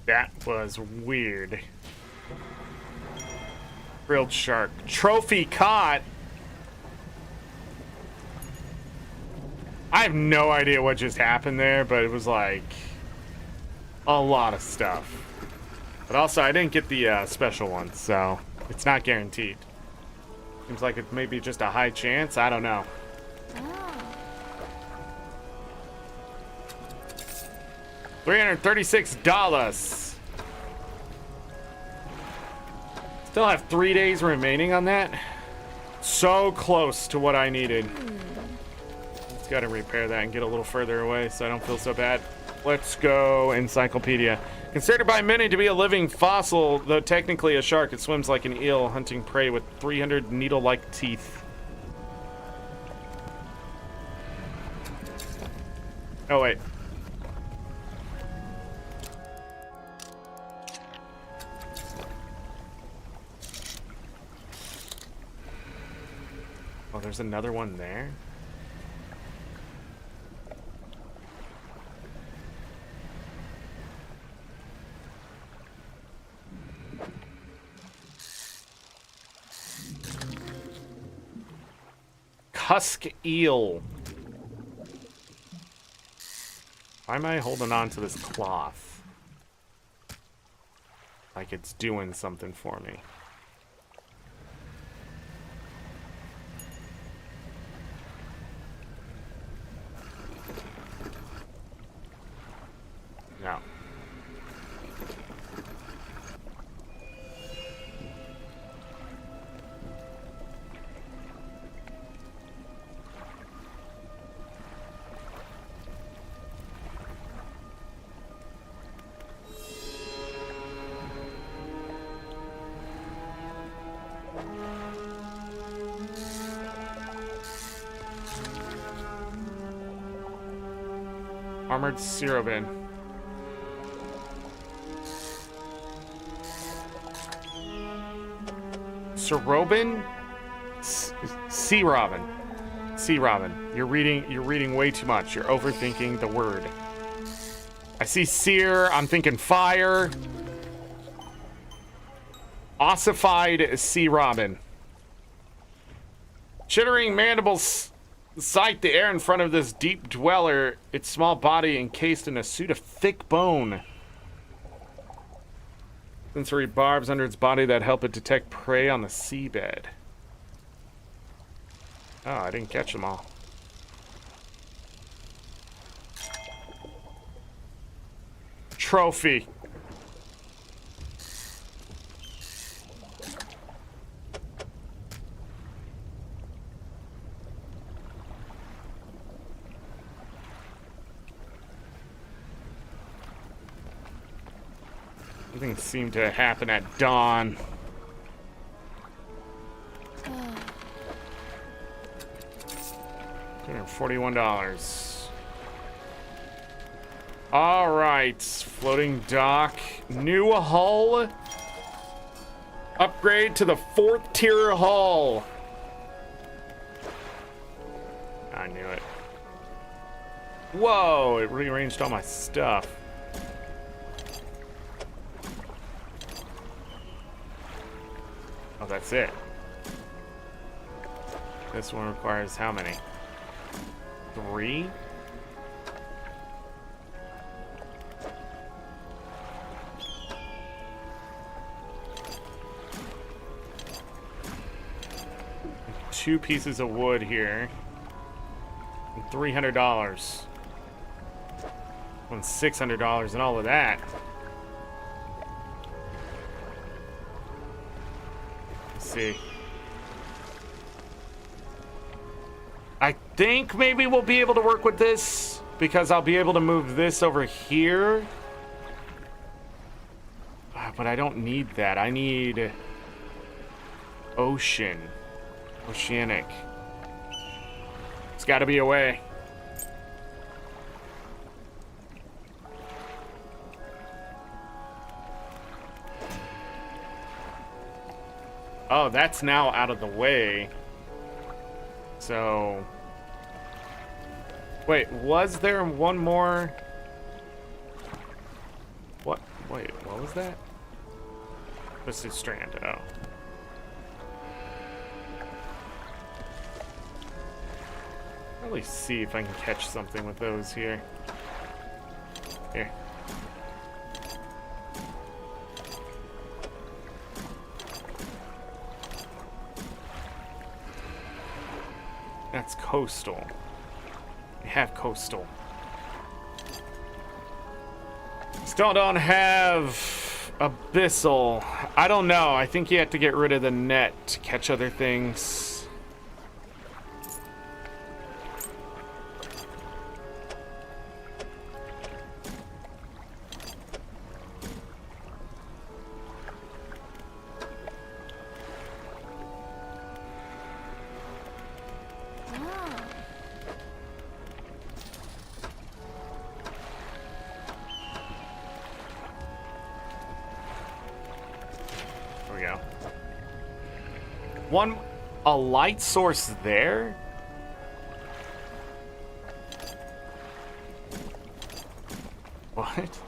That was weird. Grilled shark. Trophy caught. I have no idea what just happened there, but it was like a lot of stuff. But also, I didn't get the special one, so it's not guaranteed. Seems like it may be just a high chance. I don't know. $336. Still have 3 days remaining on that. So close to what I needed. Just gotta repair that and get a little further away so I don't feel so bad. Let's go, encyclopedia. Considered by many to be a living fossil, though technically a shark, it swims like an eel, hunting prey with 300 needle-like teeth. Oh, wait. Oh, there's another one there? Husk eel. Why am I holding on to this cloth? Like it's doing something for me. No. Armored Sirobin. Sirobin? Sea Robin. Sea Robin. You're reading way too much. You're overthinking the word. I see sear, I'm thinking fire. Ossified Sea Robin. Chittering mandibles sight the air in front of this deep dweller, its small body encased in a suit of thick bone. Sensory barbs under its body that help it detect prey on the seabed. Oh, I didn't catch them all. Trophy. Something seemed to happen at dawn. $241. All right, floating dock, new hull. Upgrade to the 4th tier hull. I knew it. Whoa, it rearranged all my stuff. Oh, that's it. This one requires how many? 3? Two pieces of wood here. And $300. And $600 and all of that. Let's see. I think maybe we'll be able to work with this because I'll be able to move this over here. But I don't need that. I need ocean. Oceanic. It's got to be a way. Oh, that's now out of the way. So... Wait, was there one more? What? Wait, what was that? Twisted strand, oh. Probably see if I can catch something with those here. Here. That's coastal. We have coastal. Still don't have abyssal. I don't know. I think you have to get rid of the net to catch other things. A light source there? What?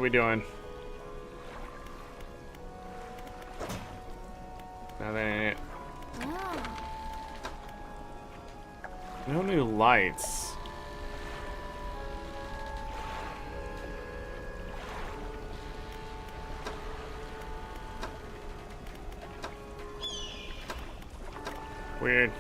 we doing? No, that ain't it. No new lights. Weird.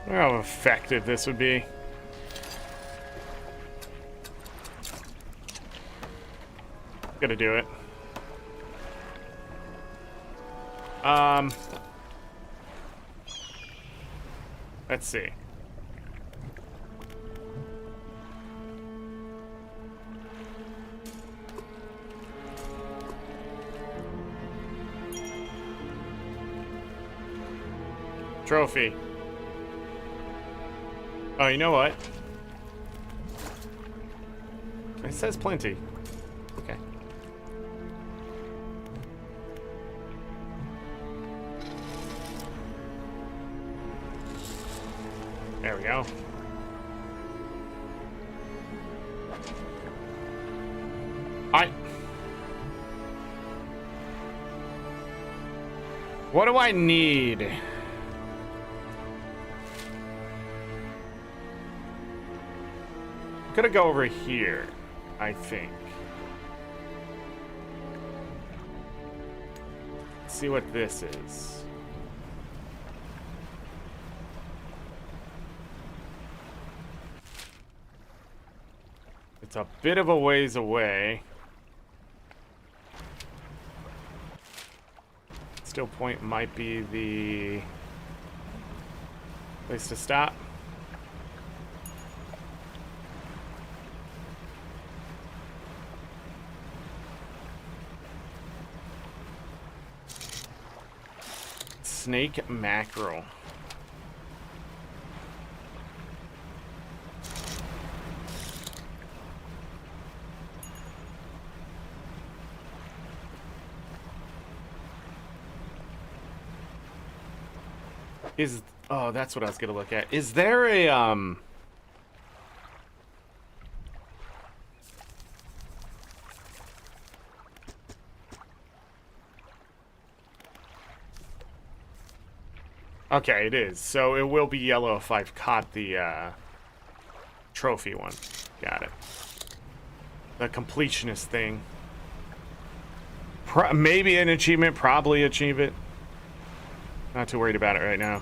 I wonder how effective this would be. Gotta do it. Let's see. Trophy. Oh, you know what? It says plenty. Okay. There we go. What do I need? I'm gonna go over here, I think. Let's see what this is. It's a bit of a ways away. Still point might be the place to stop. Snake mackerel. Oh, that's what I was gonna look at. Is there a Okay, it is. So it will be yellow if I've caught the trophy one. Got it. The completionist thing. Maybe an achievement, probably achieve it. Not too worried about it right now.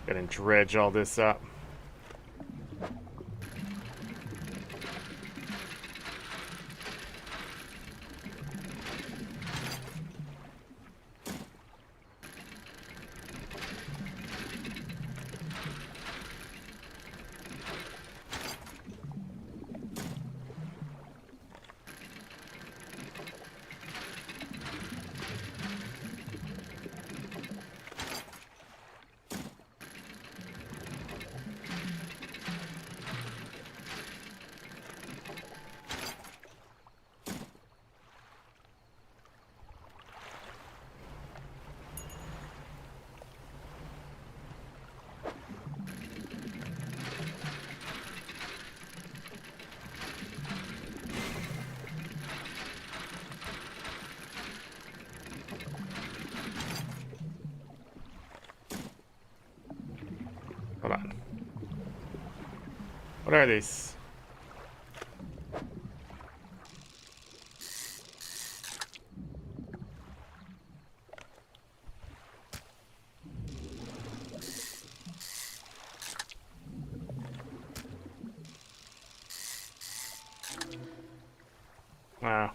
Gonna dredge all this up. Hold on. What are these? Wow.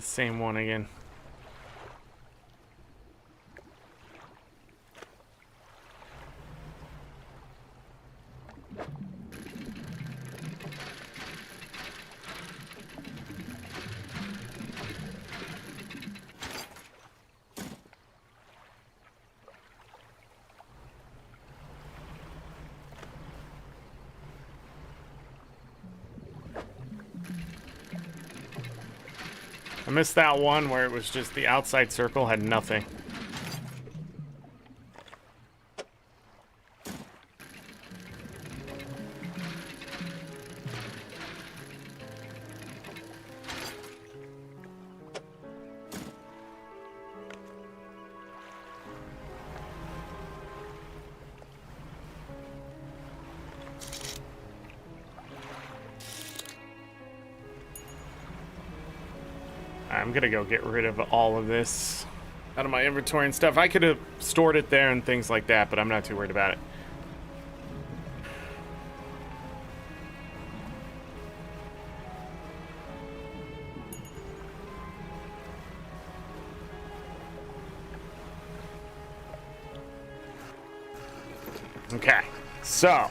the same one again. I missed that one where it was just the outside circle had nothing. I'm gonna go get rid of all of this out of my inventory and stuff. I could have stored it there and things like that, but I'm not too worried about it. Okay, so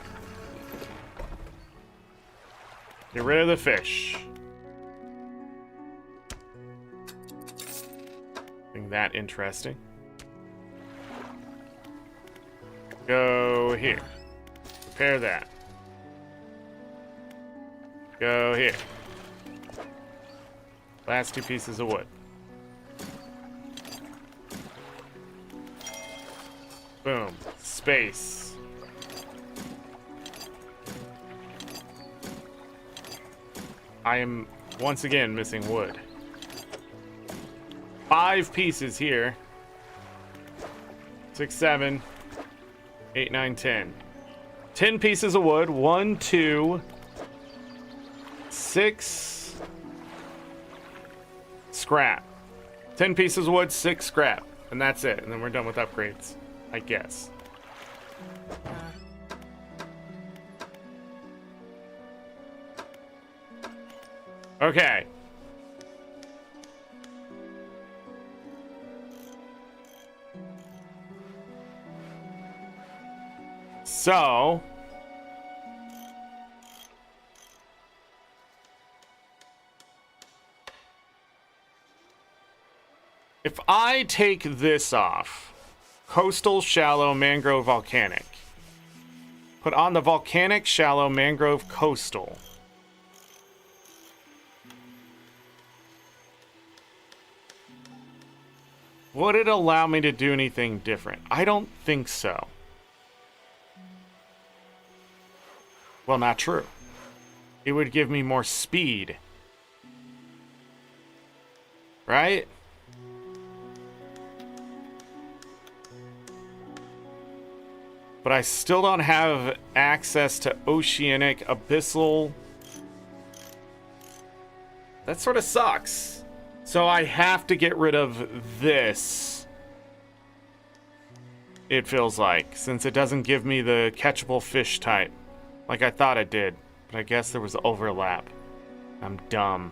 get rid of the fish. That interesting. Go here. Repair that. Go here. Last 2 pieces of wood. Boom. Space. I am once again missing wood. 5 pieces here. 6, 7, 8, 9, 10. 10 pieces of wood. 1, 2, 6 scrap. 10 pieces of wood, 6 scrap. And that's it. And then we're done with upgrades, I guess. Okay. So, if I take this off, coastal, shallow, mangrove, volcanic, put on the volcanic, shallow, mangrove, coastal. Would it allow me to do anything different? I don't think so. Well, not true. It would give me more speed. Right? But I still don't have access to oceanic, abyssal. That sort of sucks. So I have to get rid of this. It feels like, since it doesn't give me the catchable fish type. Like I thought it did, but I guess there was overlap. I'm dumb.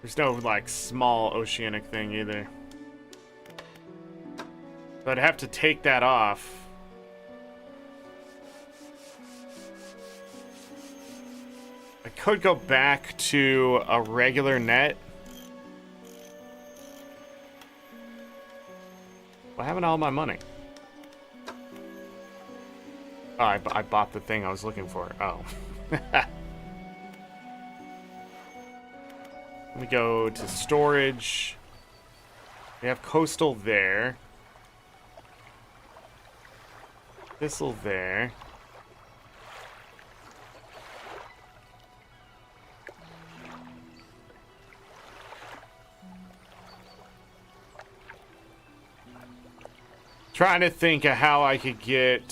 There's no, like, small oceanic thing either. So I'd have to take that off. I could go back to a regular net. What happened to all my money? Oh, I bought the thing I was looking for. Oh. Let me go to storage. We have coastal there. This'll there. Trying to think of how I could get...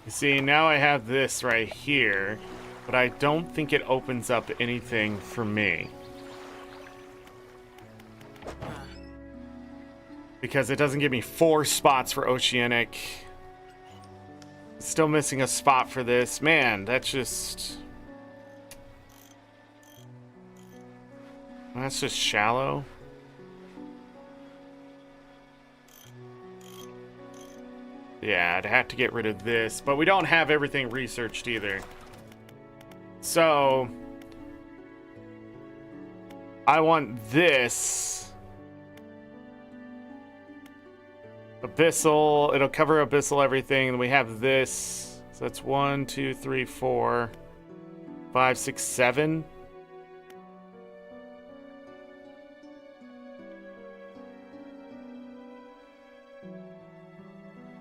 You see, now I have this right here, but I don't think it opens up anything for me. Because it doesn't give me 4 spots for Oceanic. Still missing a spot for this. Man, that's just... That's just shallow. Yeah, I'd have to get rid of this, but we don't have everything researched either. So, I want this. Abyssal, it'll cover Abyssal everything, and we have this. So that's 1, 2, 3, 4, 5, 6, 7.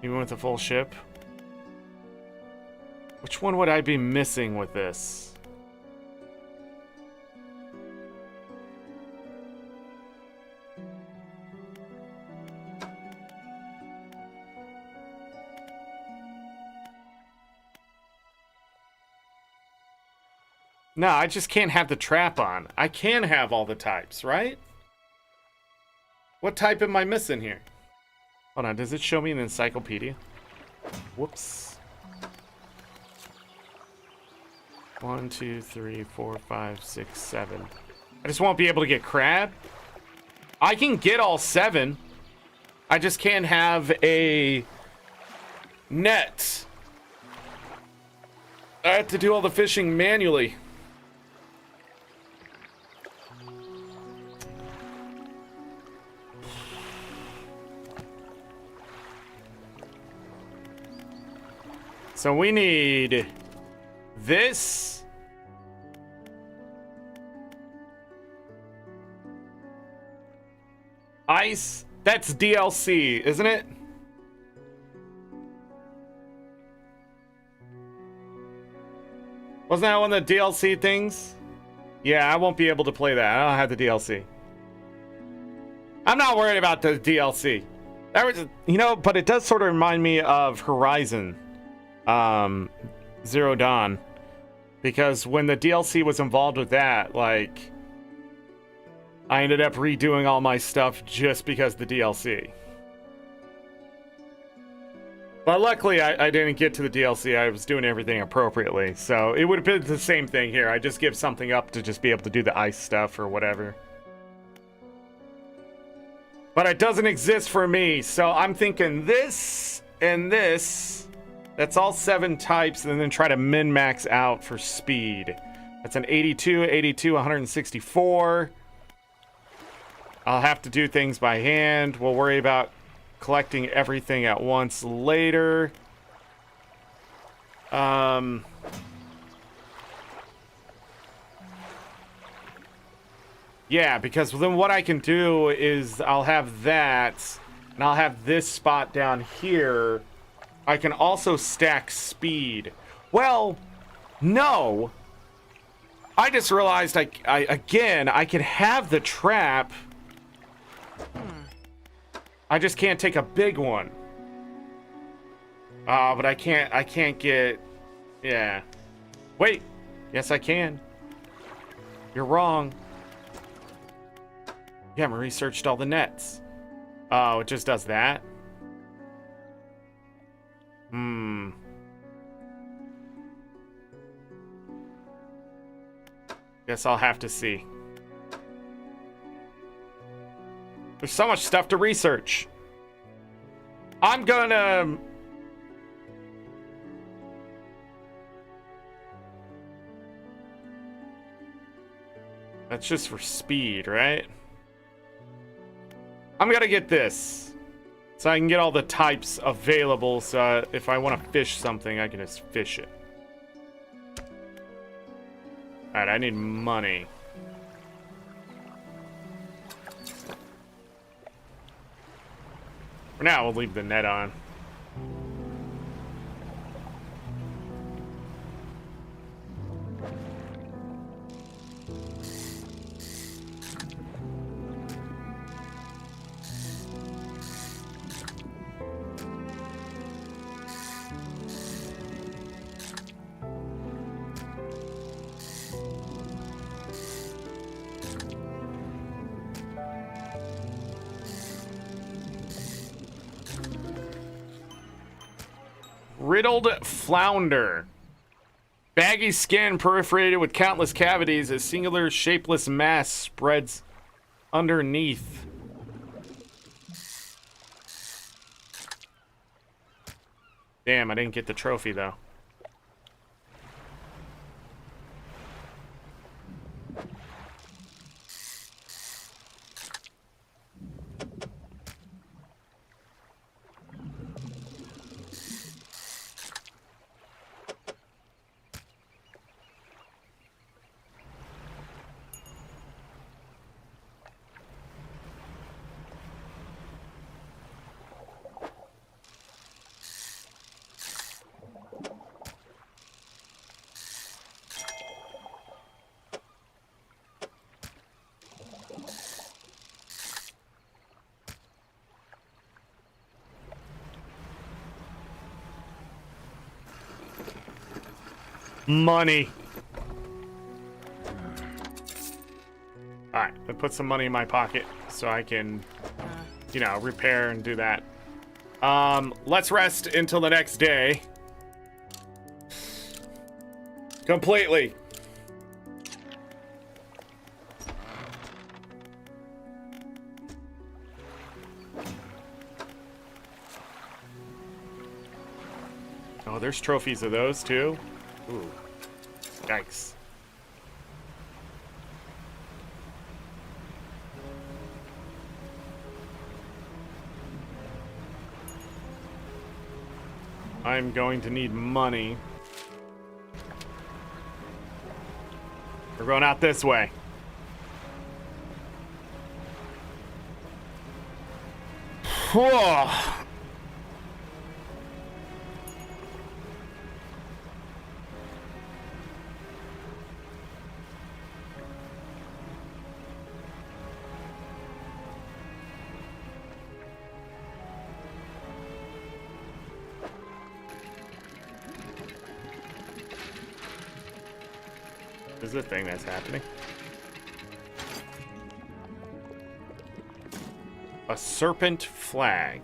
Even with a full ship? Which one would I be missing with this? No, I just can't have the trap on. I can have all the types, right? What type am I missing here? Hold on, does it show me an encyclopedia? Whoops. 1, 2, 3, 4, 5, 6, 7. I just won't be able to get crab. I can get all 7. I just can't have a net. I have to do all the fishing manually. So we need this. Ice. That's DLC, isn't it? Wasn't that one of the DLC things? Yeah, I won't be able to play that. I don't have the DLC. I'm not worried about the DLC. That was, you know, but it does sort of remind me of Horizon. Zero Dawn, because when the DLC was involved with that, like, I ended up redoing all my stuff just because of the DLC. But luckily I didn't get to the DLC. I was doing everything appropriately, so it would have been the same thing here. I just give something up to just be able to do the ice stuff or whatever. But it doesn't exist for me, so I'm thinking this and this. That's all 7 types, and then try to min-max out for speed. That's an 82, 82, 164. I'll have to do things by hand. We'll worry about collecting everything at once later. Yeah, because then what I can do is I'll have that, and I'll have this spot down here. I can also stack speed. Well, no. I just realized I can have the trap. I just can't take a big one. But I can't get, yeah. Wait, yes I can. You're wrong. Yeah, I researched all the nets. Oh, it just does that? Guess I'll have to see. There's so much stuff to research. I'm gonna... That's just for speed, right? I'm gonna get this. So I can get all the types available, so if I want to fish something, I can just fish it. Alright, I need money. For now, we'll leave the net on. Riddled flounder. Baggy skin perforated with countless cavities. A singular shapeless mass spreads underneath. Damn, I didn't get the trophy though. Money. Alright, I put some money in my pocket so I can, you know, repair and do that. Let's rest until the next day. Completely. Oh, there's trophies of those too. Ooh. Yikes. I'm going to need money. We're going out this way. Whoa. This is a thing that's happening. A serpent flag.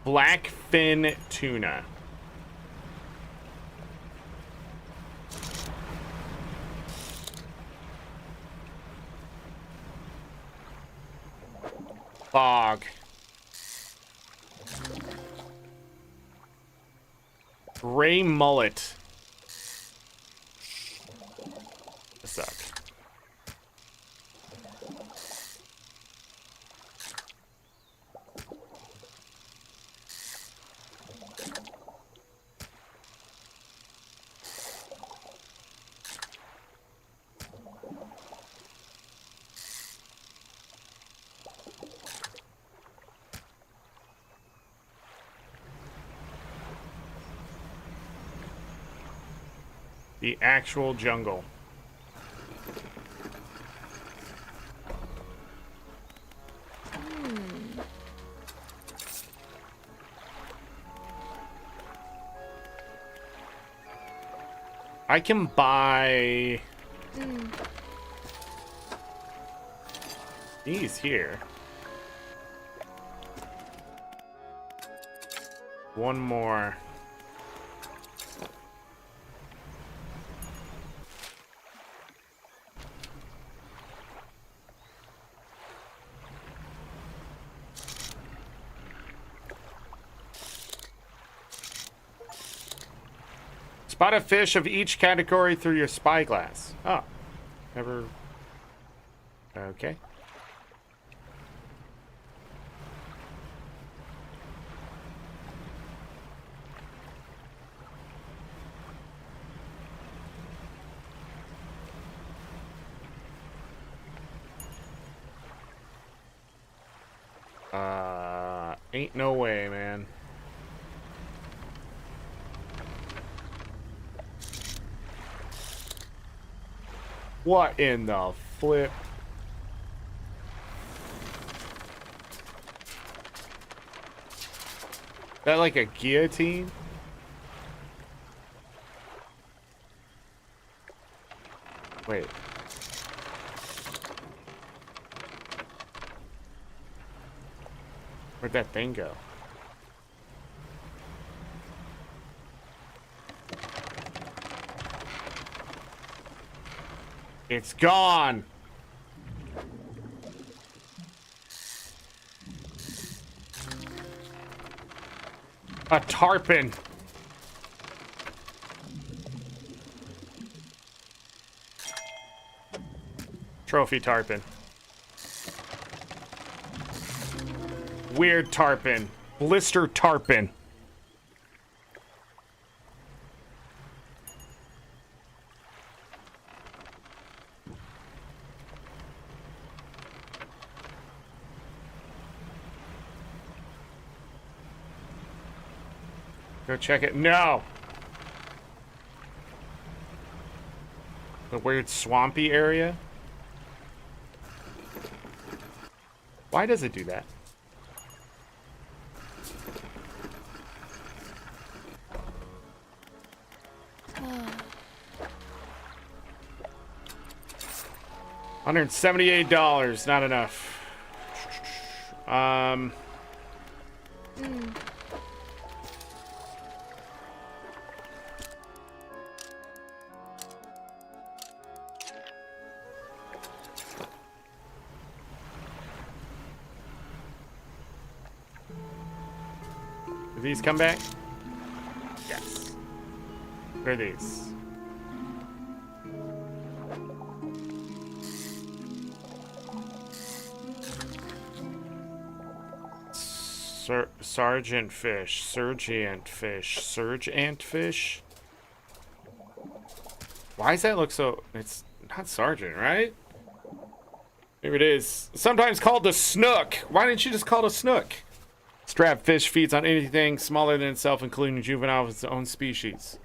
Blackfin tuna. Fog. Gray mullet. What's up? The actual jungle. I can buy these here. One more. Spot a fish of each category through your spyglass. Oh, never. Okay. Ain't no way, man. What in the flip? That like a guillotine? Wait. Where'd that thing go? It's gone. A tarpon. Trophy tarpon. Weird tarpon. Blister tarpon. Go check it. No! The weird swampy area? Why does it do that? $178, not enough. Do these come back? Yes. What are these? Sergeant fish, Surgeant fish, Surge ant fish. Why does that look so? It's not Sergeant, right? Maybe it is. Sometimes called the snook. Why didn't you just call it a snook? Strap fish feeds on anything smaller than itself, including a juvenile of its own species.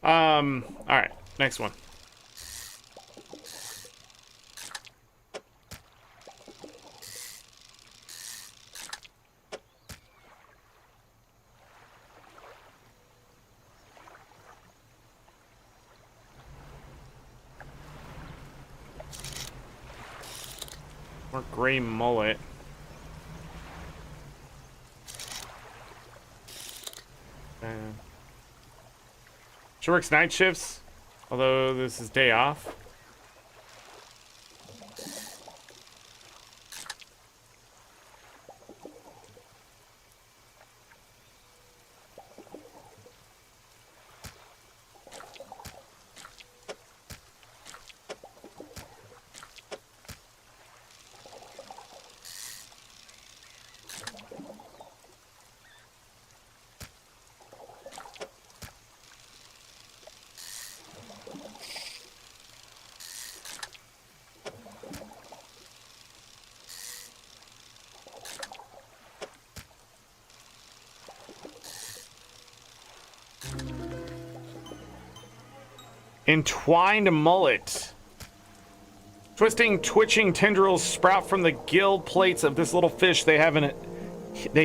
All right, next one. More gray mullet. She works night shifts, although this is day off. Entwined mullet. Twisting, twitching tendrils sprout from the gill plates of this little fish. They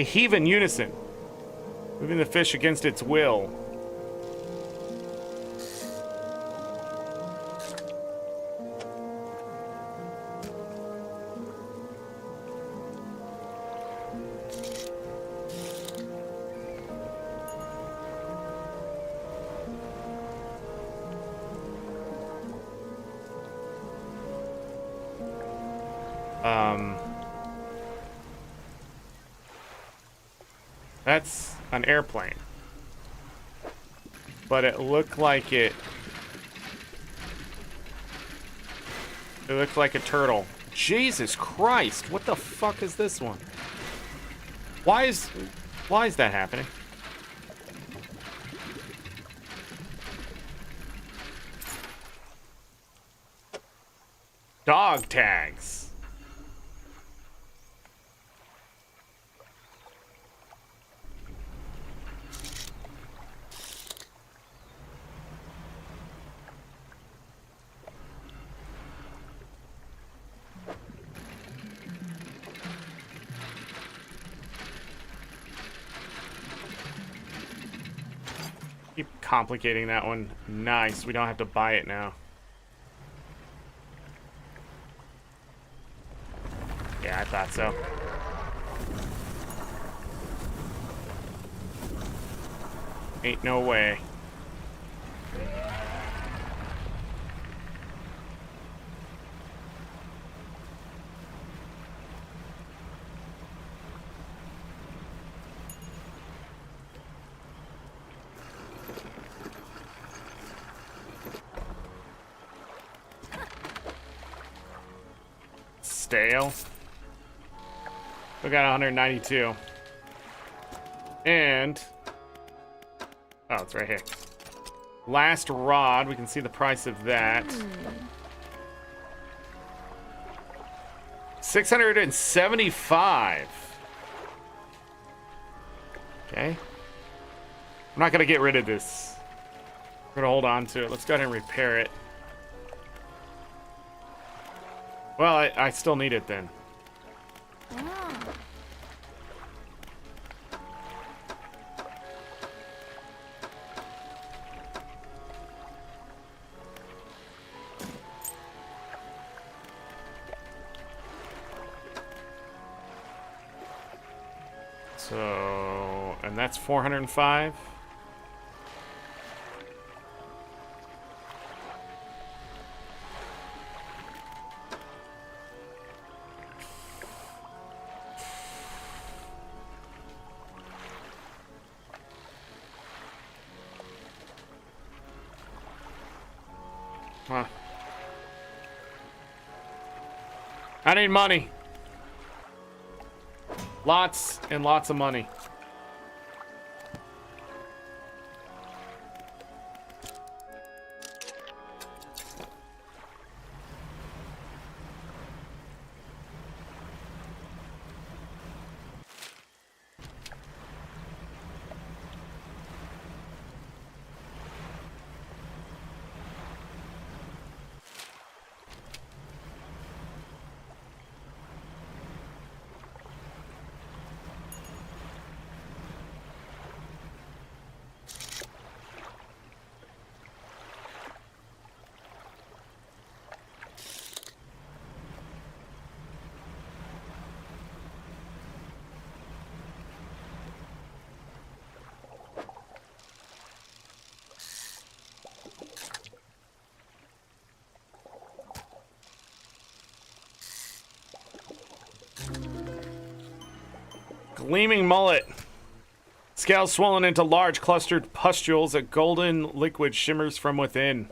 heave in unison, moving the fish against its will. That's an airplane. But it looked like it looked like a turtle. Jesus Christ, what the fuck is this one? Why is that happening? Dog tags. complicating that one. Nice. We don't have to buy it now. Yeah, I thought so. Ain't no way. Stale. We got 192. And oh, it's right here. Last rod, we can see the price of that. 675. Okay. I'm not gonna get rid of this. We're gonna hold on to it. Let's go ahead and repair it. Well, I still need it then. So, and that's 405. Huh. I need money. Lots and lots of money. Gleaming mullet. Scales swollen into large clustered pustules. A golden liquid shimmers from within.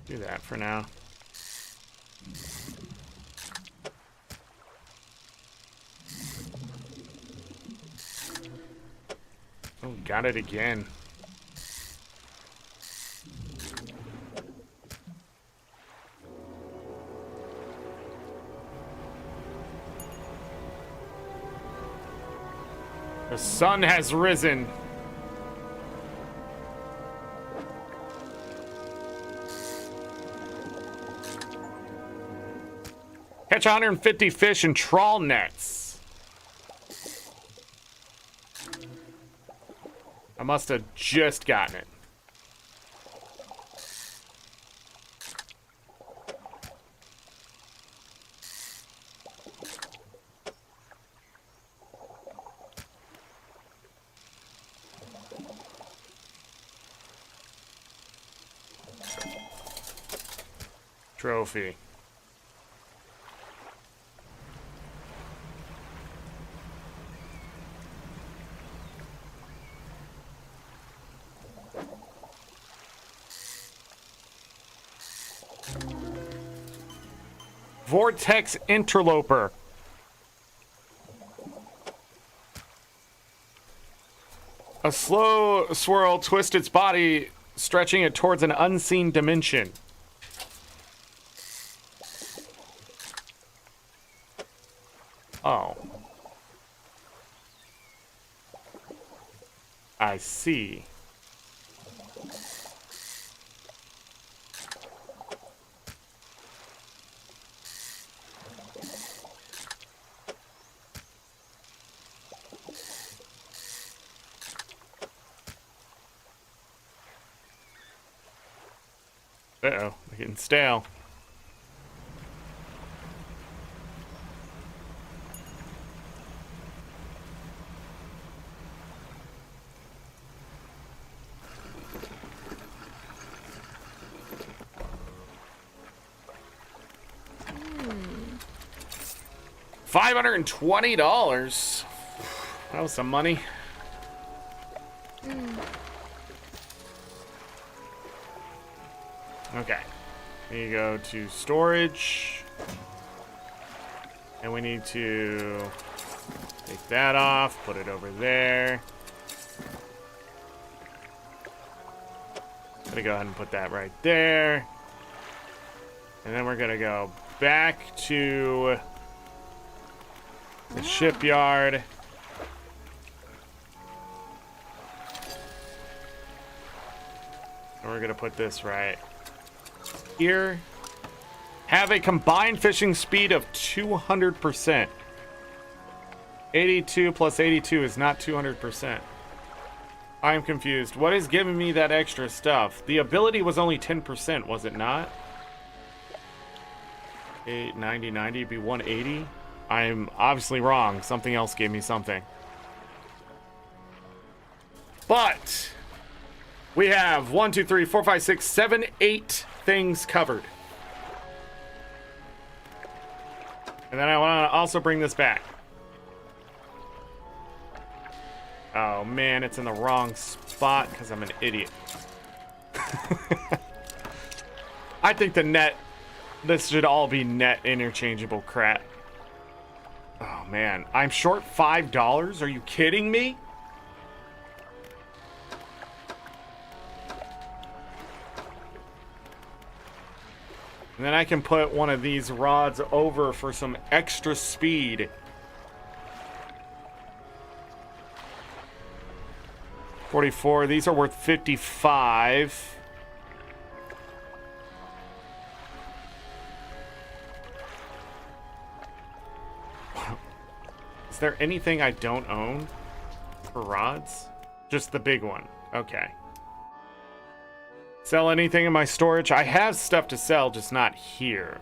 Do that for now. Oh, got it again. The sun has risen. Catch 150 fish in trawl nets. I must have just gotten it. Trophy. Vortex Interloper. A slow swirl twists its body, stretching it towards an unseen dimension. Oh. I see. Uh-oh, we're getting stale. $520. That was some money. Okay. We go to storage. And we need to take that off, put it over there. I'm gonna go ahead and put that right there. And then we're gonna go back to the shipyard. And we're gonna put this right here. Have a combined fishing speed of 200%. 82 plus 82 is not 200%. I'm confused. What is giving me that extra stuff? The ability was only 10%, was it not? 8, 90, 90 would be 180. I'm obviously wrong. Something else gave me something. But we have 1, 2, 3, 4, 5, 6, 7, 8 things covered. And then I want to also bring this back. Oh man, it's in the wrong spot because I'm an idiot. I think the net, this should all be net interchangeable crap. Oh man, I'm short $5? Are you kidding me? And then I can put one of these rods over for some extra speed. 44, these are worth 55. Is there anything I don't own for rods? Just the big one. Okay. Sell anything in my storage? I have stuff to sell, just not here.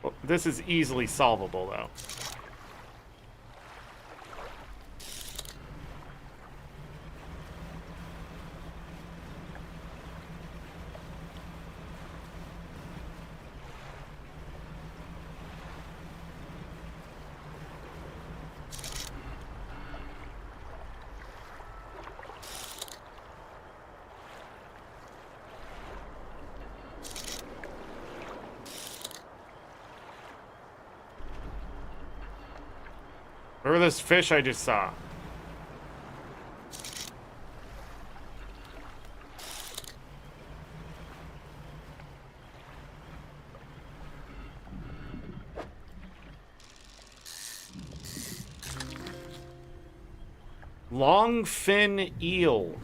Well, this is easily solvable, though. Where this fish I just saw? Longfin eel.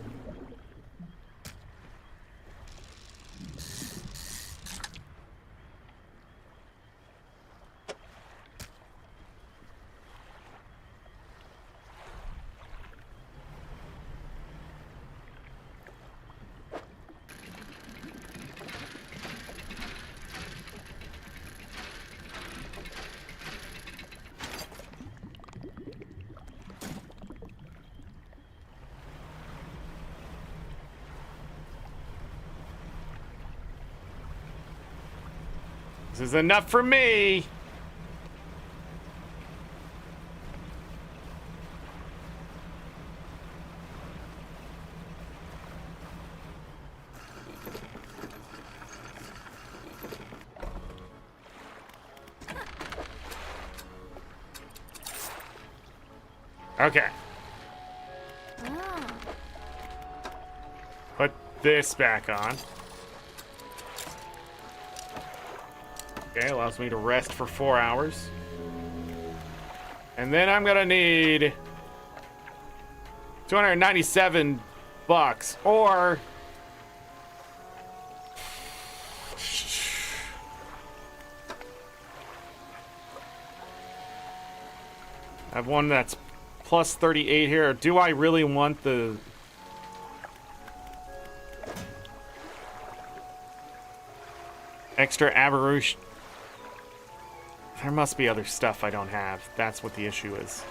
This is enough for me. Okay. Ah. Put this back on. Okay, allows me to rest for 4 hours. And then I'm gonna need 297 bucks, or I have one that's plus 38 here. Do I really want the extra aberration? There must be other stuff I don't have. That's what the issue is.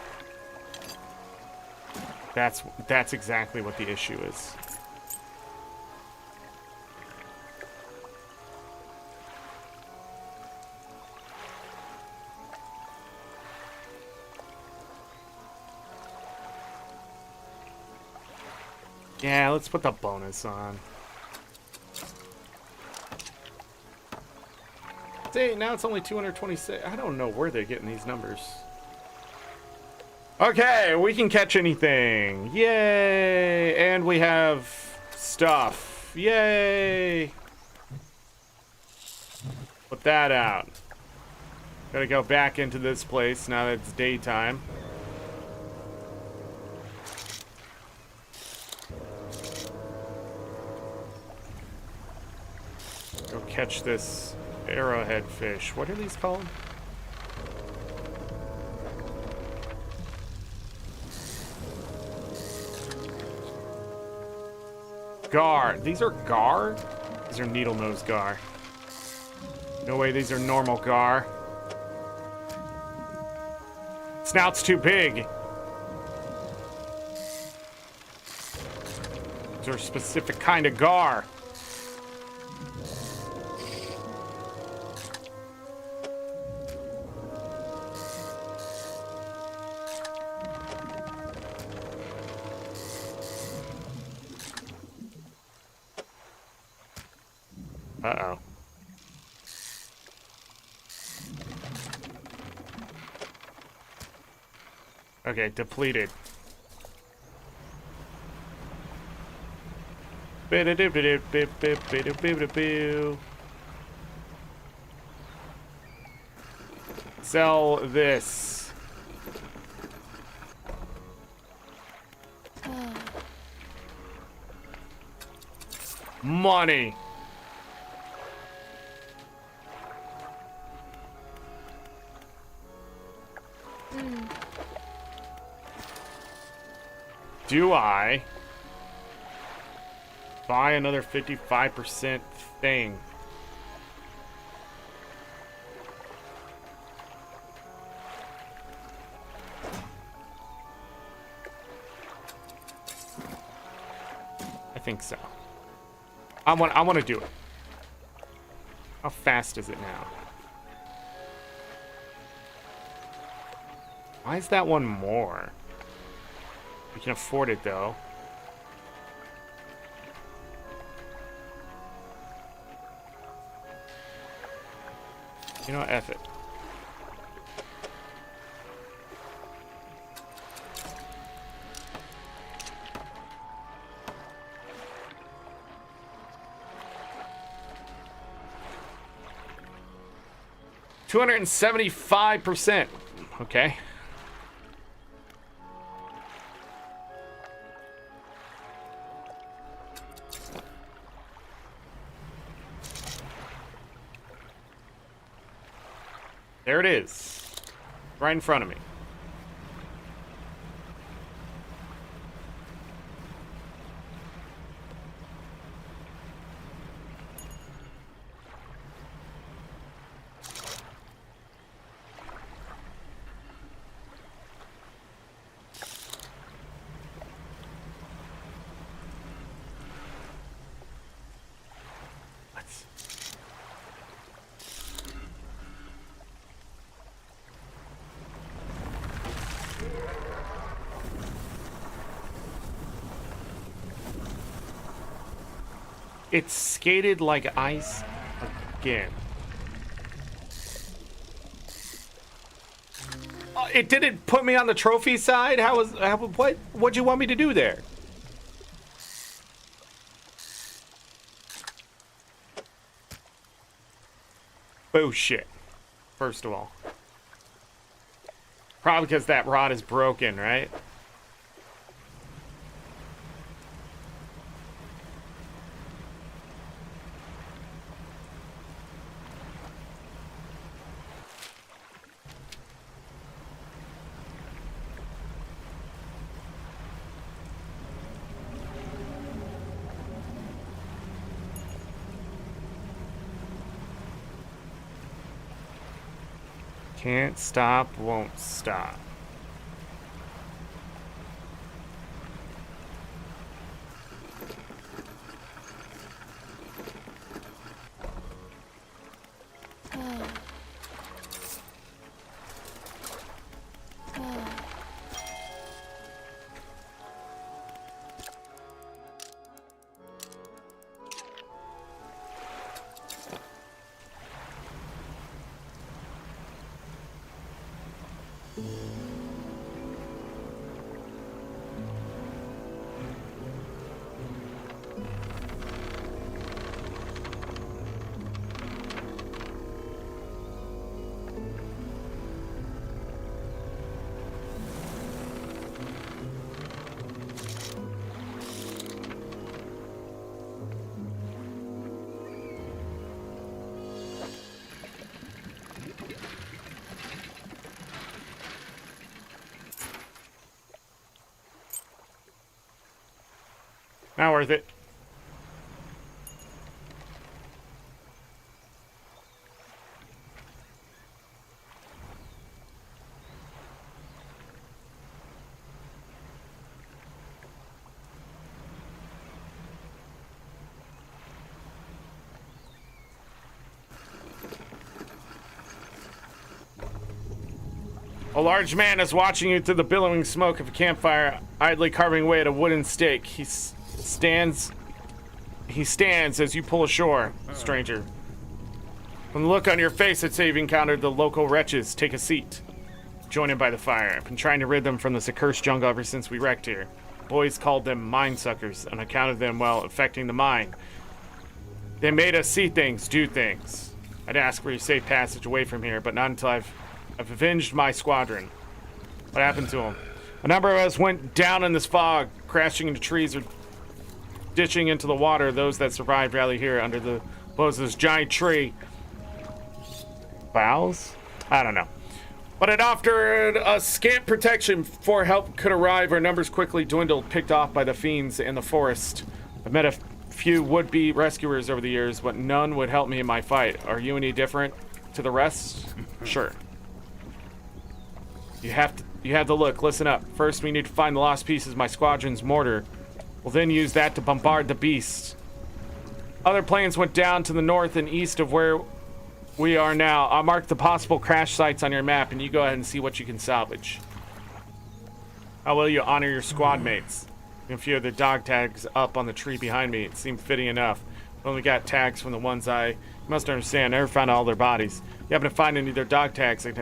That's exactly what the issue is. Yeah, let's put the bonus on. See, now it's only 226. I don't know where they're getting these numbers. Okay, we can catch anything. Yay! And we have stuff. Yay! Put that out. Gotta go back into this place now that it's daytime. Go catch this arrowhead fish. What are these called? Gar. These are gar? These are needle-nose gar. No way these are normal gar. Snout's too big. These are a specific kind of gar. Uh-oh. Okay, depleted. Sell this. Money. Do I buy another 55% thing? I think so. I want to do it. How fast is it now? Why is that one more? We can afford it, though. You know, F it. $275%. Okay. There it is. Right in front of me. It's skated like ice again. it didn't put me on the trophy side. What'd you want me to do there? Bullshit. First of all. Probably because that rod is broken, right? Can't stop, won't stop. Not worth it. A large man is watching you through the billowing smoke of a campfire, idly carving away at a wooden stake. He stands as you pull ashore, stranger. From the look on your face, I'd say you've encountered the local wretches. Take a seat. Join him by the fire. I've been trying to rid them from this accursed jungle ever since we wrecked here. Boys called them mind suckers, on account of them, well, affecting the mind. They made us see things, do things. I'd ask for your safe passage away from here, but not until I've avenged my squadron. What happened to them? A number of us went down in this fog, crashing into trees or ditching into the water. Those that survived rally here under the blows of this giant tree. Boughs? I don't know. But it offered us scant protection before help could arrive. Our numbers quickly dwindled, picked off by the fiends in the forest. I've met a few would-be rescuers over the years, but none would help me in my fight. Are you any different to the rest? Sure. You have to look. Listen up. First, we need to find the lost pieces of my squadron's mortar. We'll then use that to bombard the beast. Other planes went down to the north and east of where we are now. I'll mark the possible crash sites on your map, and you go ahead and see what you can salvage. How will you honor your squad mates? A few of the dog tags up on the tree behind me. It seemed fitting enough. Only got tags from the ones you must understand, I never found all their bodies. You happen to find any of their dog tags, I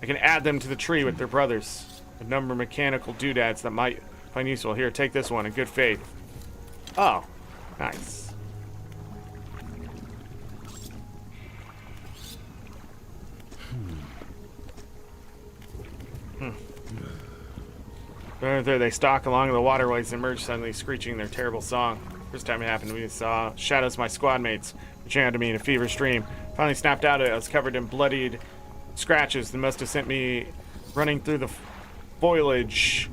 can add them to the tree with their brothers. A number of mechanical doodads that might find useful. Here, take this one in good faith. Oh, nice. There they stalk along the waterways and emerge suddenly, screeching their terrible song. First time it happened, we saw shadows of my squad mates reaching out to me in a feverish dream. Finally snapped out of it. I was covered in bloodied scratches that must have sent me running through the foliage.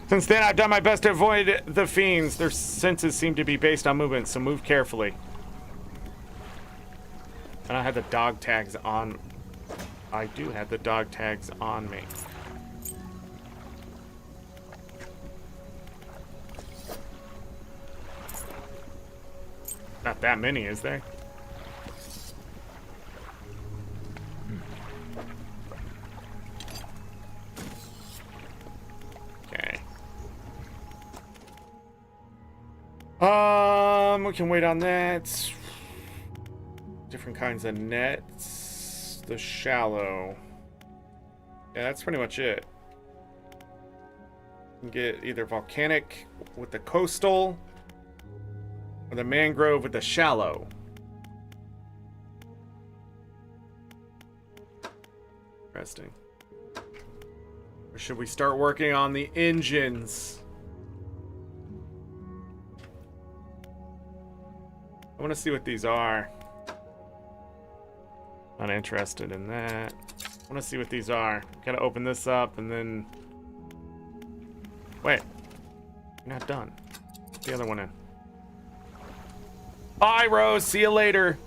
Since then, I've done my best to avoid the fiends. Their senses seem to be based on movement, so move carefully. And I had the dog tags on. I do have the dog tags on me. Not that many, is there? Okay. We can wait on that. Different kinds of nets. The shallow. Yeah, that's pretty much it. You can get either volcanic with the coastal or the mangrove with the shallow. Interesting. Or should we start working on the engines? I want to see what these are. Uninterested in that. I want to see what these are. Gotta open this up and then... Wait. You're not done. Put the other one in. Bye, Rose. See you later.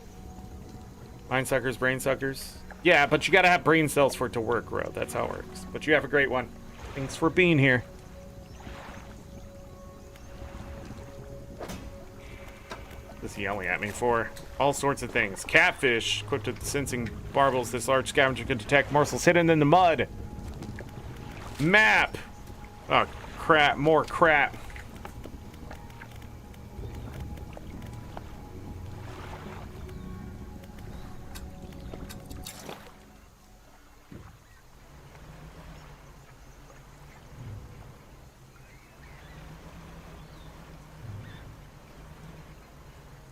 Mind suckers, brain suckers. Yeah, but you gotta have brain cells for it to work, Ro. That's how it works. But you have a great one. Thanks for being here. What's he yelling at me for? All sorts of things. Catfish, equipped with sensing barbels, this large scavenger can detect morsels hidden in the mud. Map. Oh, crap. More crap.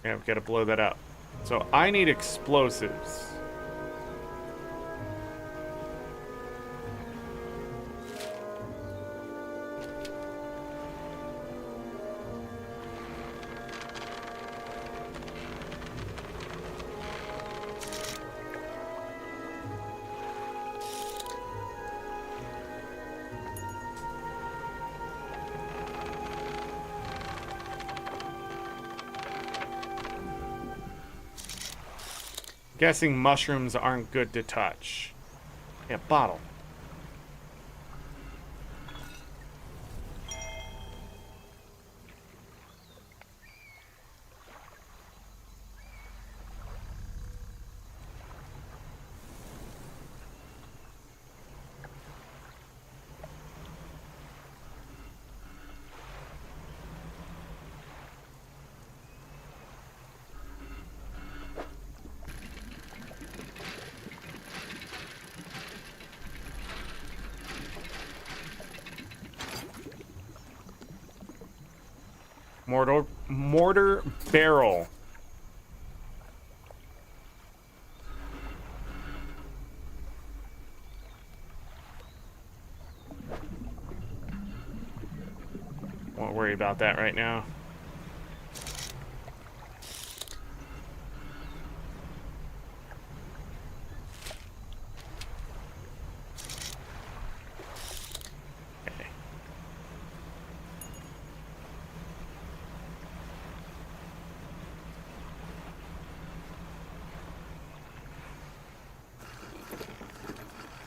Yeah, we've got to blow that up. So I need explosives. Guessing mushrooms aren't good to touch. Yeah, bottle. Mortar barrel. Won't worry about that right now.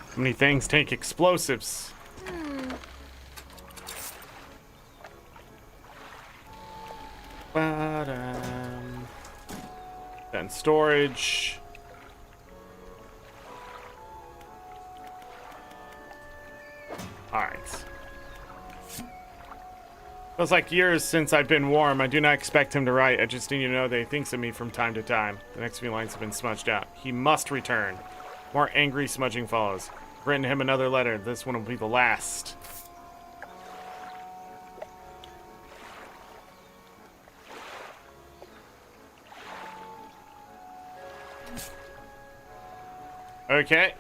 How many things take explosives? Then storage. Alright. Feels like years since I've been warm. I do not expect him to write. I just need you to know that he thinks of me from time to time. The next few lines have been smudged out. He must return. More angry smudging follows. I've written him another letter. This one will be the last. Okay.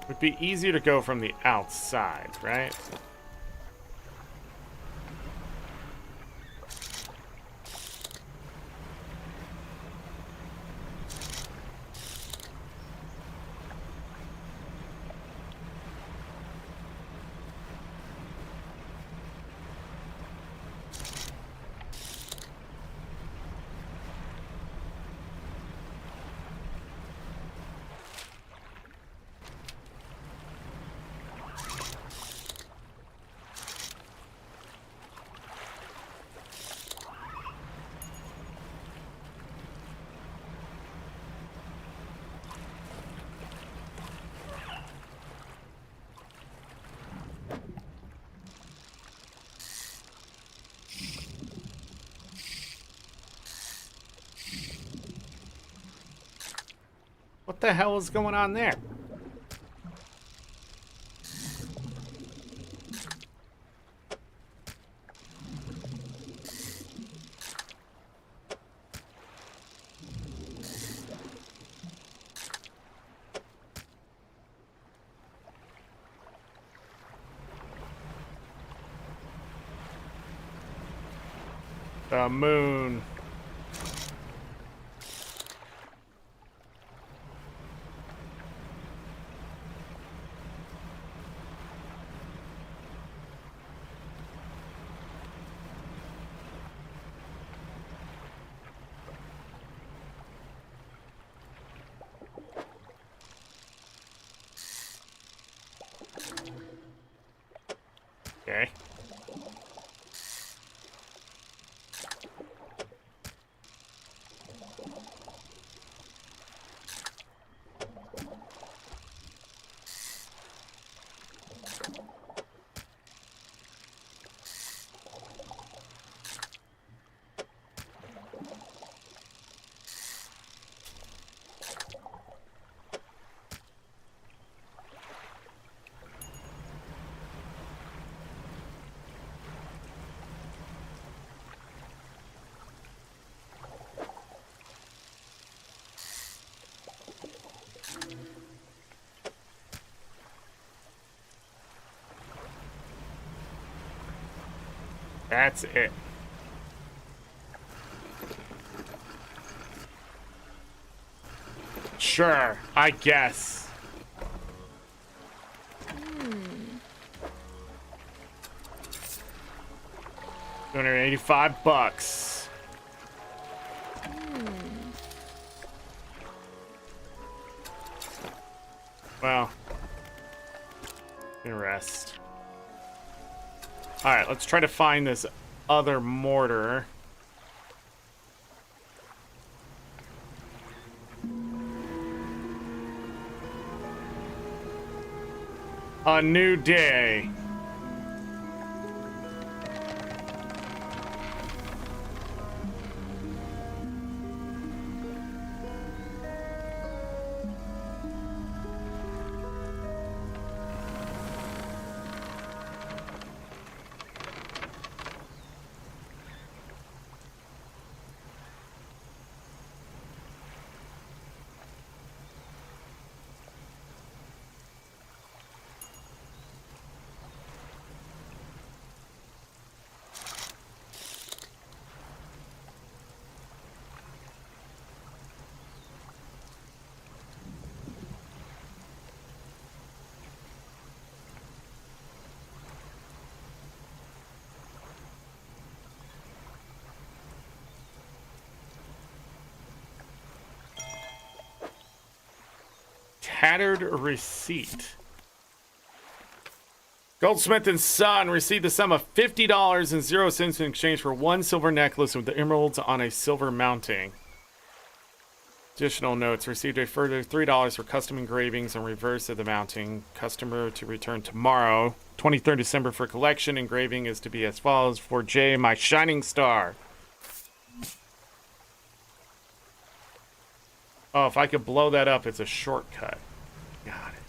Would be easier to go from the outside, right? What the hell is going on there? The moon. Okay. That's it. Sure, I guess. 285 bucks. Well, rest. All right, let's try to find this other mortar. A new day. Tattered receipt. Goldsmith and Son received the sum of $50.00 in exchange for one silver necklace with the emeralds on a silver mounting. Additional notes. Received a further $3 for custom engravings and reverse of the mounting. Customer to return tomorrow, 23rd December for collection. Engraving is to be as follows. For J, my shining star. Oh, if I could blow that up, it's a shortcut. Got it.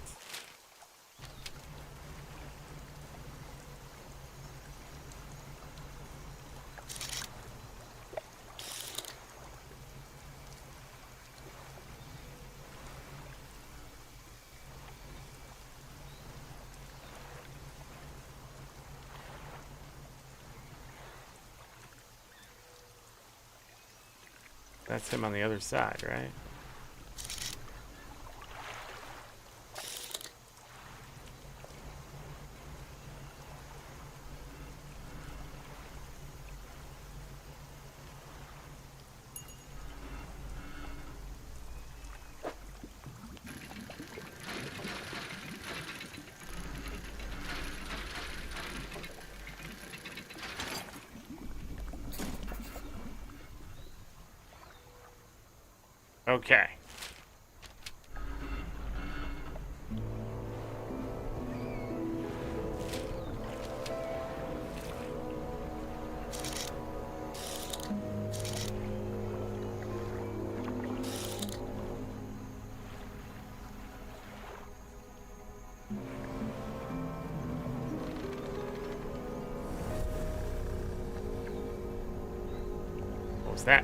That's him on the other side, right? Okay. What's that?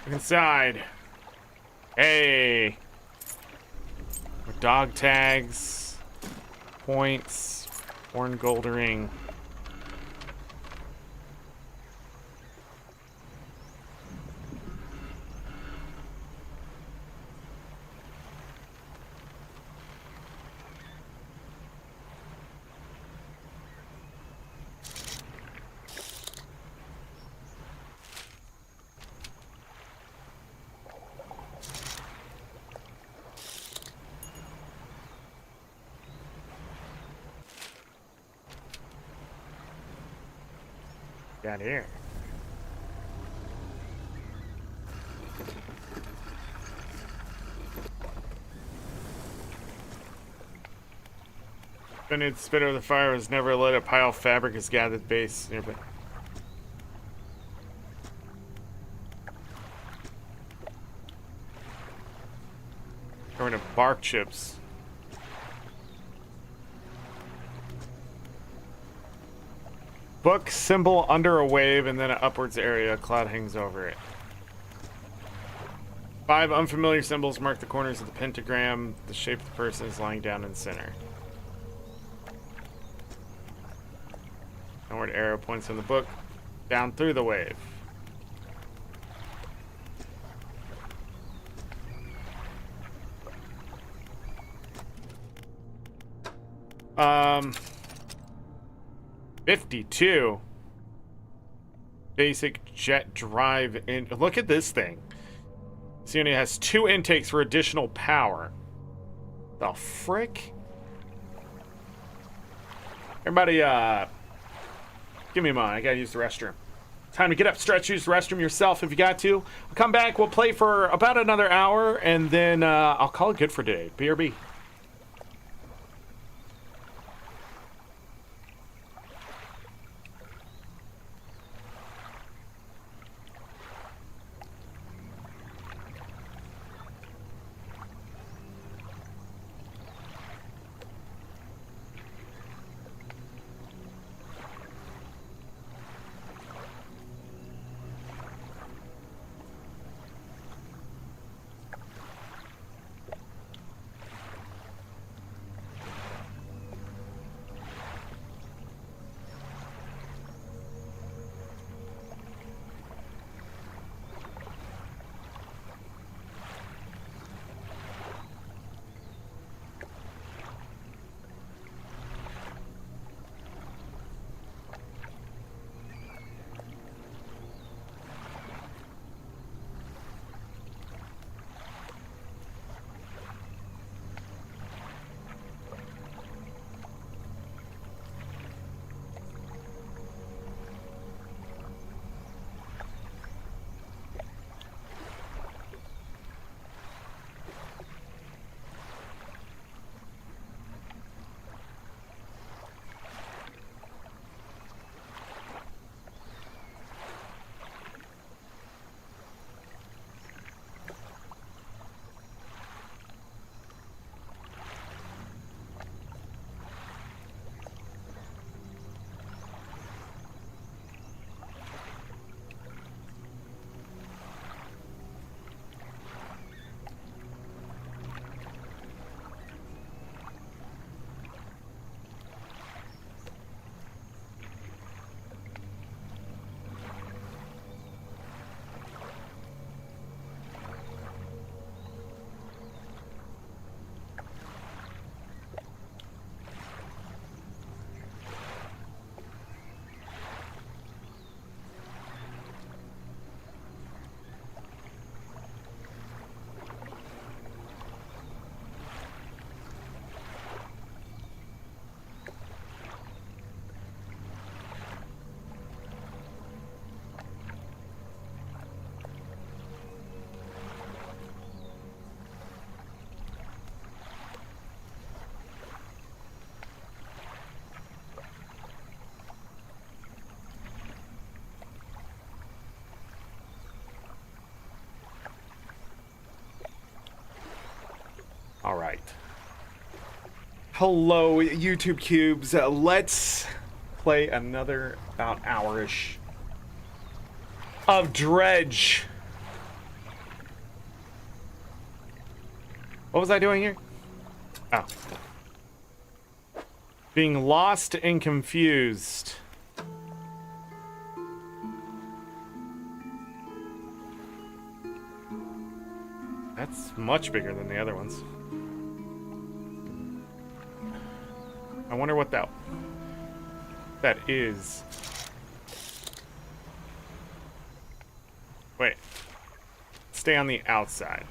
Look inside. Hey. More dog tags. Points. Horn gold ring. Got here. Spinning spit over the fire was never lit. A pile of fabric is gathered base nearby. Covered in bark chips. Book symbol under a wave and then an upwards area. A cloud hangs over it. 5 unfamiliar symbols mark the corners of the pentagram. The shape of the person is lying down in the center. Downward arrow points in the book down through the wave. Um, 52. Basic jet drive in. Look at this thing. This unit has 2 intakes for additional power. The frick? Everybody, give me a moment. I gotta use the restroom. Time to get up, stretch, use the restroom yourself if you got to. I'll come back. We'll play for about another hour, and then I'll call it good for today. BRB. All right. Hello, YouTube cubes. Let's play another about hour-ish of Dredge. What was I doing here? Oh. Being lost and confused. That's much bigger than the other ones. I wonder what that is. Wait. Stay on the outside.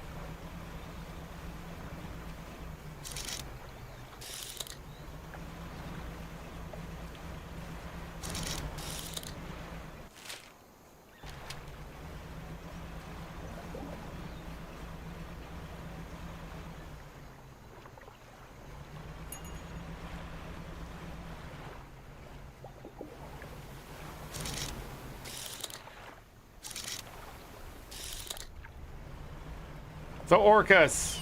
The orcas.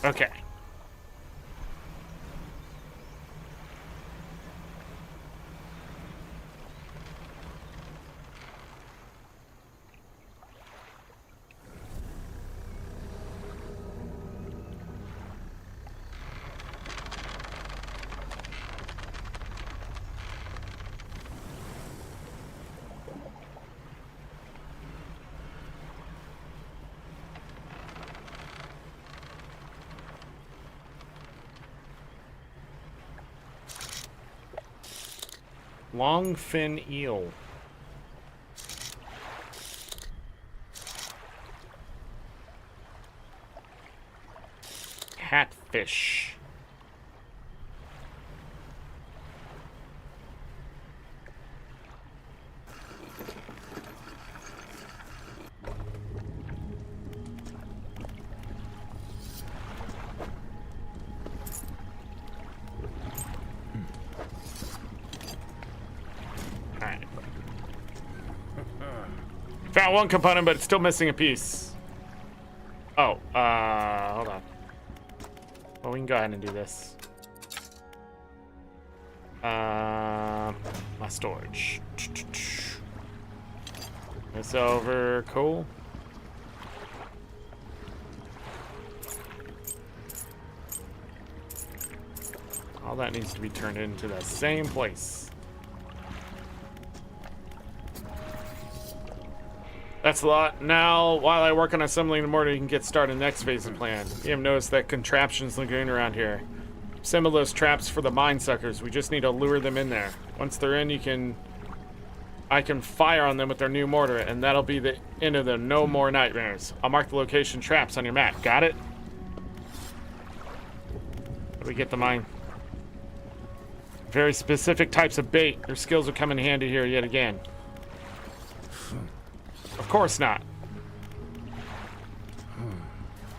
Okay. Longfin eel. Catfish. Found one component, but it's still missing a piece. Oh, hold on. Well, we can go ahead and do this. My storage. This over, cool. All that needs to be turned into the same place. That's a lot. Now, while I work on assembling the mortar, you can get started on the next phase of the plan. You have noticed that contraptions lagoon around here. Some of those traps for the mine suckers. We just need to lure them in there. Once they're in, I can fire on them with their new mortar, and that'll be the end of the no more nightmares. I'll mark the location traps on your map. Got it? How do we get the mine? Very specific types of bait. Your skills will come in handy here yet again. Of course not.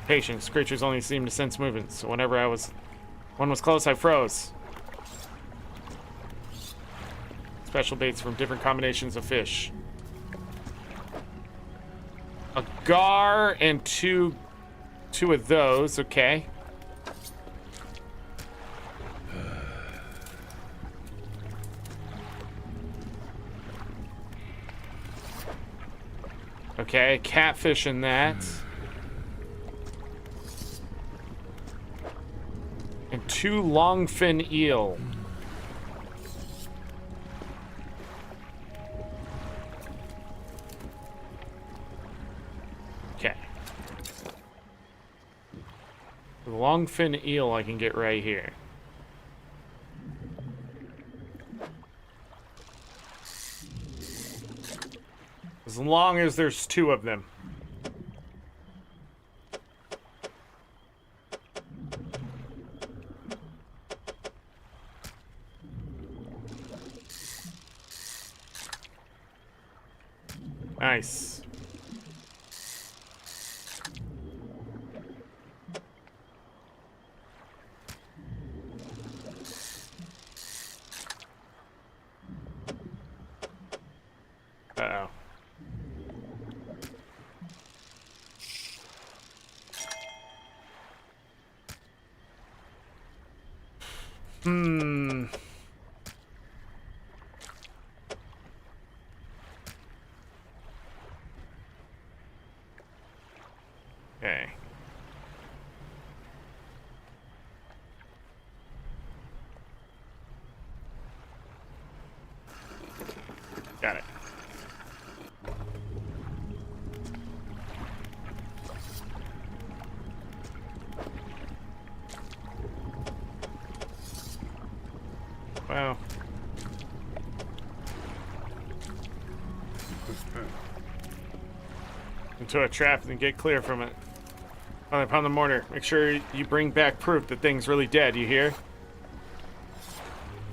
Patience. Creatures only seem to sense movement, so whenever one was close, I froze. Special baits from different combinations of fish. A gar and two of those, okay. Okay, catfish in that. And 2 longfin eel. Okay. The longfin eel I can get right here. As long as there's 2 of them. Nice. Uh-oh. Hmm. Okay. Got it. Wow. Into a trap and get clear from it. Upon the mortar. Make sure you bring back proof the thing's really dead, you hear?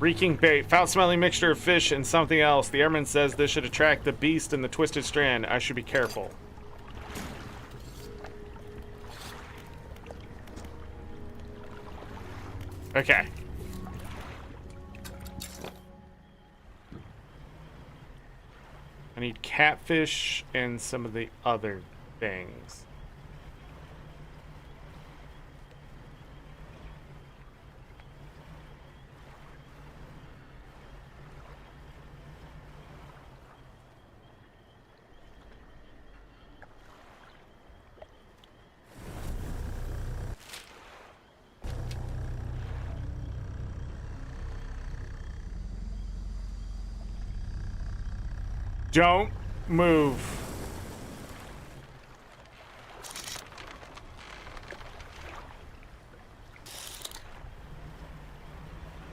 Reeking bait, foul-smelling mixture of fish and something else. The airman says this should attract the beast in the twisted strand. I should be careful. Okay. I need catfish and some of the other things. Don't move.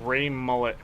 Ray Mullet.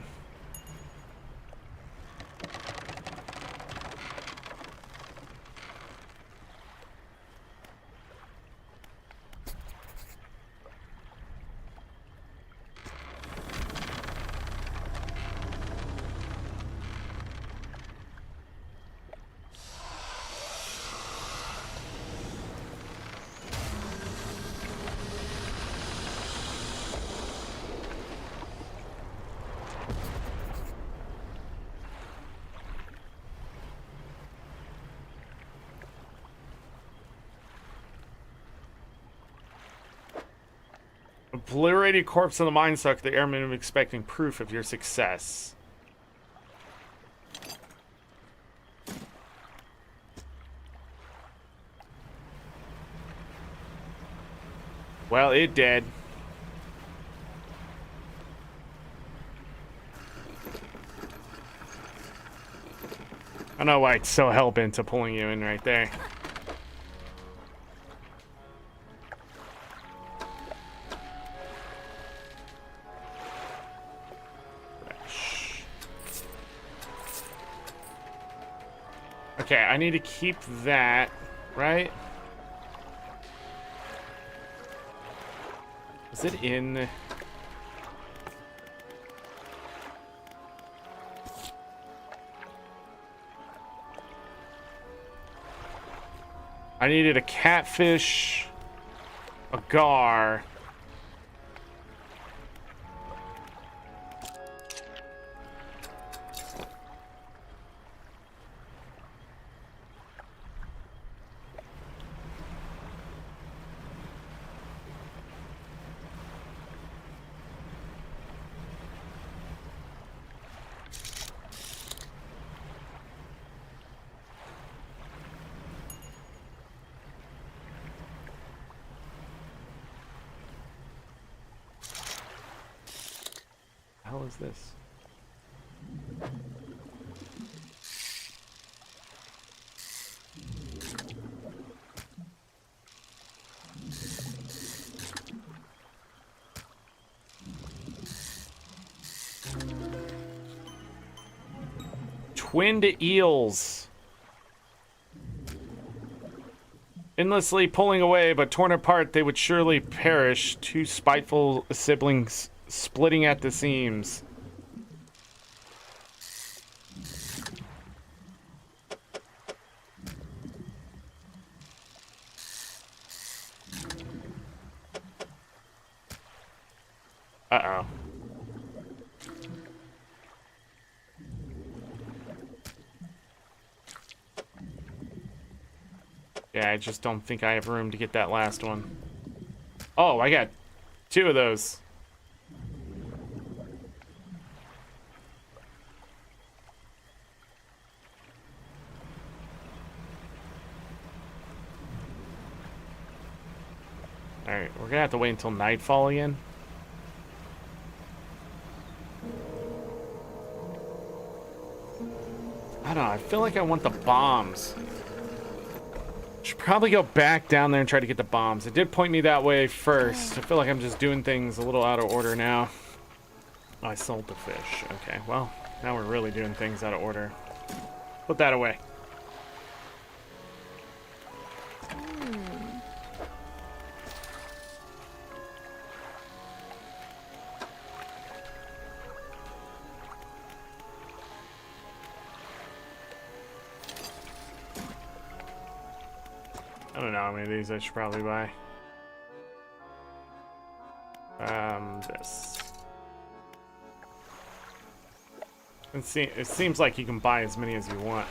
Obliterated corpse on the mine suck. The airmen are expecting proof of your success. Well, it did. I don't know why it's so hell-bent to pulling you in right there. Okay, I need to keep that, right? Is it in? I needed a catfish, a gar. The hell is this? Twinned eels. Endlessly pulling away, but torn apart, they would surely perish. Two spiteful siblings splitting at the seams. Uh-oh. Yeah, I just don't think I have room to get that last one. Oh, I got 2 of those. Alright, we're gonna have to wait until nightfall again. I don't know, I feel like I want the bombs. Should probably go back down there and try to get the bombs. It did point me that way first. I feel like I'm just doing things a little out of order now. Oh, I sold the fish. Okay, well, now we're really doing things out of order. Put that away. I don't know how many of these I should probably buy. This. It seems like you can buy as many as you want.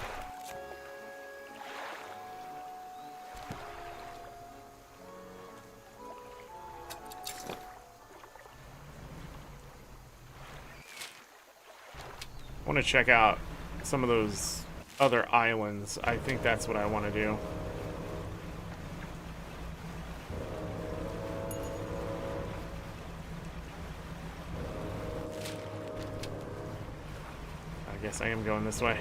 I want to check out some of those other islands. I think that's what I want to do. I guess I am going this way.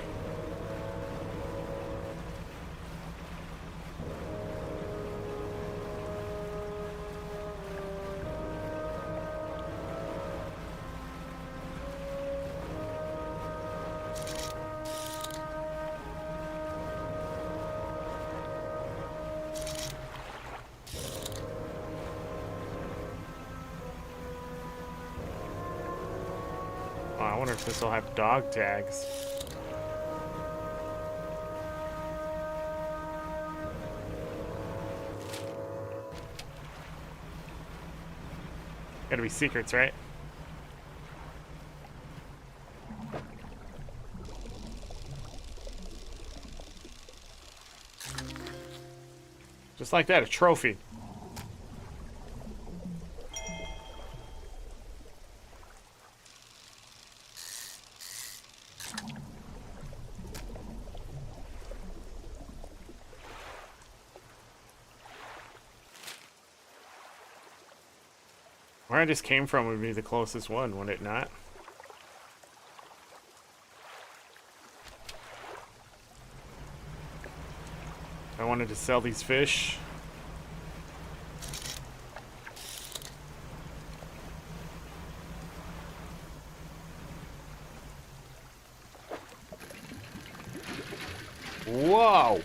Oh, I wonder if this will have dog tags. Gotta be secrets, right? Just like that, a trophy. Where I just came from would be the closest one, would it not? I wanted to sell these fish. Whoa!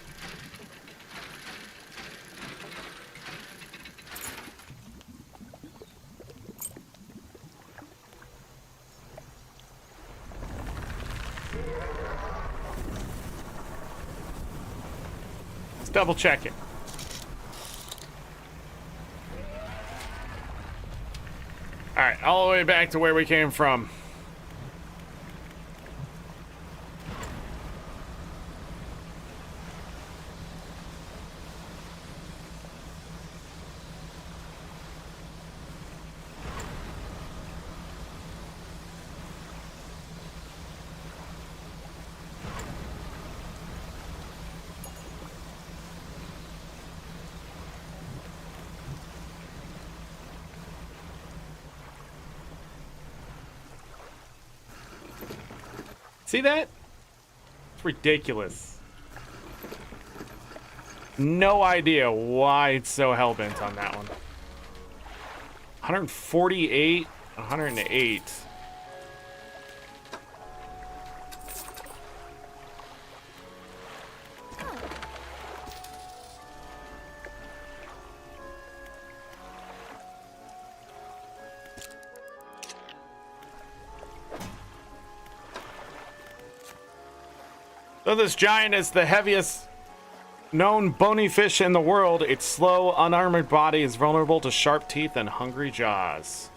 Let's double check it. All right, all the way back to where we came from. See that? It's ridiculous. No idea why it's so hellbent on that one. 148, 108. Though this giant is the heaviest known bony fish in the world, its slow, unarmored body is vulnerable to sharp teeth and hungry jaws.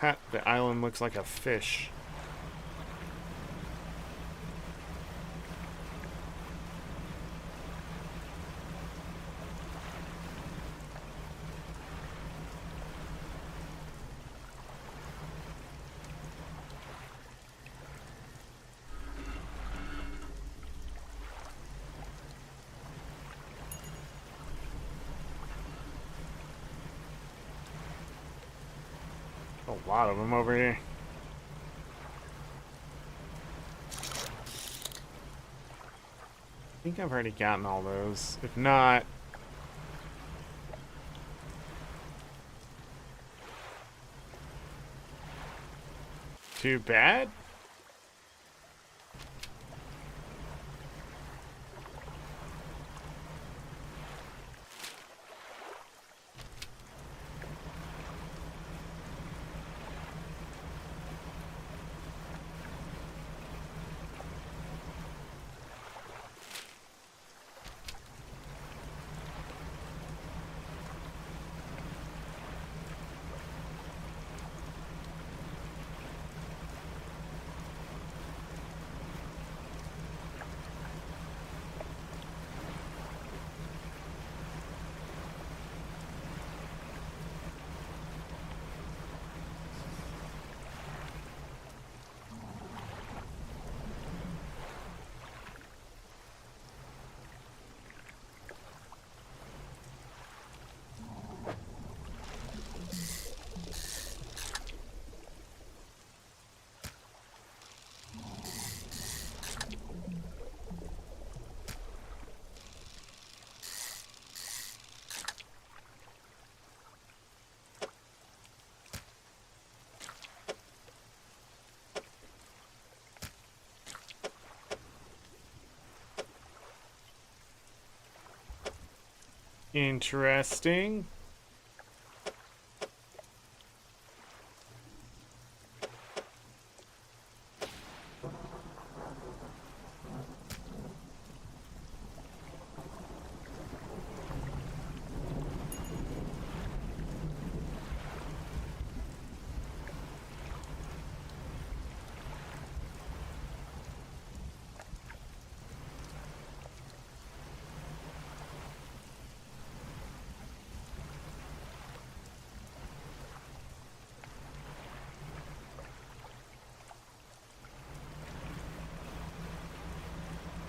The island looks like a fish. A lot of them over here. I think I've already gotten all those. If not, too bad. Interesting.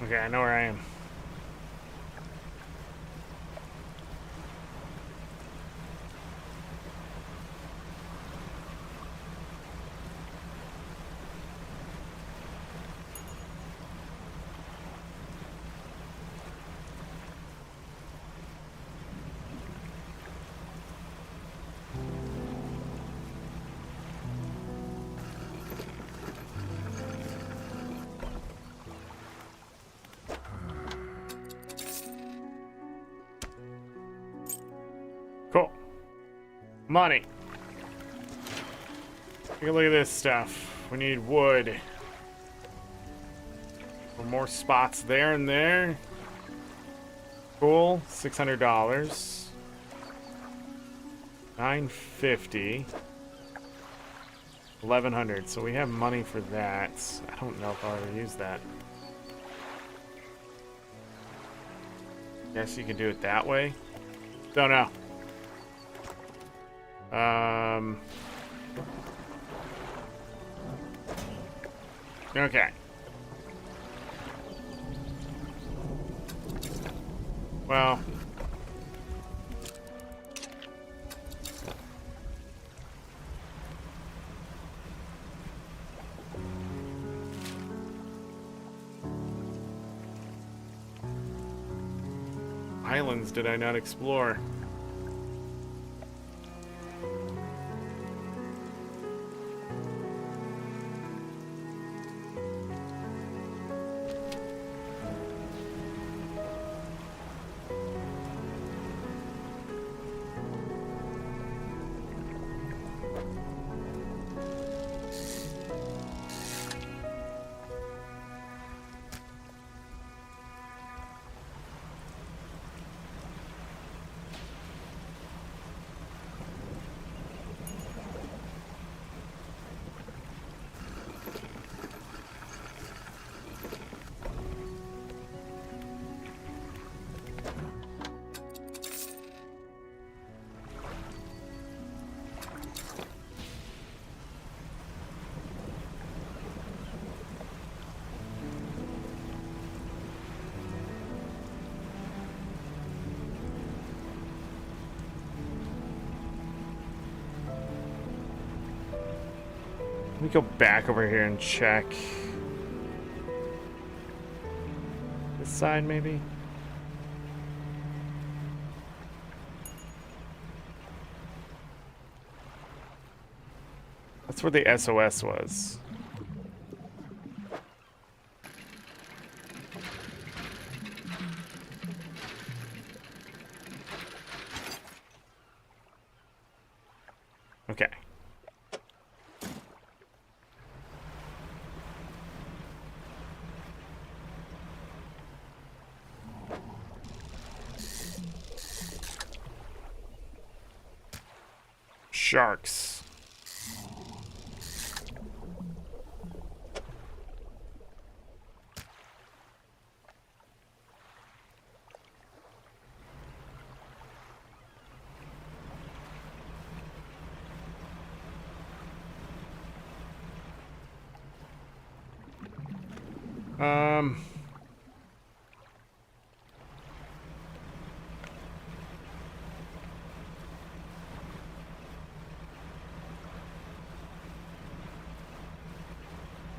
Okay, I know where I am. Cool. Money. Take a look at this stuff. We need wood. For more spots there and there. Cool. $600. $950. $1,100. So we have money for that. I don't know if I'll ever use that. Guess you can do it that way. Don't know. Okay. Well. Islands did I not explore? Let me go back over here and check. This side, maybe? That's where the SOS was. Okay. Sharks.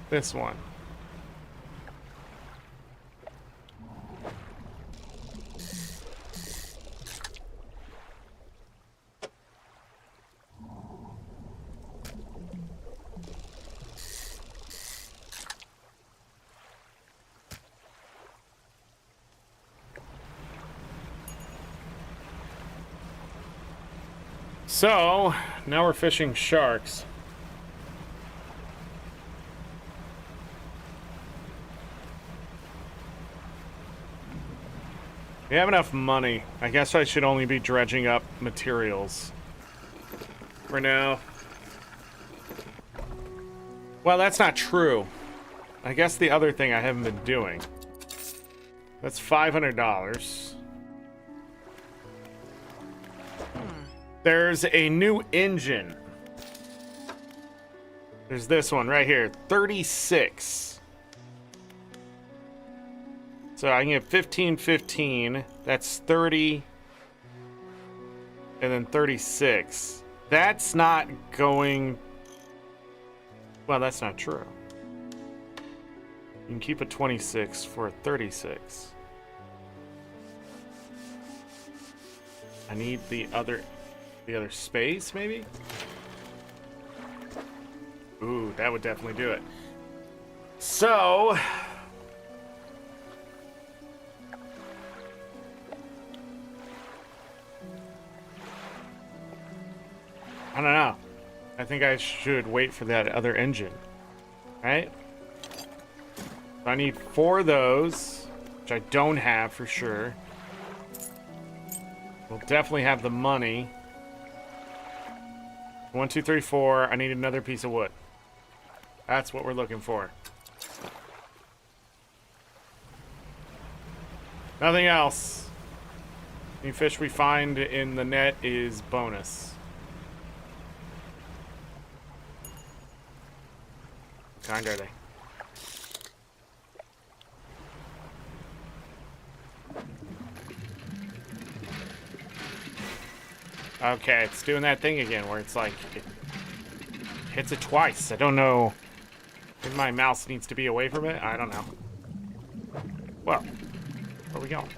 This one. So, now we're fishing sharks. We have enough money. I guess I should only be dredging up materials for now. Well, that's not true. I guess the other thing I haven't been doing. That's $500. There's a new engine. There's this one right here, 36. So I can get 15, 15. That's 30. And then 36. That's not going... Well, that's not true. You can keep a 26 for a 36. I need the other space, maybe? Ooh, that would definitely do it. So... I don't know. I think I should wait for that other engine. Right? So I need 4 of those, which I don't have for sure. We'll definitely have the money. 1, 2, 3, 4. I need another piece of wood. That's what we're looking for. Nothing else. Any fish we find in the net is bonus. What kind are they? Okay, it's doing that thing again where it's like it hits it twice. I don't know if my mouse needs to be away from it. I don't know. Well, where are we going?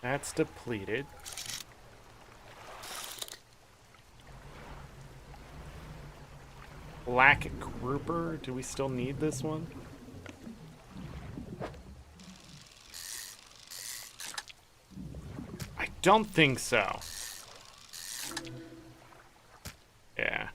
That's depleted. Black grouper. Do we still need this one? I don't think so. Yeah.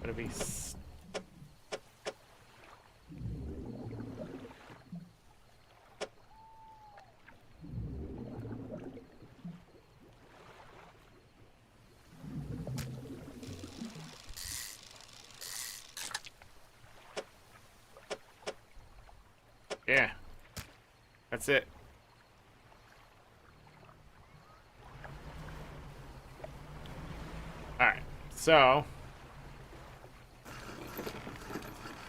Gotta be. Yeah. That's it. Alright, so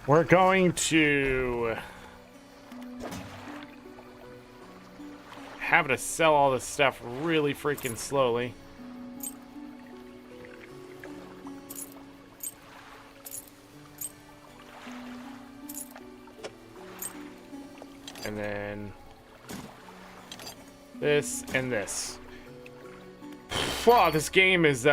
we're going to have to sell all this stuff really freaking slowly. And then this and this. Wow, this game is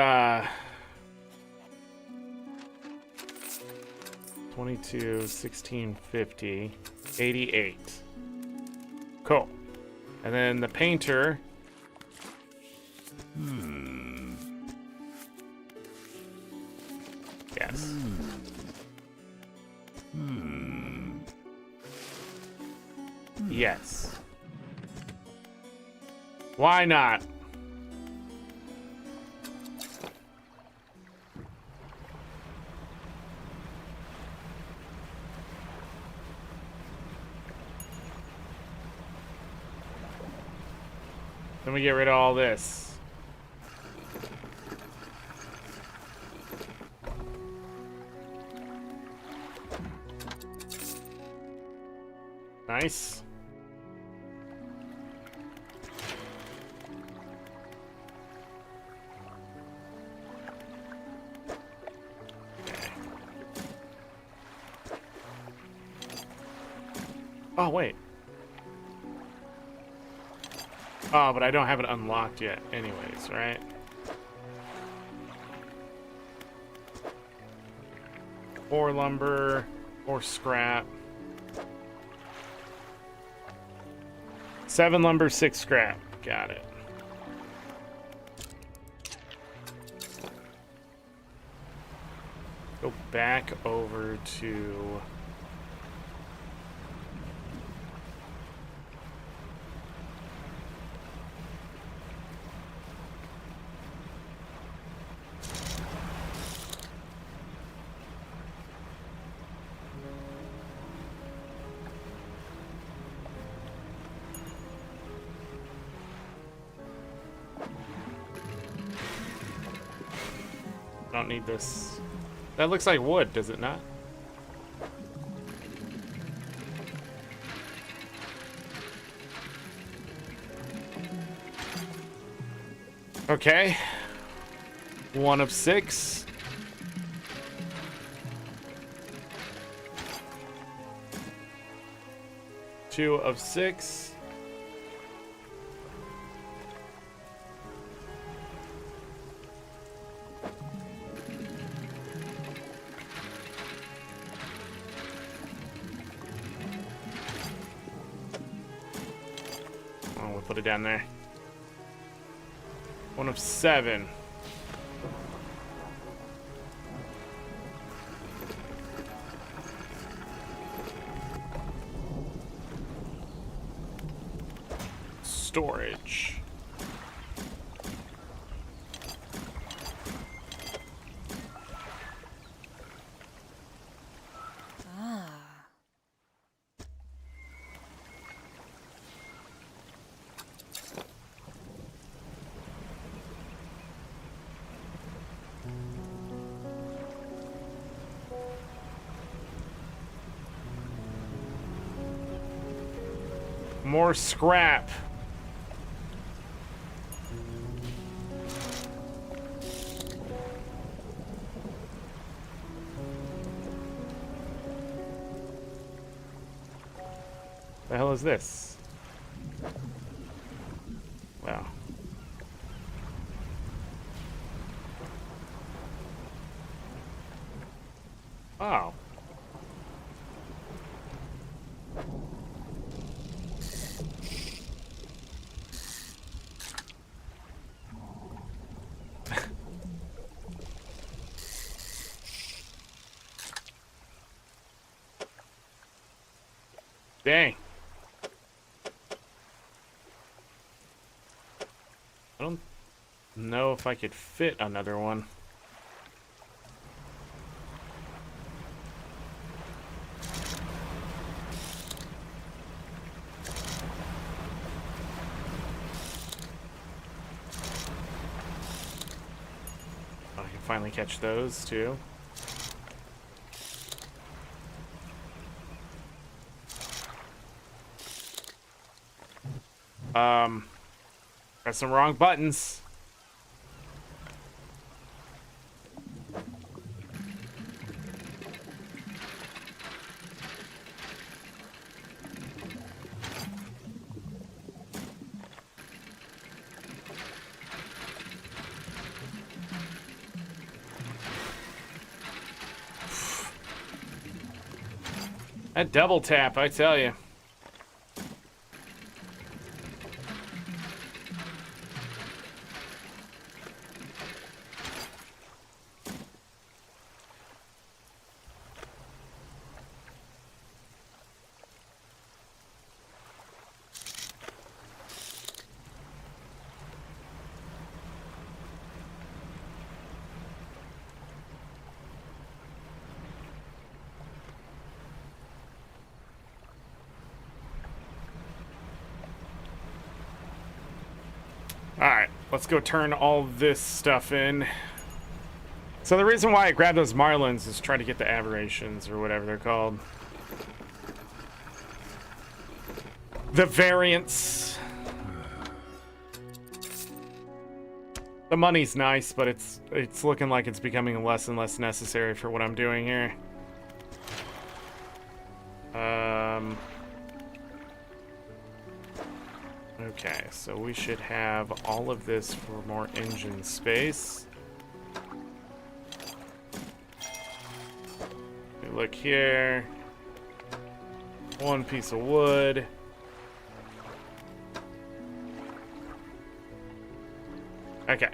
22, 16, 50, 88. Cool. And then the painter. Yes. Yes. Why not? Then we get rid of all this. Nice. Oh, wait. Oh, but I don't have it unlocked yet anyways, right? Or lumber, or scrap. 7 lumber, 6 scrap. Got it. Go back over to... I don't need this. That looks like wood, does it not? Okay. 1 of 6. Two of 6. Put it down there. 1 of 7. Storage. More scrap. The hell is this? Wow. Oh. Dang. I don't know if I could fit another one. finally catch those too. Press some wrong buttons. That double tap, I tell you. Alright, let's go turn all this stuff in. So the reason why I grabbed those marlins is try to get the aberrations, or whatever they're called. The variants. The money's nice, but it's looking like it's becoming less and less necessary for what I'm doing here. Okay, so we should have all of this for more engine space. We look here. One piece of wood. Okay.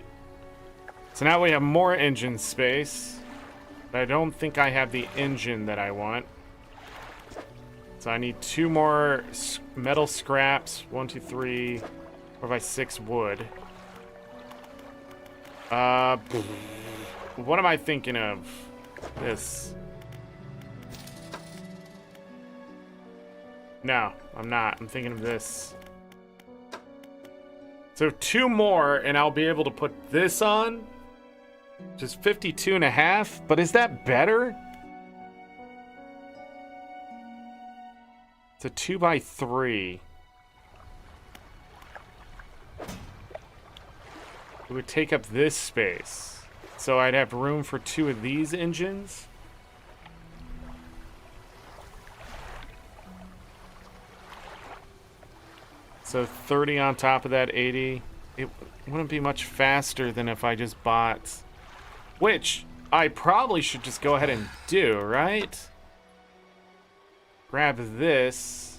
So now we have more engine space. But I don't think I have the engine that I want. So I need 2 more metal scraps. 1, 2, 3, 4, 5, 6 wood. What am I thinking of? This. No, I'm not. I'm thinking of this. So 2 more, and I'll be able to put this on. Which is 52.5. But is that better? It's a 2x3. It would take up this space. So I'd have room for 2 of these engines. So 30 on top of that 80. It wouldn't be much faster than if I just bought... Which I probably should just go ahead and do, right? Grab this.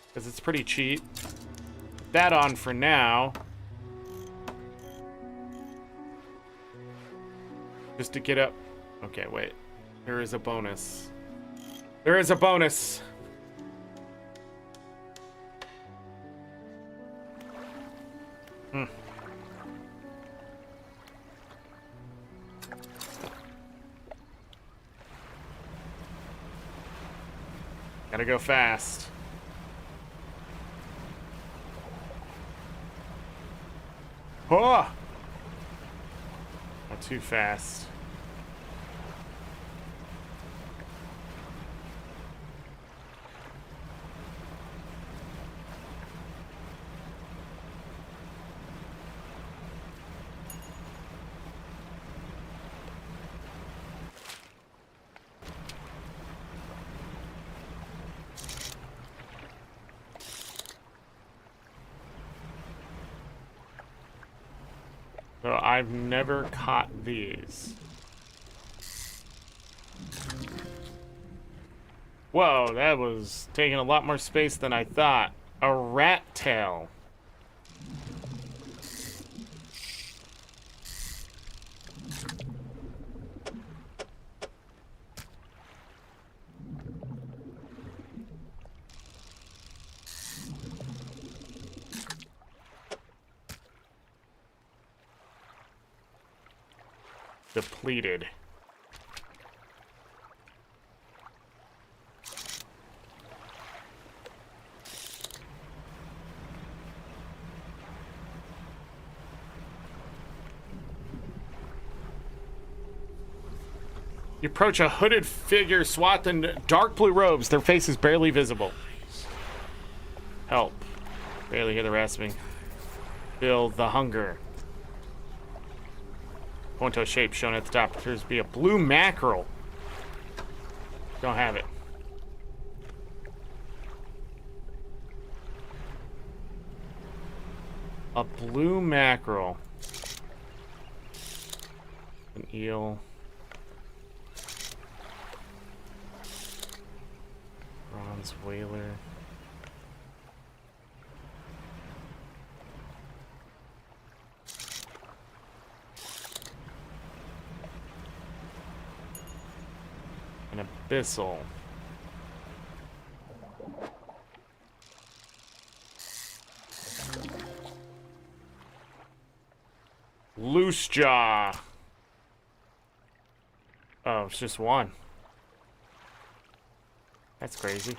Because it's pretty cheap. Put that on for now. Just to get up. Okay, wait. There is a bonus. There is a bonus. Gotta go fast. Oh! Not too fast. So I've never caught these. Whoa, that was taking a lot more space than I thought. A rat tail. Depleted. You approach a hooded figure swathed in dark blue robes. Their face is barely visible. Help. Barely hear the rasping. Feel the hunger. Point to a shape shown at the top. Appears to be a blue mackerel. Don't have it. A blue mackerel. An eel. Bronze whaler. An abyssal. Loose jaw. Oh, it's just one. That's crazy.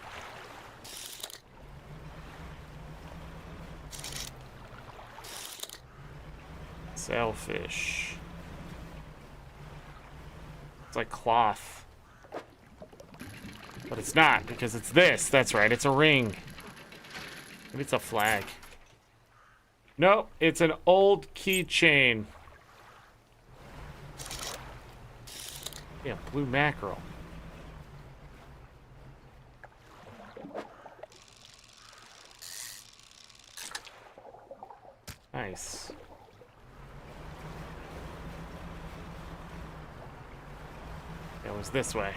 Sailfish. It's like cloth. But it's not, because it's this. That's right, it's a ring. Maybe it's a flag. Nope, it's an old keychain. Yeah, blue mackerel. Nice. It was this way.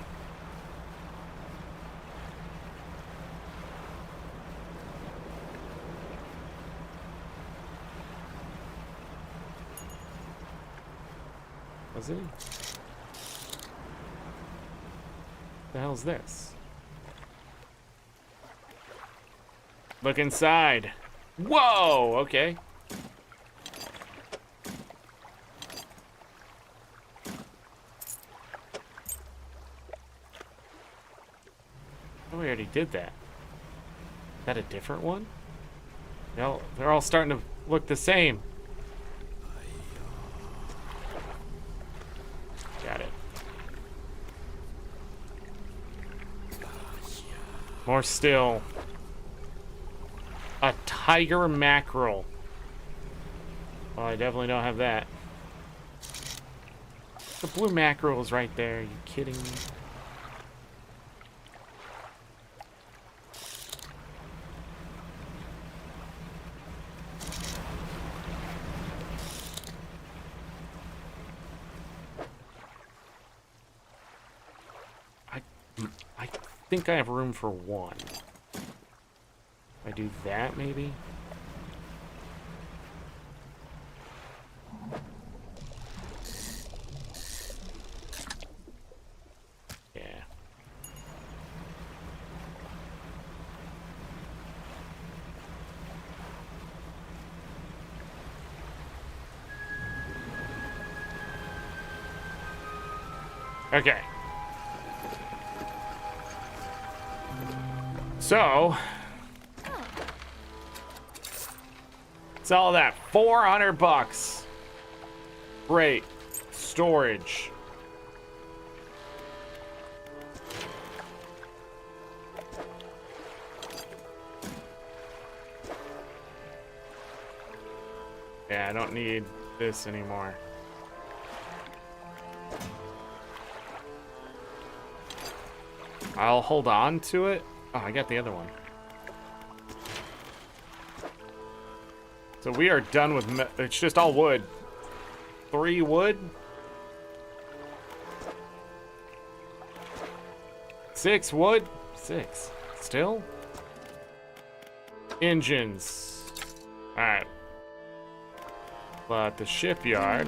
Was it? The hell's this? Look inside. Whoa, okay. Oh, we already did that. Is that a different one? No, they're all starting to look the same. Got it. More still. A tiger mackerel. Well, I definitely don't have that. The blue mackerel is right there. Are you kidding me? I think I have room for one. I do that, maybe? Yeah. Okay. So, it's all that. 400 bucks. Great. Storage. Yeah, I don't need this anymore. I'll hold on to it. Oh, I got the other one. So we are done with... It's just all wood. 3 wood. 6 wood. 6. Still? Engines. Alright. But the shipyard.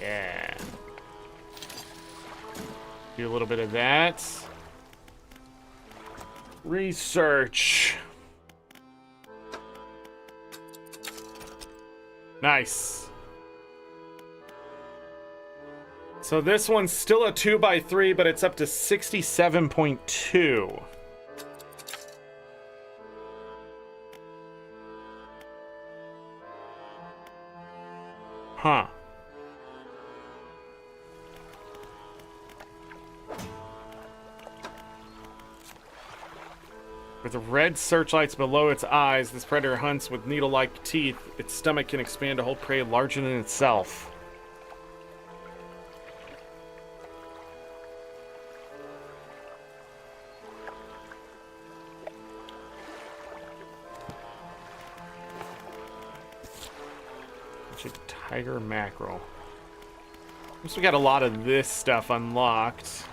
Yeah. Do a little bit of that. Research. Nice. So this one's still a 2x3, but it's up to 67.2. Huh. With the red searchlights below its eyes, this predator hunts with needle-like teeth. Its stomach can expand to hold prey larger than itself. Tiger mackerel. Guess we got a lot of this stuff unlocked.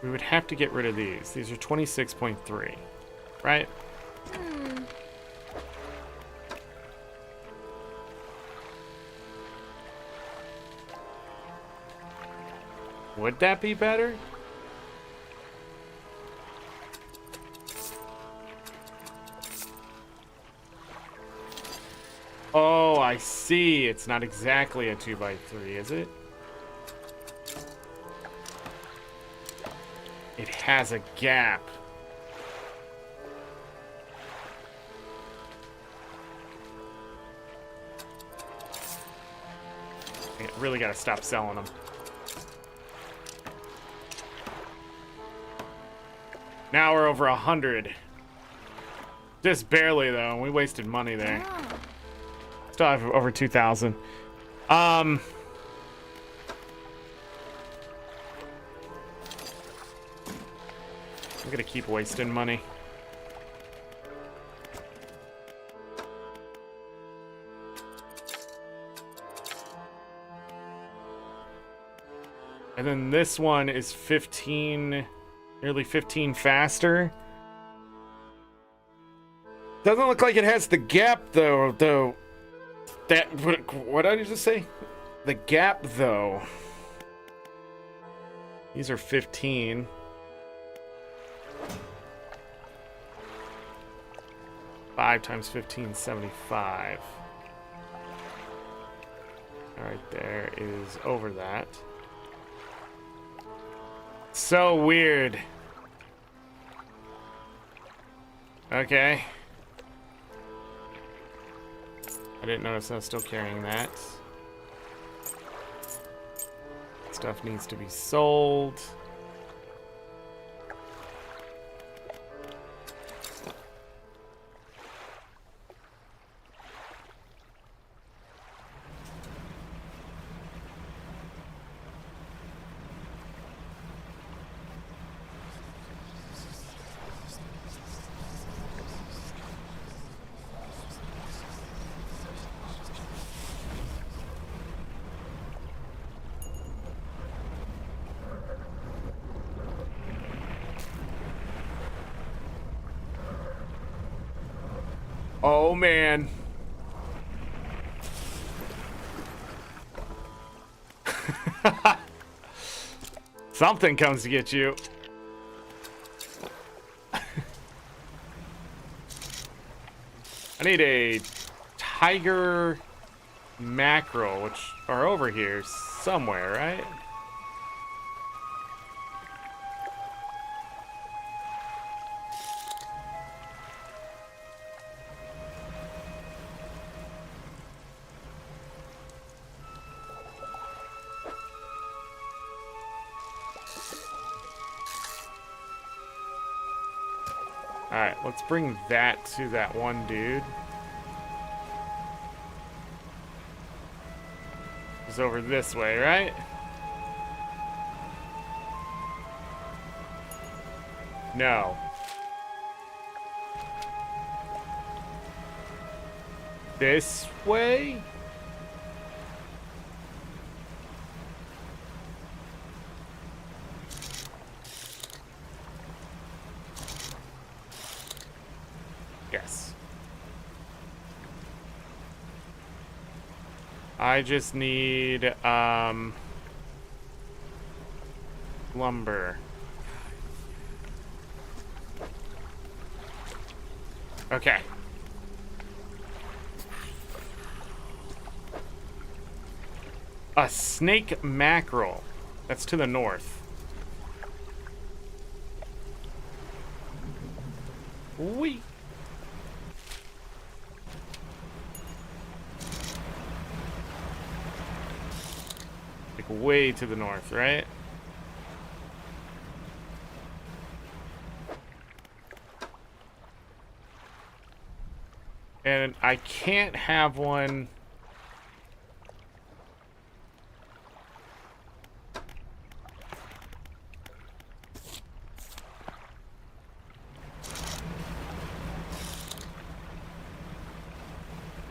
We would have to get rid of these. These are 26.3, right? Would that be better? Oh, I see. It's not exactly a 2x3, is it? It has a gap. I really gotta stop selling them. Now we're over 100. Just barely, though. We wasted money there. Still have over 2,000. I'm gonna keep wasting money. And then this one is 15, nearly 15 faster. Doesn't look like it has the gap though. That, what did I just say? The gap though. These are 15. Five times 15, 75. All right, there is over that. So weird. Okay. I didn't notice I was still carrying that. Stuff needs to be sold. Oh man. Something comes to get you. I need a tiger mackerel, which are over here somewhere, right? Alright, let's bring that to that one dude. It's over this way, right? No. This way? Yes. I just need lumber. Okay. A snake mackerel. That's to the north. Whee! way to the north, right? And I can't have one.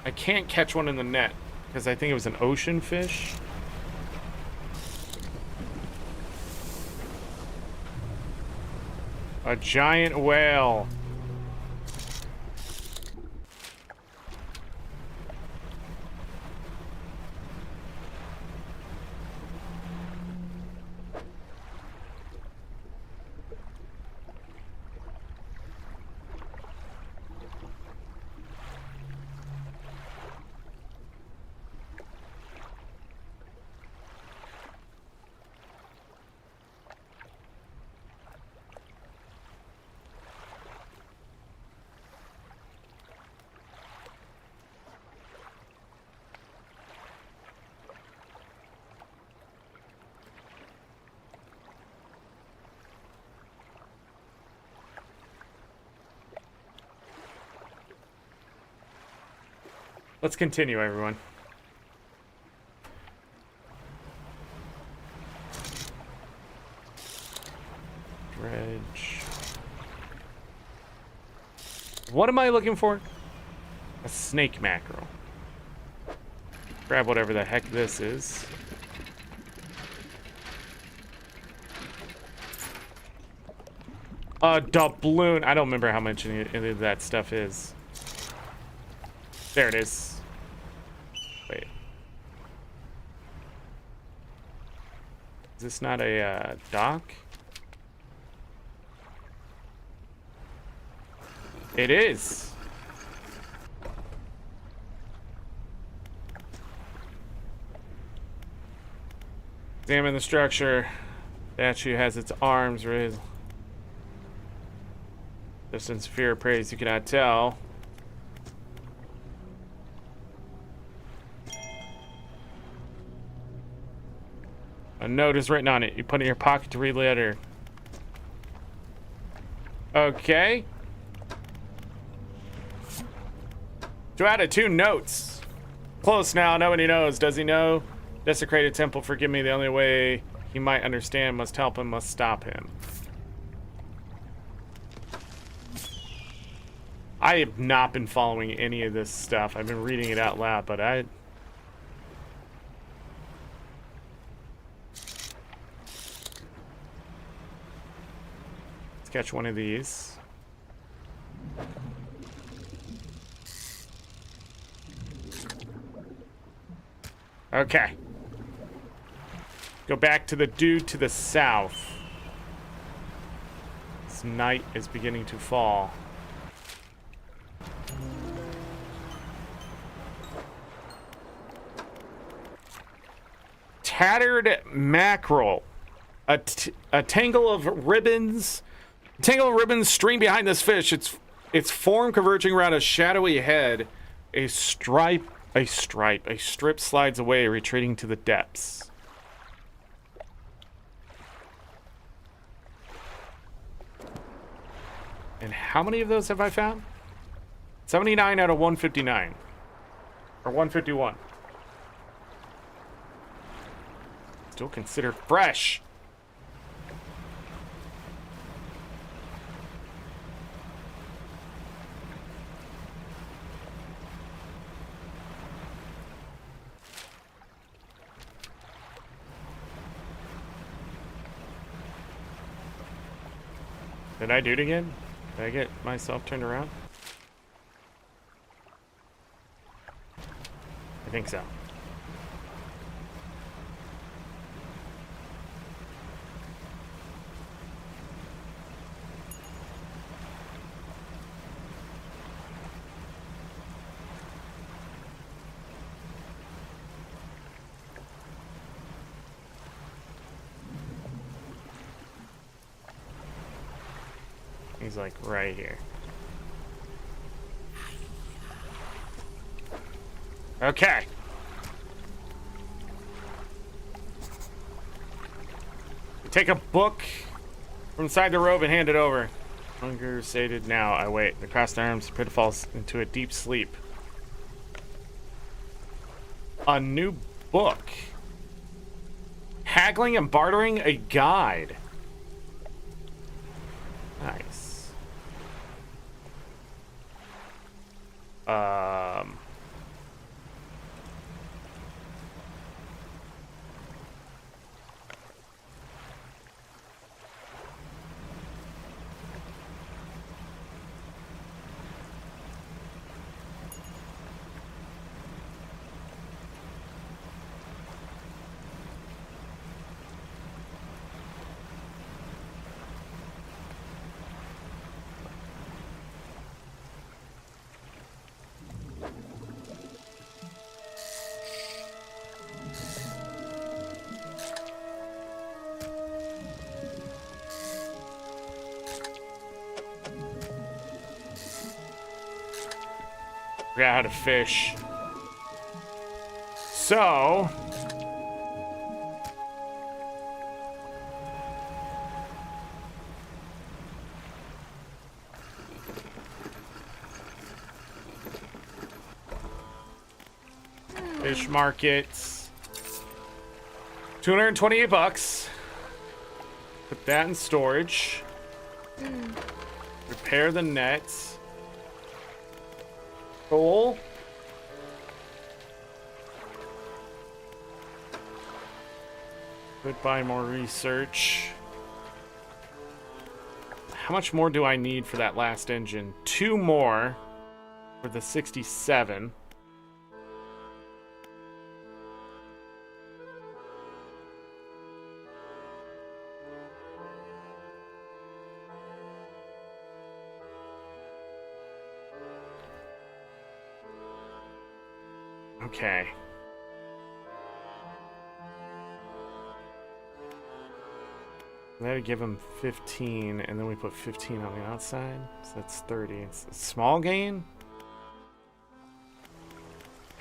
I can't catch one in the net because I think it was an ocean fish. A giant whale. Let's continue, everyone. Dredge. What am I looking for? A snake mackerel. Grab whatever the heck this is. A doubloon. I don't remember how much any of that stuff is. There it is. Wait. Is this not a dock? It is. Examine the structure. The statue has its arms raised. Distance, fear, praise, you cannot tell. A note is written on it. You put it in your pocket to read later. Okay. To add it, 2 notes. Close now. Nobody knows. Does he know? Desecrated temple. Forgive me. The only way he might understand. Must help him. Must stop him. I have not been following any of this stuff. I've been reading it out loud, but Let's catch one of these. Okay. Go back to the dude to the south. This night is beginning to fall. Tattered mackerel. A tangle of ribbons. Tangle of ribbons string behind this fish. Its form converging around a shadowy head. A strip slides away, retreating to the depths. And how many of those have I found? 79 out of 159. Or 151. Still considered fresh. Did I do it again? Did I get myself turned around? I think so. He's like right here. Okay. Take a book from inside the robe and hand it over. Hunger sated now. I wait. The crossed arms, Prita falls into a deep sleep. A new book. Haggling and bartering, a guide. Nice. Forgot how to fish. So fish markets. 228 bucks. Put that in storage. Repair the nets. Cool. Could buy more research. How much more do I need for that last engine? 2 more for the 67. Okay. We had to give him 15, and then we put 15 on the outside, so that's 30. It's a small gain?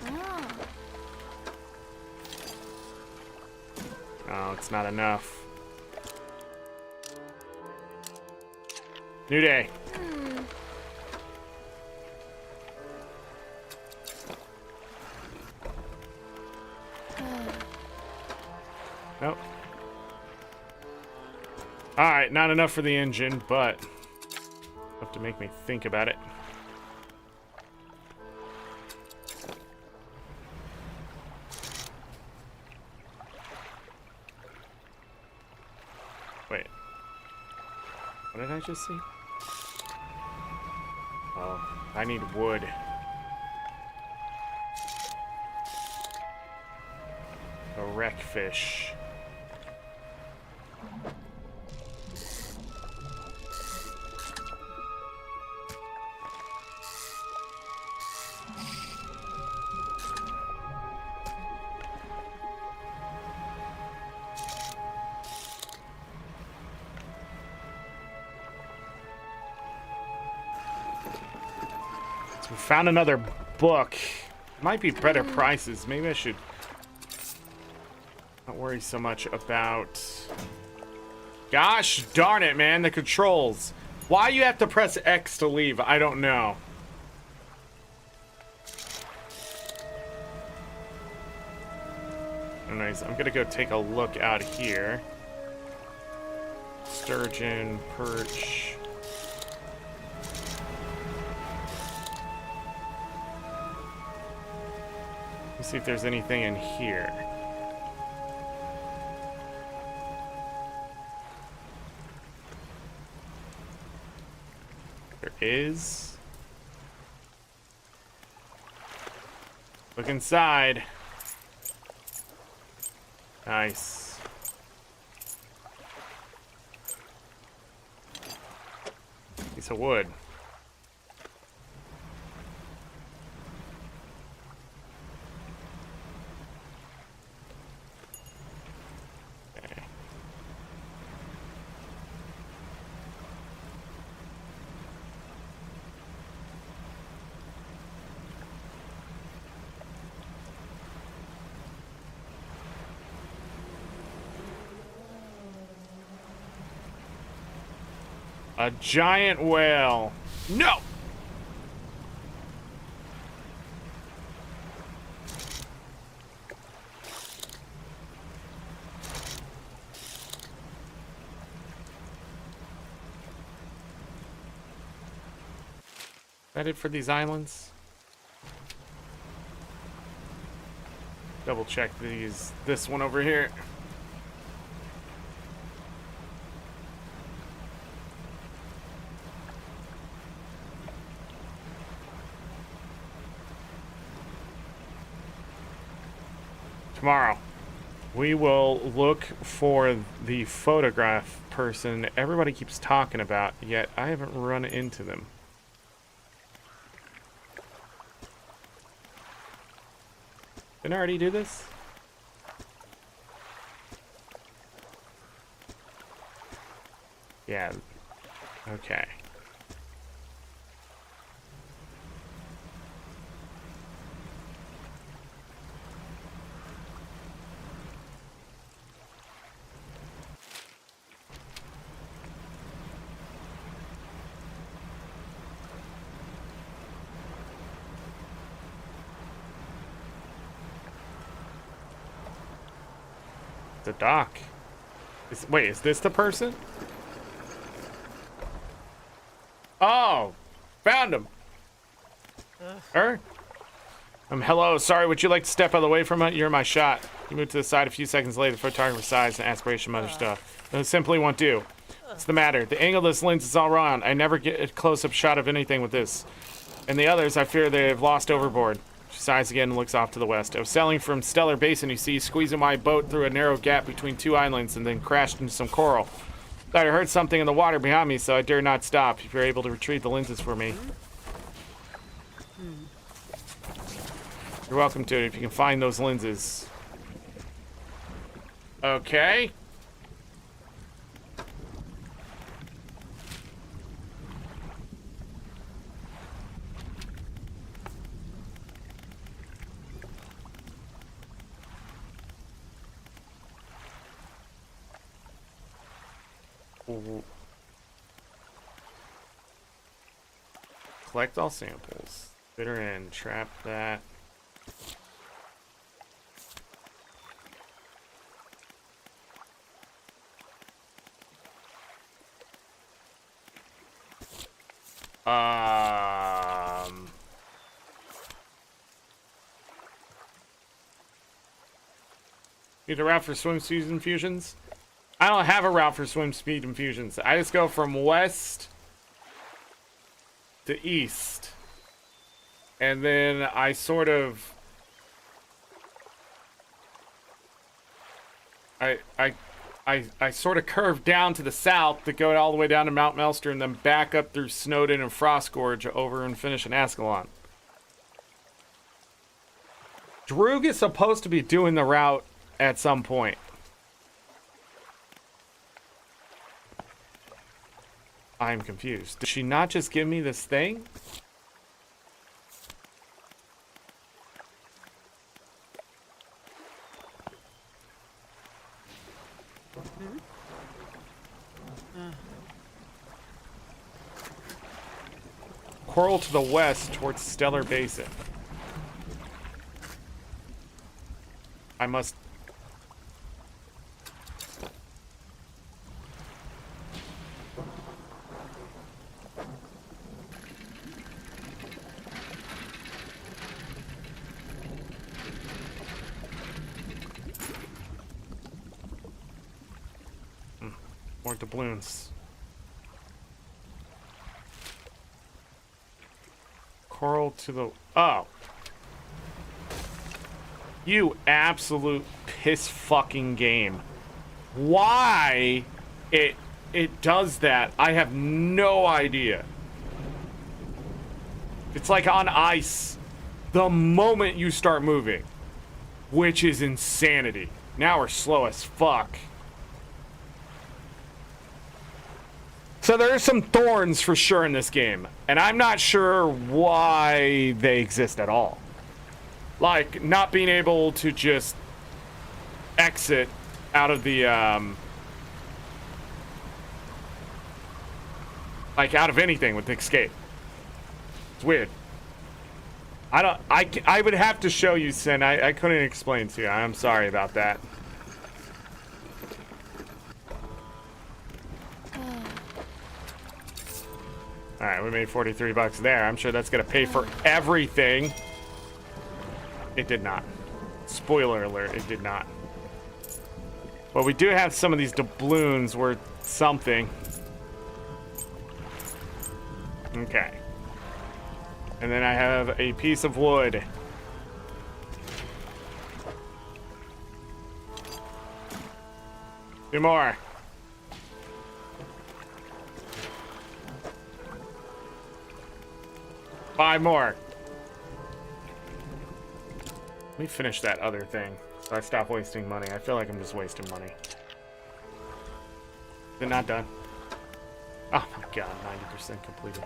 Oh. Oh, it's not enough. New day. Nope. Alright, not enough for the engine, but enough to make me think about it. Wait. What did I just see? Oh, I need wood. A wreckfish. So we found another book. Might be better prices. Maybe I should not worry so much about... Gosh darn it, man, the controls. Why you have to press X to leave, I don't know. Anyways, I'm gonna go take a look out here. Sturgeon, perch. Let's see if there's anything in here. There is. Look inside. Nice. Piece of wood. Okay. A giant whale. No! Is that it for these islands? Double check this one over here. Tomorrow, we will look for the photograph person everybody keeps talking about, yet I haven't run into them. Didn't I already do this? Yeah. Okay. The dock. Wait, is this the person? Oh, found him. Hello, sorry, would you like to step out of the way from it? You're my shot. You moved to the side a few seconds later. The photographer sighs and aspiration mother stuff. It simply won't do. What's the matter? The angle of this lens is all wrong. I never get a close-up shot of anything with this. And the others, I fear they've lost overboard. She sighs again and looks off to the west. I was sailing from Stellar Basin, you see, squeezing my boat through a narrow gap between two islands and then crashed into some coral. Thought I heard something in the water behind me, so I dare not stop. If you're able to retrieve the lenses for me. You're welcome to it if you can find those lenses. Okay. Collect all samples. Fit her in. Trap that. Need a route for swim speed infusions? I don't have a route for swim speed infusions. I just go from west to east. And then I sort of... I sort of curve down to the south to go all the way down to Mount Melster and then back up through Snowden and Frost Gorge over and finish in Ascalon. Droog is supposed to be doing the route at some point. I'm confused. Did she not just give me this thing? Coral to the west towards Stellar Basin. I must... More doubloons. Coral to the... Oh. You absolute piss fucking game. Why it does that, I have no idea. It's like on ice the moment you start moving, which is insanity. Now we're slow as fuck. So there are some thorns for sure in this game, and I'm not sure why they exist at all. Like, not being able to just exit out of the, Like, out of anything with escape. It's weird. I would have to show you, Sin. I couldn't explain to you. I'm sorry about that. Alright, we made 43 bucks there. I'm sure that's gonna pay for everything. It did not. Spoiler alert, it did not. But we do have some of these doubloons worth something. Okay. And then I have a piece of wood. Two more. Five more. Let me finish that other thing so I stop wasting money. I feel like I'm just wasting money. Is it not done? Oh my god, 90% completed.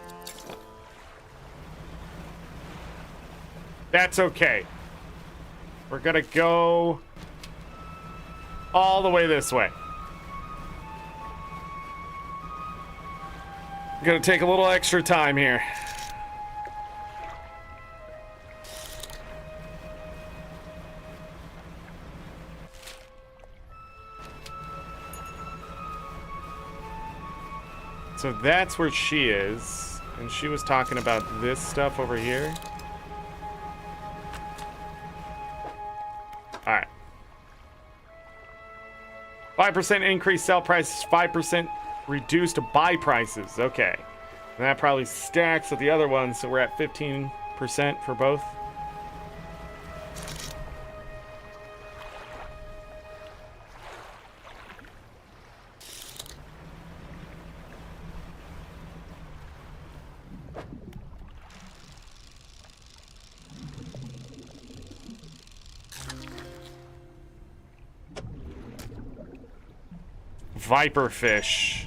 That's okay. We're gonna go all the way this way. I'm gonna take a little extra time here. So that's where she is, and she was talking about this stuff over here. All right. 5% increased sell prices, 5% reduced buy prices. Okay. And that probably stacks with the other ones, so we're at 15% for both. Viperfish.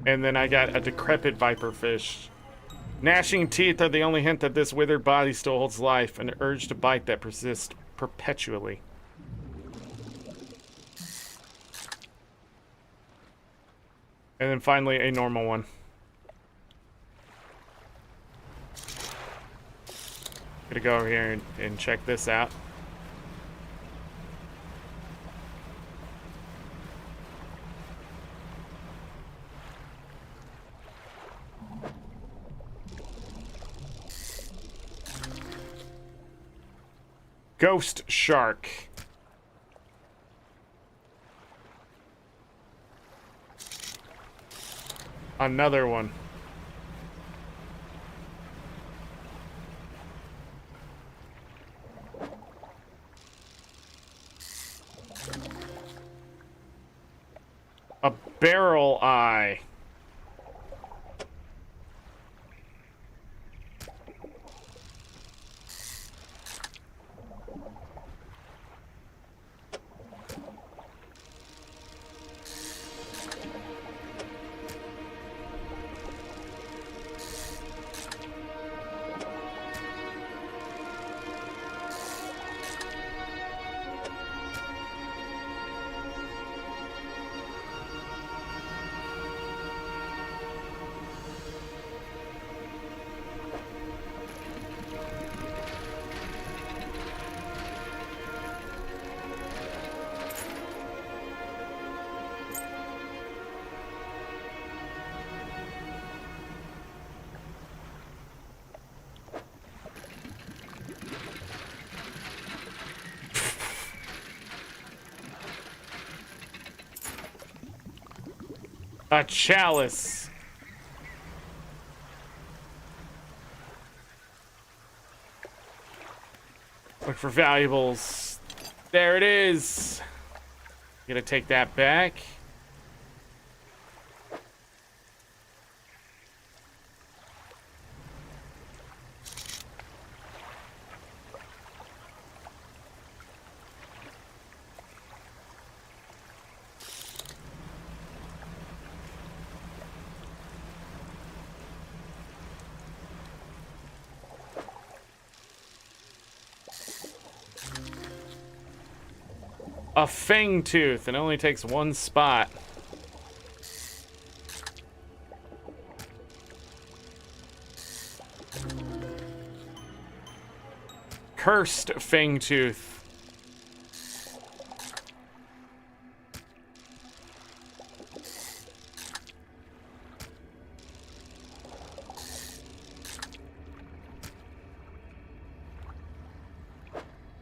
And then I got a decrepit viperfish. Gnashing teeth are the only hint that this withered body still holds life, an urge to bite that persists perpetually. And then finally a normal one. Gonna go over here and check this out. Ghost shark. Another one. A barrel eye. A chalice. Look for valuables. There it is. Gonna take that back. A fang tooth. It only takes one spot. Cursed Fangtooth.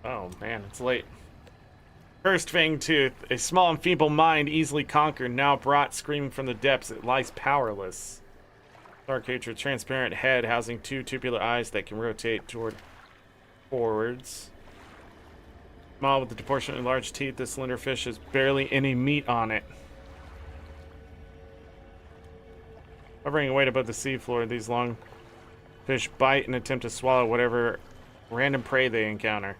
Oh man, it's late. Cursed Fangtooth, a small and feeble mind easily conquered, now brought screaming from the depths, it lies powerless. Dark creature, transparent head housing two tubular eyes that can rotate toward forwards. Small with the proportionately large teeth, this slender fish has barely any meat on it. Hovering away above the seafloor, these long fish bite and attempt to swallow whatever random prey they encounter.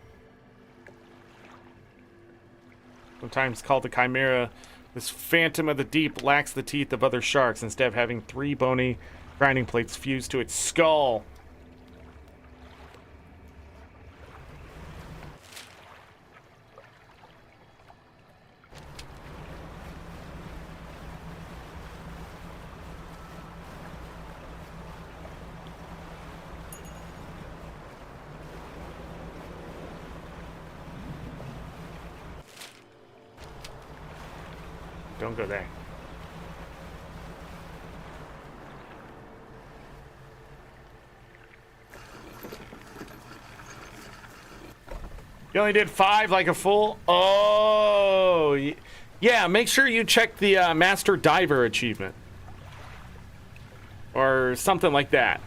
Sometimes called the Chimera, this phantom of the deep lacks the teeth of other sharks, instead of having three bony grinding plates fused to its skull. Don't go there. You only did 5 like a fool? Oh, yeah, make sure you check the Master Diver achievement. Or something like that.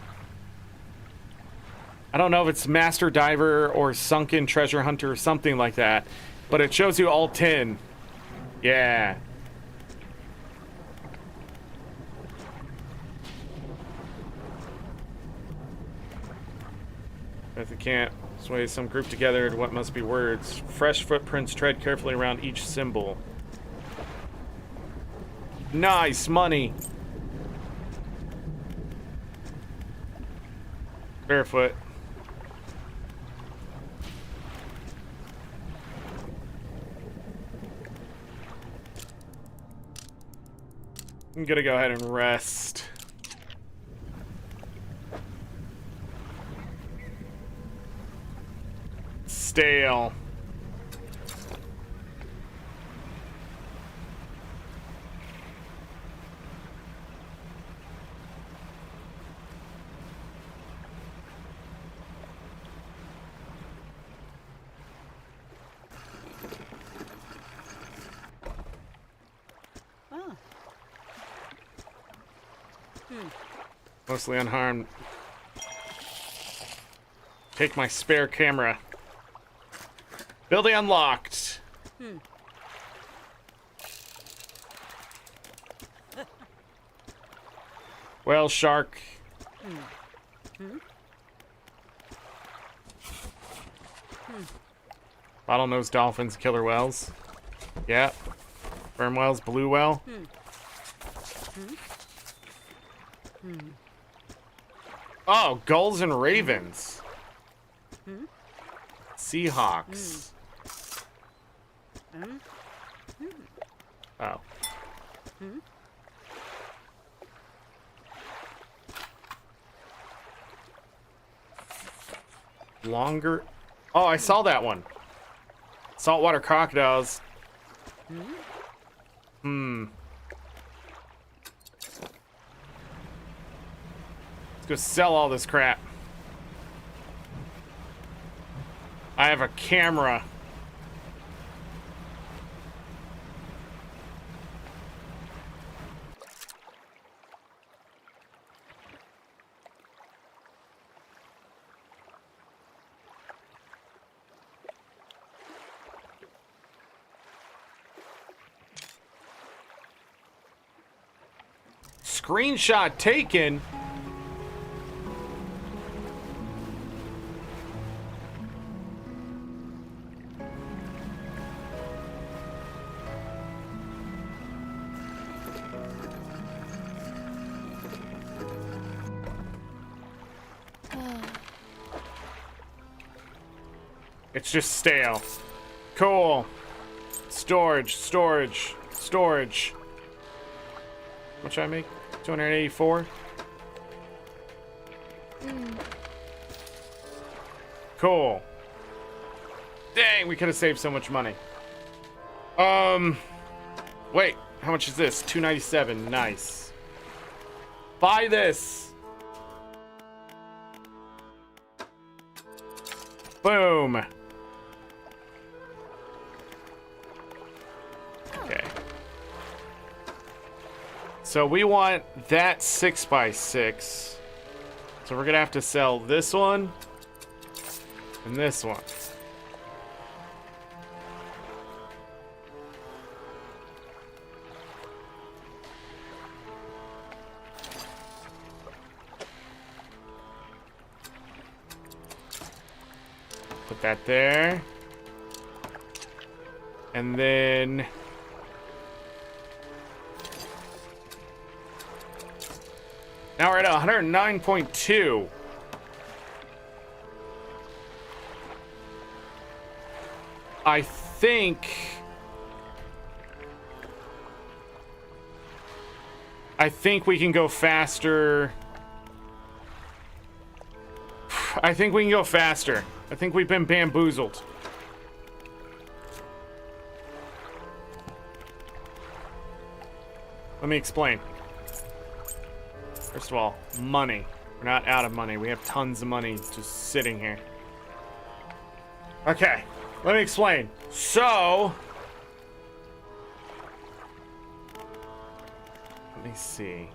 I don't know if it's Master Diver or Sunken Treasure Hunter or something like that, but it shows you all 10. Yeah. If they can't sway some group together into what must be words. Fresh footprints tread carefully around each symbol. Nice money. Barefoot. I'm gonna go ahead and rest. Stale. Oh. Mostly unharmed. Take my spare camera. Building unlocked. Whale shark. Bottlenose dolphins, killer whales. Yeah. Sperm whales, blue whale. Oh, gulls and ravens. Seahawks. Oh. Longer. Oh, I saw that one. Saltwater crocodiles. Let's go sell all this crap. I have a camera. Screenshot taken. It's just stale. Cool. Storage, storage, storage. How much I make? 284? Cool. Dang, we could have saved so much money. Wait, how much is this? $297. Nice. Buy this. Boom. Okay. So we want that 6x6. So we're gonna have to sell this one and this one. Put that there. And then now we're at 109.2. I think we can go faster. I think we can go faster. I think we've been bamboozled. Let me explain. First of all, money. We're not out of money. We have tons of money just sitting here. Okay, let me explain. So, let me see.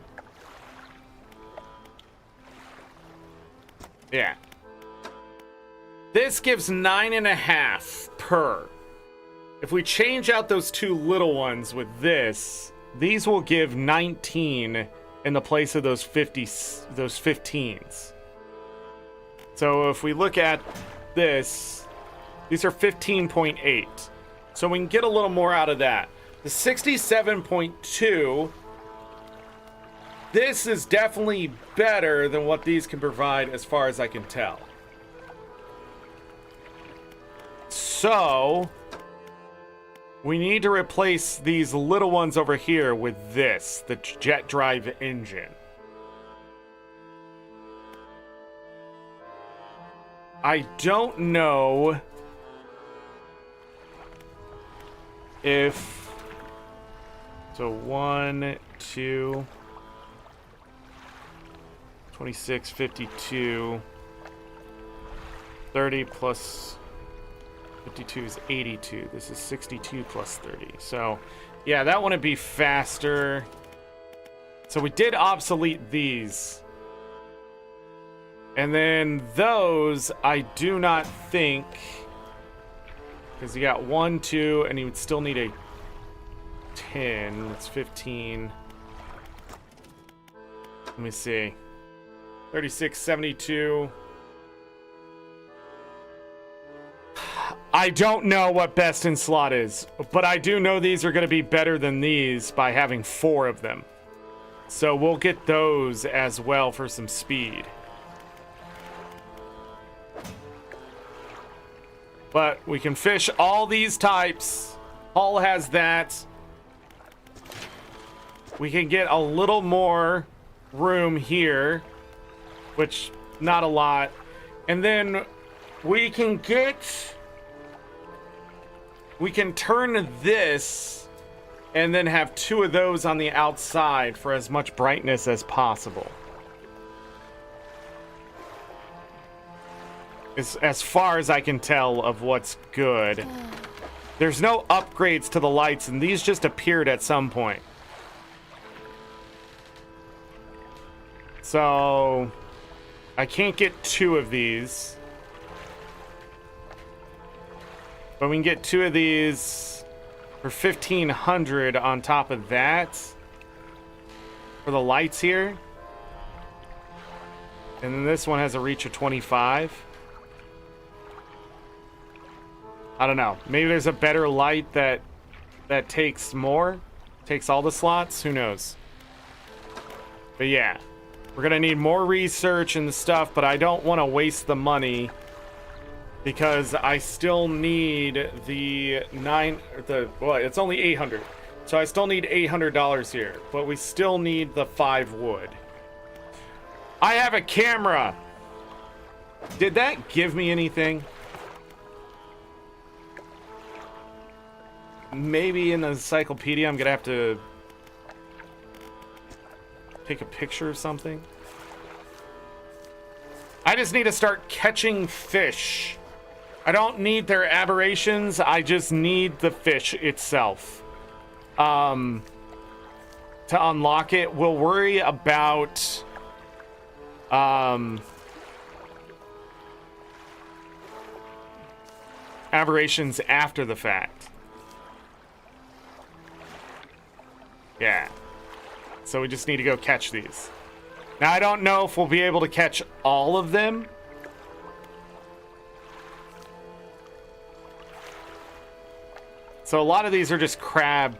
Yeah. This gives 9.5 per. If we change out those two little ones with this, these will give 19 in the place of those 15s. So if we look at this, these are 15.8. So we can get a little more out of that. The 67.2, this is definitely better than what these can provide as far as I can tell. So we need to replace these little ones over here with this, the jet drive engine. I don't know if... So 1, 2... 26, 52... 30 plus 52 is 82. This is 62 plus 30. So, yeah, that wouldn't be faster. So we did obsolete these. And then those, I do not think... Because you got 1, 2, and you would still need a 10. That's 15. Let me see. 36, 72... I don't know what best in slot is, but I do know these are going to be better than these by having 4 of them. So we'll get those as well for some speed. But we can fish all these types. Hull has that. We can get a little more room here, which not a lot. And then we can get... We can turn this and then have 2 of those on the outside for as much brightness as possible. As far as I can tell of what's good. There's no upgrades to the lights, and these just appeared at some point. So I can't get 2 of these. But we can get 2 of these for 1,500 on top of that for the lights here. And then this one has a reach of 25. I don't know. Maybe there's a better light that takes more, takes all the slots. Who knows? But yeah, we're gonna need more research and stuff. But I don't want to waste the money. Because I still need well, it's only 800. So I still need $800 here. But we still need the 5 wood. I have a camera. Did that give me anything? Maybe in the encyclopedia I'm gonna have to take a picture of something. I just need to start catching fish. I don't need their aberrations. I just need the fish itself. To unlock it, we'll worry about aberrations after the fact. Yeah. So we just need to go catch these. Now, I don't know if we'll be able to catch all of them. So a lot of these are just crab.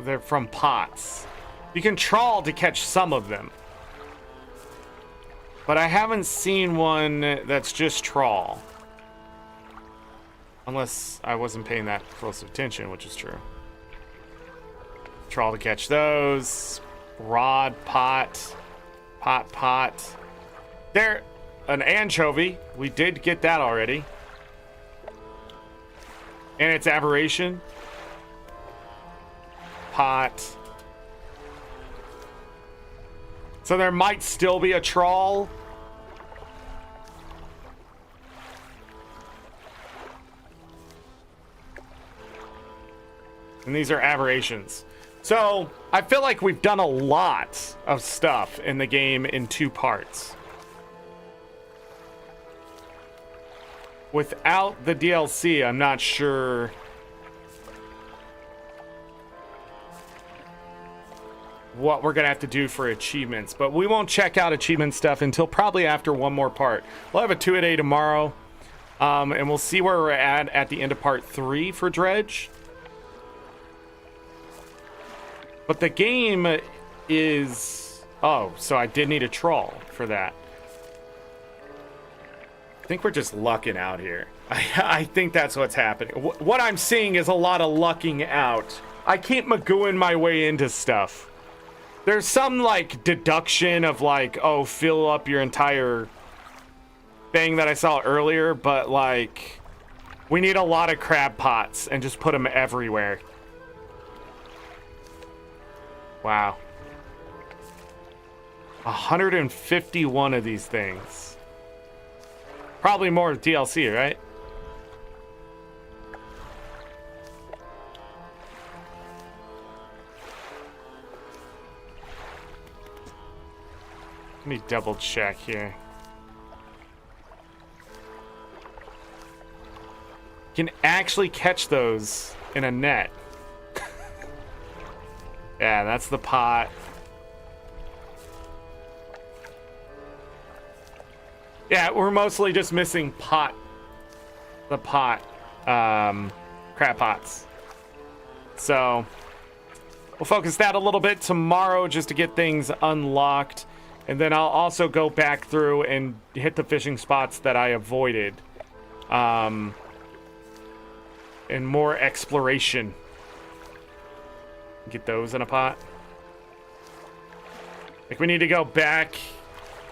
They're from pots. You can trawl to catch some of them. But I haven't seen one that's just trawl. Unless I wasn't paying that close attention, which is true. Trawl to catch those. Rod, pot. Pot. There, an anchovy. We did get that already. And it's aberration. Pot. So there might still be a trawl. And these are aberrations. So I feel like we've done a lot of stuff in the game in 2 parts. Without the DLC, I'm not sure what we're gonna have to do for achievements, but we won't check out achievement stuff until probably after one more part. We'll have a 2-a-day tomorrow, and we'll see where we're at the end of part 3 for Dredge. But the game is... Oh, so I did need a trawl for that. I think we're just lucking out here. I think that's what's happening. What I'm seeing is a lot of lucking out. I keep magooing my way into stuff. There's some, like, deduction of, like, oh, fill up your entire thing that I saw earlier, but, like, we need a lot of crab pots and just put them everywhere. Wow. 151 of these things. Probably more DLC, right? Let me double check here. You can actually catch those in a net. Yeah, that's the pot. Yeah, we're mostly just missing crab pots. So we'll focus that a little bit tomorrow just to get things unlocked. And then I'll also go back through and hit the fishing spots that I avoided. And more exploration. Get those in a pot. Like, we need to go back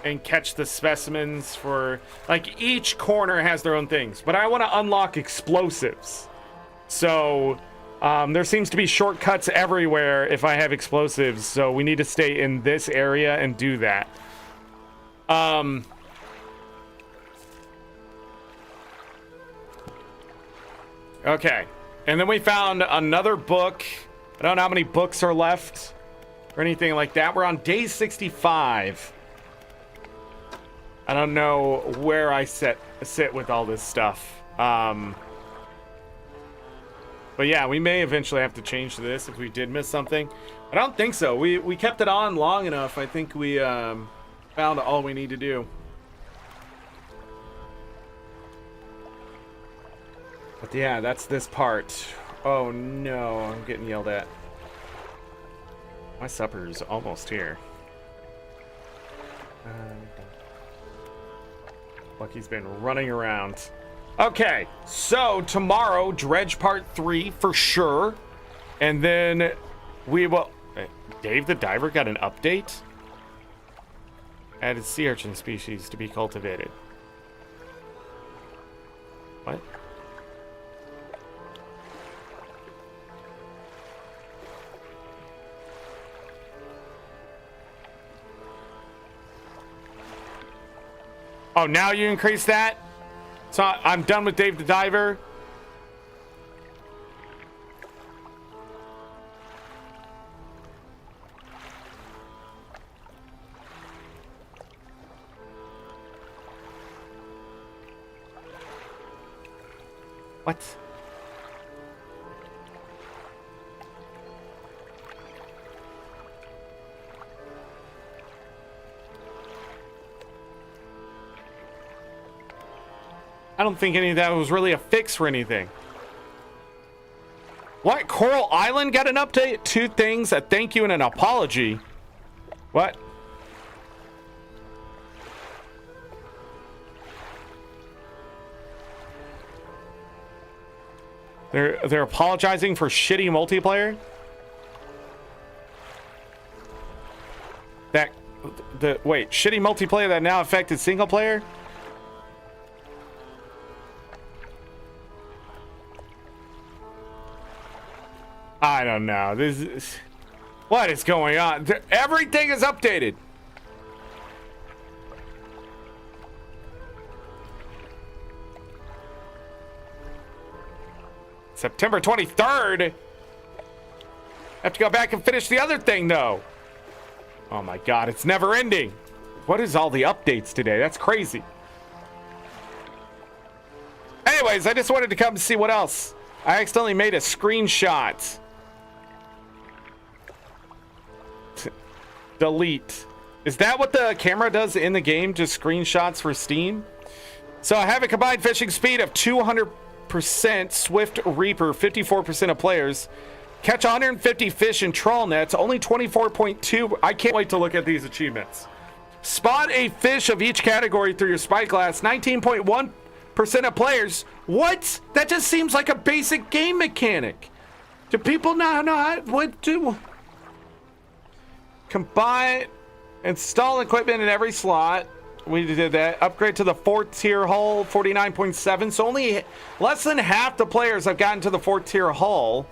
and catch the specimens for... Like, each corner has their own things. But I want to unlock explosives. So, there seems to be shortcuts everywhere if I have explosives. So, we need to stay in this area and do that. Okay. And then we found another book. I don't know how many books are left or anything like that. We're on day 65. I don't know where I sit with all this stuff. But yeah, we may eventually have to change this if we did miss something. I don't think so. We kept it on long enough. I think we found all we need to do. But yeah, that's this part. Oh no, I'm getting yelled at. My supper's almost here. Lucky's been running around. Okay, so tomorrow, Dredge Part 3 for sure. And then we will... Dave the Diver got an update? Added sea urchin species to be cultivated. What? Oh, now you increase that? So I'm done with Dave the Diver. What? I don't think any of that was really a fix for anything. What? Coral Island got an update? 2 things, a thank you and an apology. What? They're apologizing for shitty multiplayer? Wait, shitty multiplayer that now affected single player? I don't know. What is going on? Everything is updated. September 23rd. I have to go back and finish the other thing though. Oh my god, it's never ending. What is all the updates today? That's crazy. Anyways, I just wanted to come and see what else. I accidentally made a screenshot. Delete. Is that what the camera does in the game? Just screenshots for Steam? So I have a combined fishing speed of 200%, Swift Reaper, 54% of players. Catch 150 fish in trawl nets, only 24.2. I can't wait to look at these achievements. Spot a fish of each category through your spyglass, 19.1% of players. What? That just seems like a basic game mechanic. Do people not know how, what do? Combine, install equipment in every slot. We did that. Upgrade to the 4th tier hull, 49.7. So only less than half the players have gotten to the 4th tier hull.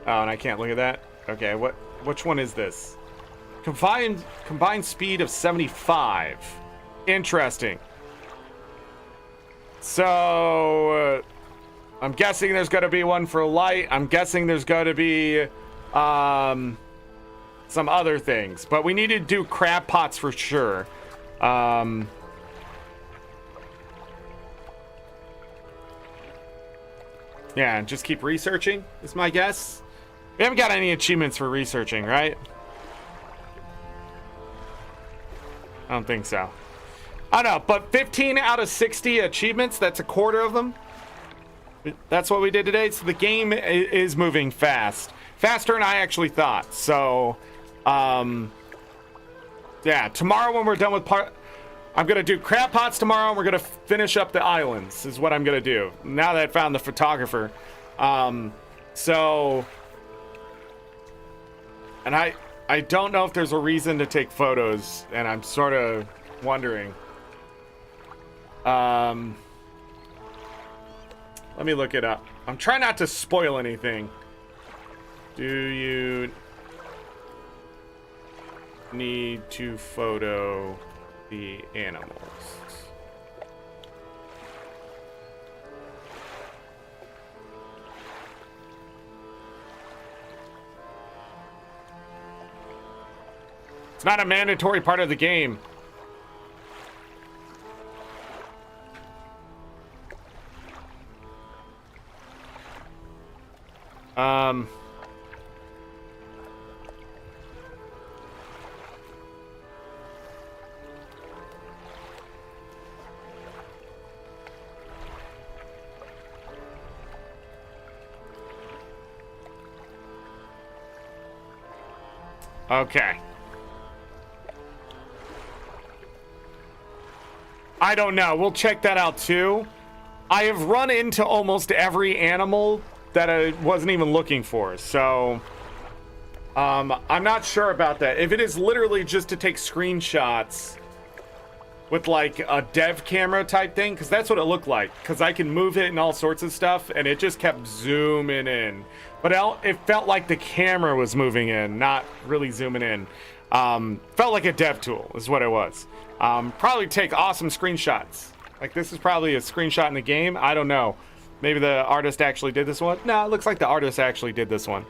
Oh, and I can't look at that. Okay, which one is this? Combined speed of 75. Interesting. So I'm guessing there's going to be one for light. I'm guessing there's going to be some other things, but we need to do crab pots for sure. Yeah, just keep researching is my guess. We haven't got any achievements for researching, right? I don't think so. I don't know, but 15 out of 60 achievements, that's a quarter of them. That's what we did today. So the game is moving fast. Faster than I actually thought. So, yeah, tomorrow when we're done with I'm going to do crab pots tomorrow, and we're going to finish up the islands, is what I'm going to do. Now that I found the photographer. So, and I don't know if there's a reason to take photos, and I'm sort of wondering. Let me look it up. I'm trying not to spoil anything. Do you need to photo the animals? It's not a mandatory part of the game. Okay. I don't know. We'll check that out too. I have run into almost every animal that I wasn't even looking for, so I'm not sure about that. If it is literally just to take screenshots with like a dev camera type thing, because that's what it looked like, because I can move it and all sorts of stuff, and it just kept zooming in. But it felt like the camera was moving in, not really zooming in. Felt like a dev tool is what it was. Probably take awesome screenshots. Like this is probably a screenshot in the game. I don't know. Maybe the artist actually did this one. No, it looks like the artist actually did this one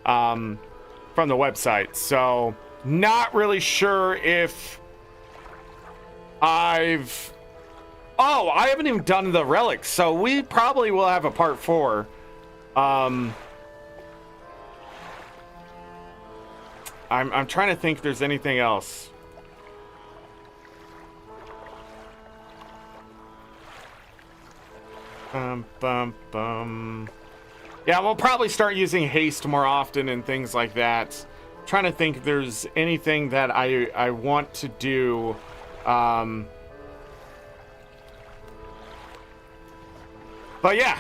from the website. So not really sure if I haven't even done the relics. So we probably will have a part 4. I'm trying to think if there's anything else. Yeah, we'll probably start using haste more often and things like that. Trying to think if there's anything that I want to do. But yeah,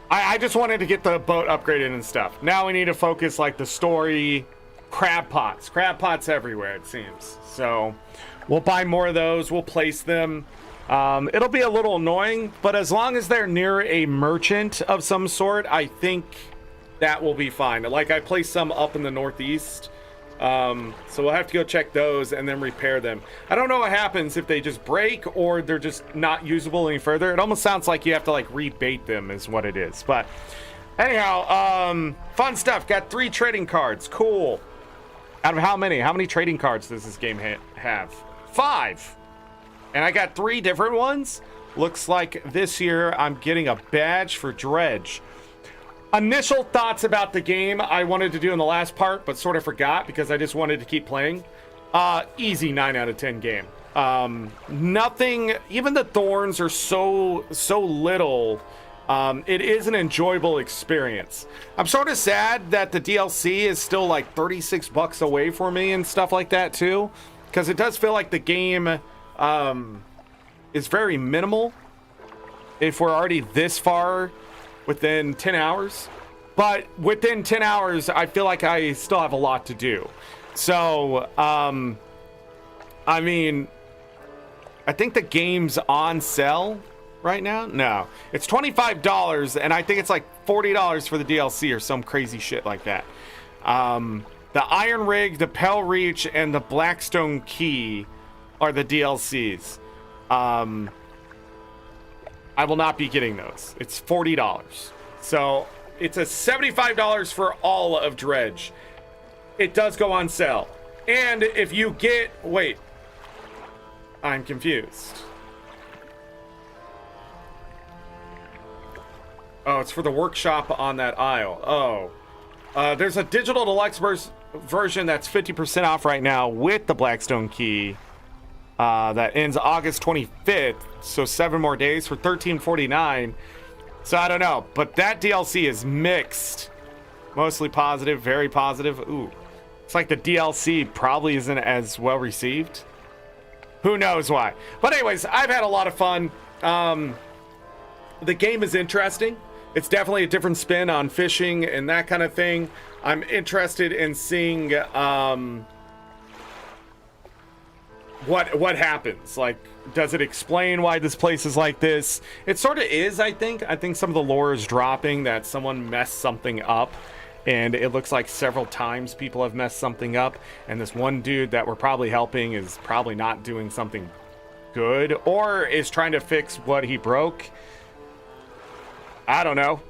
I just wanted to get the boat upgraded and stuff. Now we need to focus like the story. Crab pots everywhere, it seems. So we'll buy more of those. We'll place them. It'll be a little annoying, but as long as they're near a merchant of some sort, I think that will be fine. Like I placed some up in the northeast. So we'll have to go check those and then repair them. I don't know what happens if they just break or they're just not usable any further. It almost sounds like you have to like rebait them is what it is. But anyhow, fun stuff. Got 3 trading cards. Cool. Out of how many? How many trading cards does this game have? 5. And I got 3 different ones. Looks like this year I'm getting a badge for Dredge. Initial thoughts about the game I wanted to do in the last part, but sort of forgot because I just wanted to keep playing. Easy 9 out of 10 game. Nothing, even the thorns are so little. It is an enjoyable experience. I'm sort of sad that the DLC is still like $36 away for me and stuff like that too, because it does feel like the game is very minimal if we're already this far within 10 hours. But within 10 hours, I feel like I still have a lot to do. So, I mean, I think the game's on sale right now. No, it's $25, and I think it's like $40 for the DLC or some crazy shit like that. The Iron Rig, the Pale Reach, and the Blackstone Key are the DLCs. I will not be getting those. It's $40. So it's a $75 for all of Dredge. It does go on sale. And if you get... Wait. I'm confused. Oh, it's for the workshop on that aisle. Oh. There's a digital deluxe version that's 50% off right now with the Blackstone Key. That ends August 25th, so 7 more days for $13.49. So I don't know, but that DLC is mixed. Mostly positive, very positive. Ooh, it's like the DLC probably isn't as well received. Who knows why? But anyways, I've had a lot of fun. The game is interesting. It's definitely a different spin on fishing and that kind of thing. I'm interested in seeing what happens. Like, does it explain why this place is like this? It sort of is, I think. I think some of the lore is dropping that someone messed something up, and it looks like several times people have messed something up, and this one dude that we're probably helping is probably not doing something good or is trying to fix what he broke. I don't know.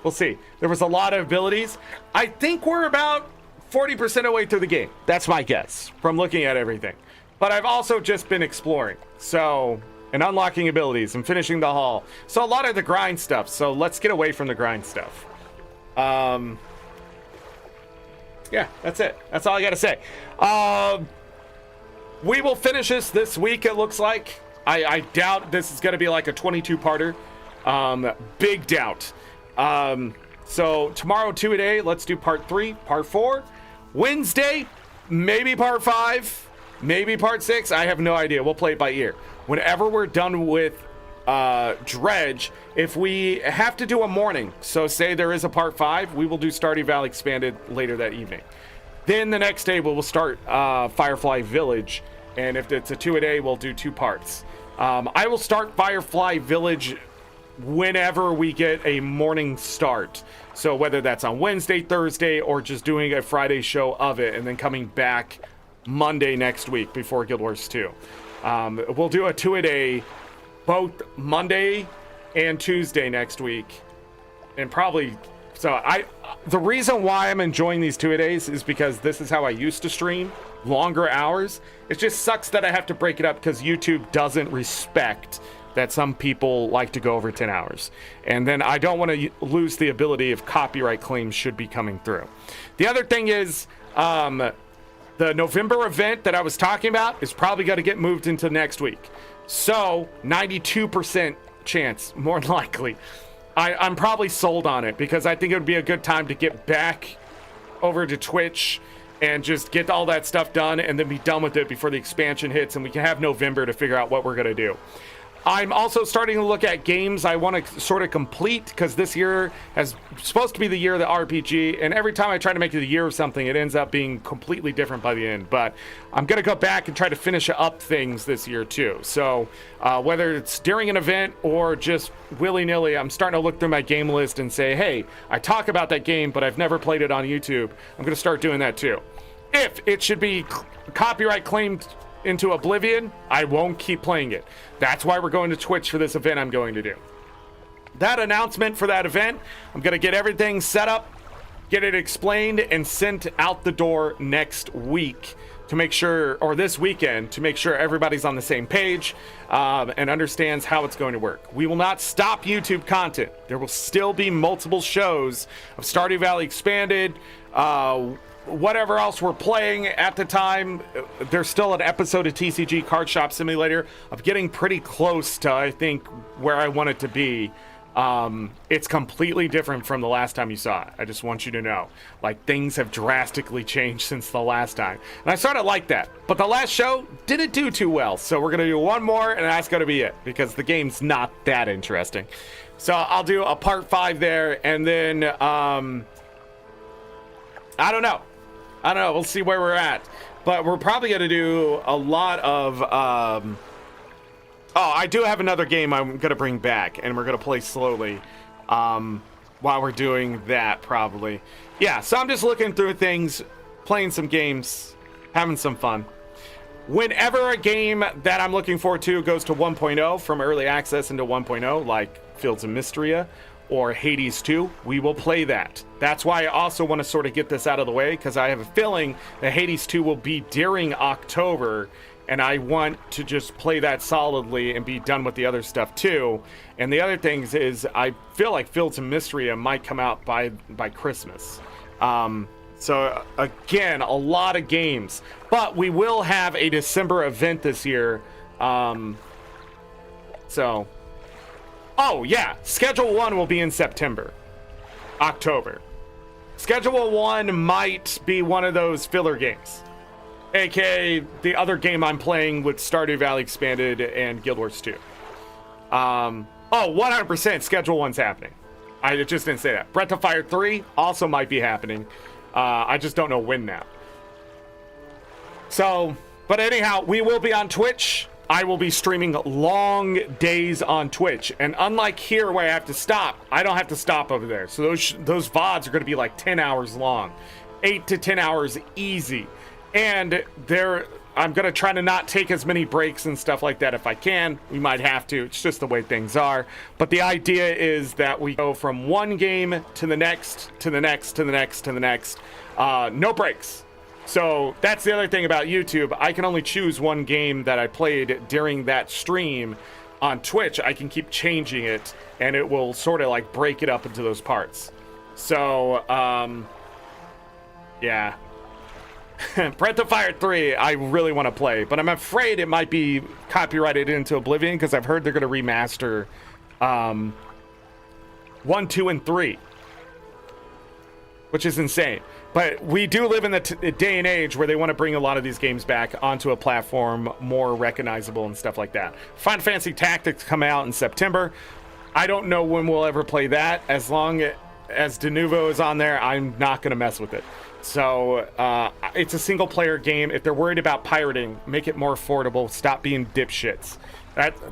We'll see. There was a lot of abilities. I think we're about 40% away through the game. That's my guess from looking at everything. But I've also just been exploring, so, and unlocking abilities and finishing the haul. So a lot of the grind stuff. So let's get away from the grind stuff. Yeah, that's it. That's all I got to say. We will finish this week, it looks like. I doubt this is going to be like a 22-parter. Big doubt. So tomorrow, 2-a-day, let's do part 3, part 4. Wednesday, maybe part 5. Maybe part 6. I have no idea. We'll play it by ear. Whenever we're done with Dredge, if we have to do a morning, so say there is a part 5, we will do Stardew Valley Expanded later that evening. Then the next day we'll start Firefly Village, and if it's a 2-a-day, we'll do 2 parts. I will start Firefly Village whenever we get a morning start. So whether that's on Wednesday, Thursday, or just doing a Friday show of it and then coming back Monday next week before Guild Wars 2. We'll do a 2-a-day both Monday and Tuesday next week. And probably, the reason why I'm enjoying these 2-a-days is because this is how I used to stream, longer hours. It just sucks that I have to break it up because YouTube doesn't respect that some people like to go over 10 hours. And then I don't want to lose the ability if copyright claims should be coming through. The other thing is, the November event that I was talking about is probably going to get moved into next week. So 92% chance, more than likely. I'm probably sold on it because I think it would be a good time to get back over to Twitch and just get all that stuff done and then be done with it before the expansion hits and we can have November to figure out what we're going to do. I'm also starting to look at games I want to sort of complete because this year is supposed to be the year of the RPG, and every time I try to make it a year of something, it ends up being completely different by the end. But I'm going to go back and try to finish up things this year too. So whether it's during an event or just willy-nilly, I'm starting to look through my game list and say, hey, I talk about that game, but I've never played it on YouTube. I'm going to start doing that too. If it should be copyright claimed into oblivion, I won't keep playing it. That's why we're going to Twitch for this event I'm going to do. That announcement for that event, I'm going to get everything set up, get it explained, and sent out the door next week to make sure, or this weekend, to make sure everybody's on the same page and understands how it's going to work. We will not stop YouTube content. There will still be multiple shows of Stardew Valley Expanded, whatever else we're playing at the time. There's still an episode of TCG Card Shop Simulator. I'm getting pretty close to, I think, where I want it to be. It's completely different from the last time you saw it. I just want you to know. Like, things have drastically changed since the last time. And I sort of like that. But the last show didn't do too well. So we're going to do one more, and that's going to be it. Because the game's not that interesting. So I'll do a part 5 there. And then, I don't know. We'll see where we're at. But we're probably going to do a lot of... I do have another game I'm going to bring back. And we're going to play slowly while we're doing that, probably. Yeah, so I'm just looking through things, playing some games, having some fun. Whenever a game that I'm looking forward to goes to 1.0, from early access into 1.0, like Fields of Mysteria or Hades 2, we will play that. That's why I also want to sort of get this out of the way, because I have a feeling that Hades 2 will be during October, and I want to just play that solidly and be done with the other stuff too. And the other things is, I feel like Fields of Mysteria might come out by Christmas. So again, a lot of games, but we will have a December event this year. Oh yeah, Schedule 1 will be in September, October. Schedule 1 might be one of those filler games, aka the other game I'm playing with Stardew Valley Expanded and Guild Wars 2. 100% Schedule 1's happening. I just didn't say that. Breath of Fire 3 also might be happening. I just don't know when now. So, but anyhow, we will be on Twitch. I will be streaming long days on Twitch. And unlike here where I have to stop, I don't have to stop over there. So those VODs are going to be like 10 hours long. 8 to 10 hours easy. And I'm going to try to not take as many breaks and stuff like that if I can. We might have to. It's just the way things are. But the idea is that we go from one game to the next, to the next, to the next, to the next. No breaks. So that's the other thing about YouTube. I can only choose one game that I played during that stream. On Twitch, I can keep changing it, and it will sort of like break it up into those parts. So, yeah. Breath of Fire 3, I really want to play, but I'm afraid it might be copyrighted into oblivion because I've heard they're going to remaster 1, 2, and 3, which is insane. But we do live in the day and age where they want to bring a lot of these games back onto a platform more recognizable and stuff like that. Final Fantasy Tactics come out in September. I don't know when we'll ever play that. As long as Denuvo is on there, I'm not going to mess with it. So it's a single player game. If they're worried about pirating, make it more affordable. Stop being dipshits.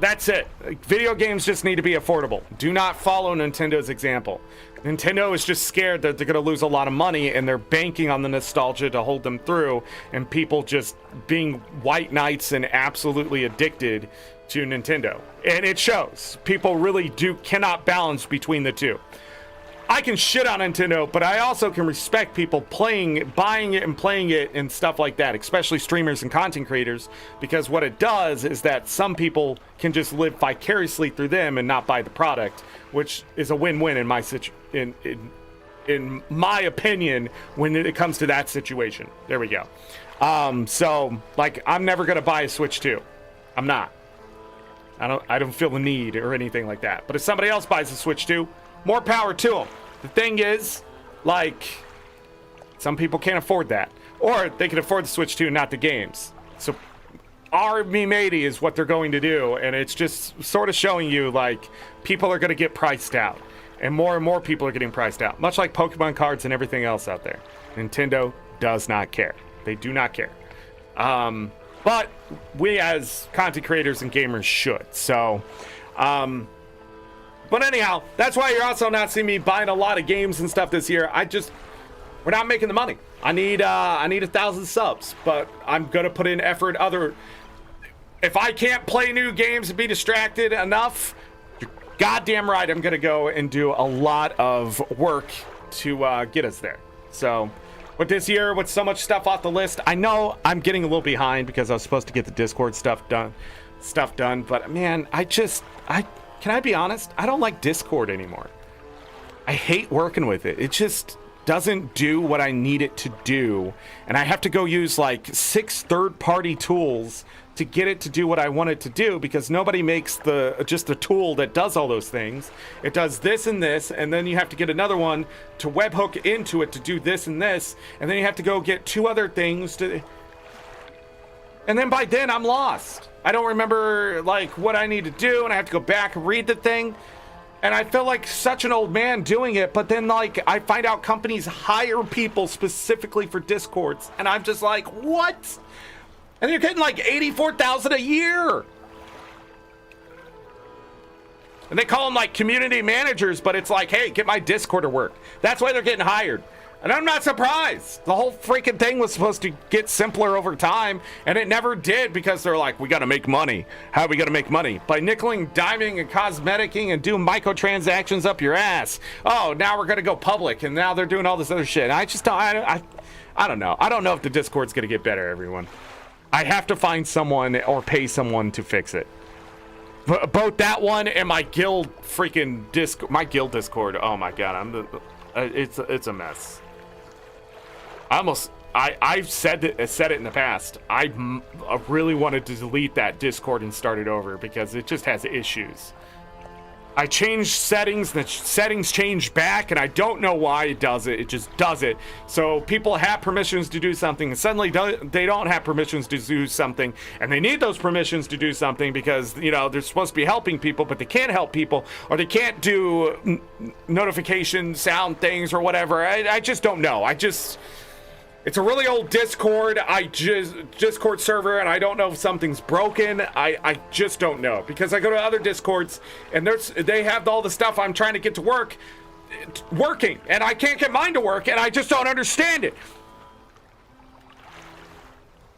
That's it. Video games just need to be affordable. Do not follow Nintendo's example. Nintendo is just scared that they're going to lose a lot of money, and they're banking on the nostalgia to hold them through, and people just being white knights and absolutely addicted to Nintendo. And it shows. People really cannot balance between the two. I can shit on Nintendo, but I also can respect people buying it and playing it and stuff like that, especially streamers and content creators, because what it does is that some people can just live vicariously through them and not buy the product, which is a win-win in my opinion when it comes to that situation. There we go. So like, I'm never gonna buy a Switch 2. I'm not. I don't feel the need or anything like that. But if somebody else buys a Switch 2, more power to them. The thing is, like, some people can't afford that. Or they can afford the Switch 2, not the games. So Army Matey is what they're going to do. And it's just sort of showing you, like, people are going to get priced out. And more people are getting priced out. Much like Pokemon cards and everything else out there. Nintendo does not care. They do not care. But we as content creators and gamers should. So, but anyhow, that's why you're also not seeing me buying a lot of games and stuff this year. We're not making the money. I need 1,000 subs, but I'm gonna put in effort. If I can't play new games and be distracted enough, you're goddamn right, I'm gonna go and do a lot of work to get us there. So, but this year, with so much stuff off the list, I know I'm getting a little behind because I was supposed to get the Discord stuff done. But man, can I be honest? I don't like Discord anymore. I hate working with it. It just doesn't do what I need it to do. And I have to go use like 6 third-party tools to get it to do what I want it to do, because nobody makes just the tool that does all those things. It does this, and then you have to get another one to webhook into it to do this and this, and then you have to go get 2 other things to... And then by then, I'm lost. I don't remember, like, what I need to do, and I have to go back and read the thing. And I feel like such an old man doing it, but then, like, I find out companies hire people specifically for Discords, and I'm just like, what? And you're getting, like, $84,000 a year. And they call them, like, community managers, but it's like, hey, get my Discord to work. That's why they're getting hired. And I'm not surprised. The whole freaking thing was supposed to get simpler over time, and it never did, because they're like, we got to make money. How are we going to make money? By nickeling, diming, and cosmeticing, and doing microtransactions up your ass. Oh, now we're going to go public, and now they're doing all this other shit. I just don't, I don't know. I don't know if the Discord's going to get better, everyone. I have to find someone or pay someone to fix it. Both that one and my guild freaking Discord. Oh my God, it's a mess. I've said it in the past. I really wanted to delete that Discord and start it over because it just has issues. I changed settings, the settings changed back, and I don't know why it does it. It just does it. So people have permissions to do something, and suddenly they don't have permissions to do something, and they need those permissions to do something because, you know, they're supposed to be helping people, but they can't help people, or they can't do notification sound things or whatever. I just don't know. It's a really old Discord. Discord server, and I don't know if something's broken. I just don't know, because I go to other Discords and they have all the stuff I'm trying to get to working, and I can't get mine to work, and I just don't understand it.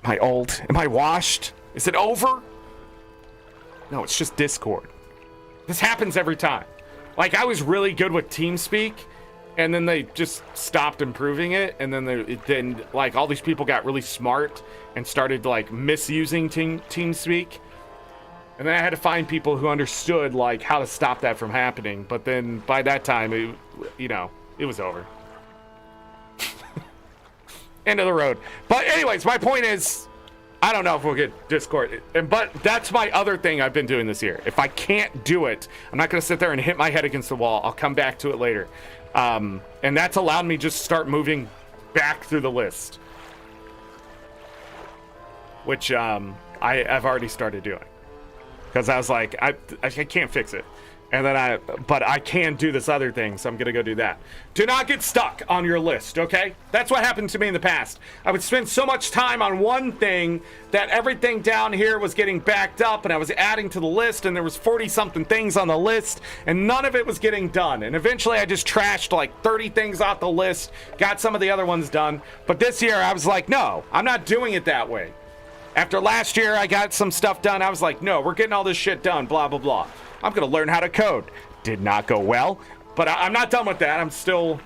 Am I old? Am I washed? Is it over? No, it's just Discord. This happens every time. Like, I was really good with TeamSpeak, and then they just stopped improving it, and then like all these people got really smart and started like misusing TeamSpeak, and then I had to find people who understood like how to stop that from happening. But then by that time, it was over. End of the road. But anyways, my point is, I don't know if we'll get Discord, but that's my other thing I've been doing this year. If I can't do it, I'm not going to sit there and hit my head against the wall. I'll come back to it later. And that's allowed me just start moving back through the list, which I've already started doing, because I was like, I can't fix it. And then but I can do this other thing, so I'm gonna go do that. Do not get stuck on your list, okay? That's what happened to me in the past. I would spend so much time on one thing that everything down here was getting backed up, and I was adding to the list, and there was 40-something things on the list, and none of it was getting done. And eventually I just trashed like 30 things off the list, got some of the other ones done. But this year I was like, no, I'm not doing it that way. After last year I got some stuff done, I was like, no, we're getting all this shit done, blah, blah, blah. I'm gonna learn how to code. Did not go well, but I'm not done with that. I'm still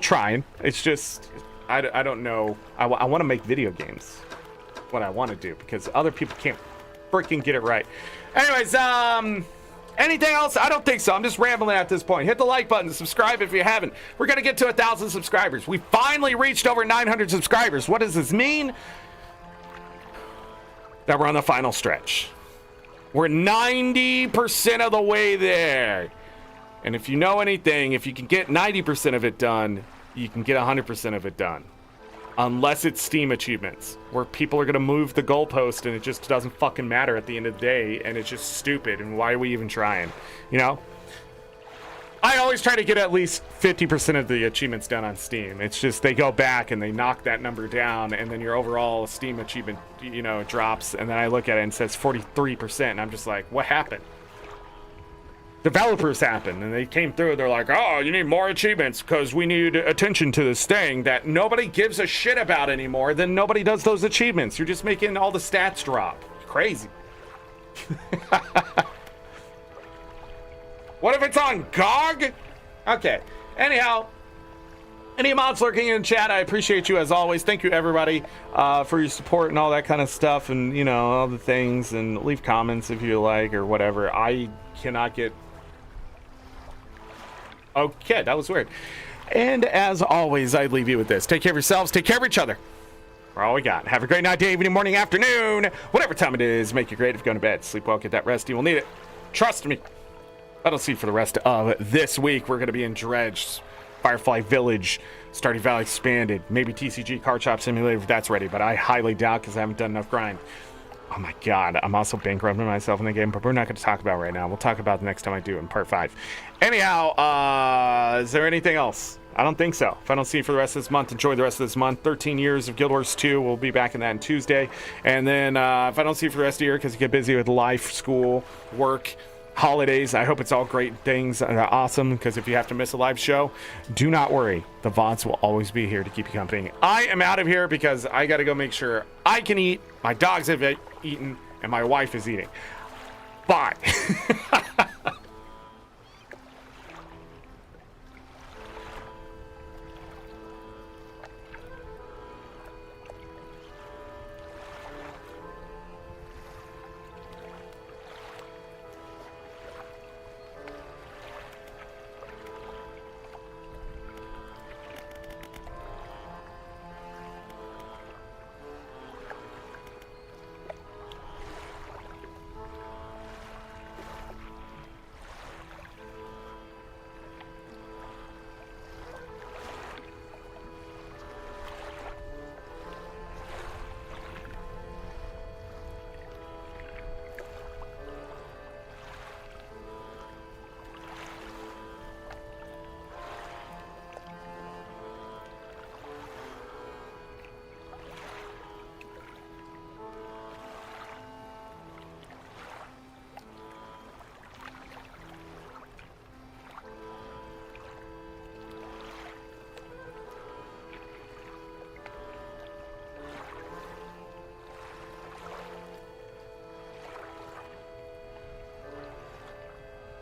trying. It's just, I don't know. I want to make video games. What I want to do, because other people can't freaking get it right. Anyways, anything else? I don't think so. I'm just rambling at this point. Hit the like button, subscribe if you haven't. We're gonna get to 1,000 subscribers. We finally reached over 900 subscribers. What does this mean? That we're on the final stretch. We're 90% of the way there. And if you know anything, if you can get 90% of it done, you can get 100% of it done. Unless it's Steam achievements, where people are going to move the goalpost and it just doesn't fucking matter at the end of the day, and it's just stupid, and why are we even trying? You know? I always try to get at least 50% of the achievements done on Steam. It's just they go back and they knock that number down, and then your overall Steam achievement, you know, drops, and then I look at it and it says 43%, and I'm just like, what happened? Developers happened, and they came through, they're like, oh, you need more achievements because we need attention to this thing that nobody gives a shit about anymore. Then nobody does those achievements. You're just making all the stats drop. Crazy. What if it's on GOG? Okay. Anyhow, any mods lurking in chat, I appreciate you as always. Thank you, everybody, for your support and all that kind of stuff, and, you know, all the things, and leave comments if you like or whatever. I cannot get... Okay, that was weird. And as always, I leave you with this. Take care of yourselves. Take care of each other. For all we got. Have a great night, day, evening, morning, afternoon. Whatever time it is, make it great. If you're going to bed, sleep well, get that rest. You will need it. Trust me. I don't see for the rest of this week. We're going to be in Dredge, Firefly Village, Stardew Valley Expanded, maybe TCG Card Shop Simulator if that's ready, but I highly doubt because I haven't done enough grind. Oh my god, I'm also bankrupting myself in the game, but we're not going to talk about it right now. We'll talk about it the next time I do in part 5. Anyhow, is there anything else? I don't think so. If I don't see you for the rest of this month, enjoy the rest of this month. 13 years of Guild Wars 2. We'll be back in that on Tuesday. And then if I don't see you for the rest of the year because you get busy with life, school, work, holidays, I hope it's all great things and awesome, because if you have to miss a live show, do not worry. The VODs will always be here to keep you company. I am out of here because I got to go make sure I can eat, my dogs have eaten, and my wife is eating. Bye.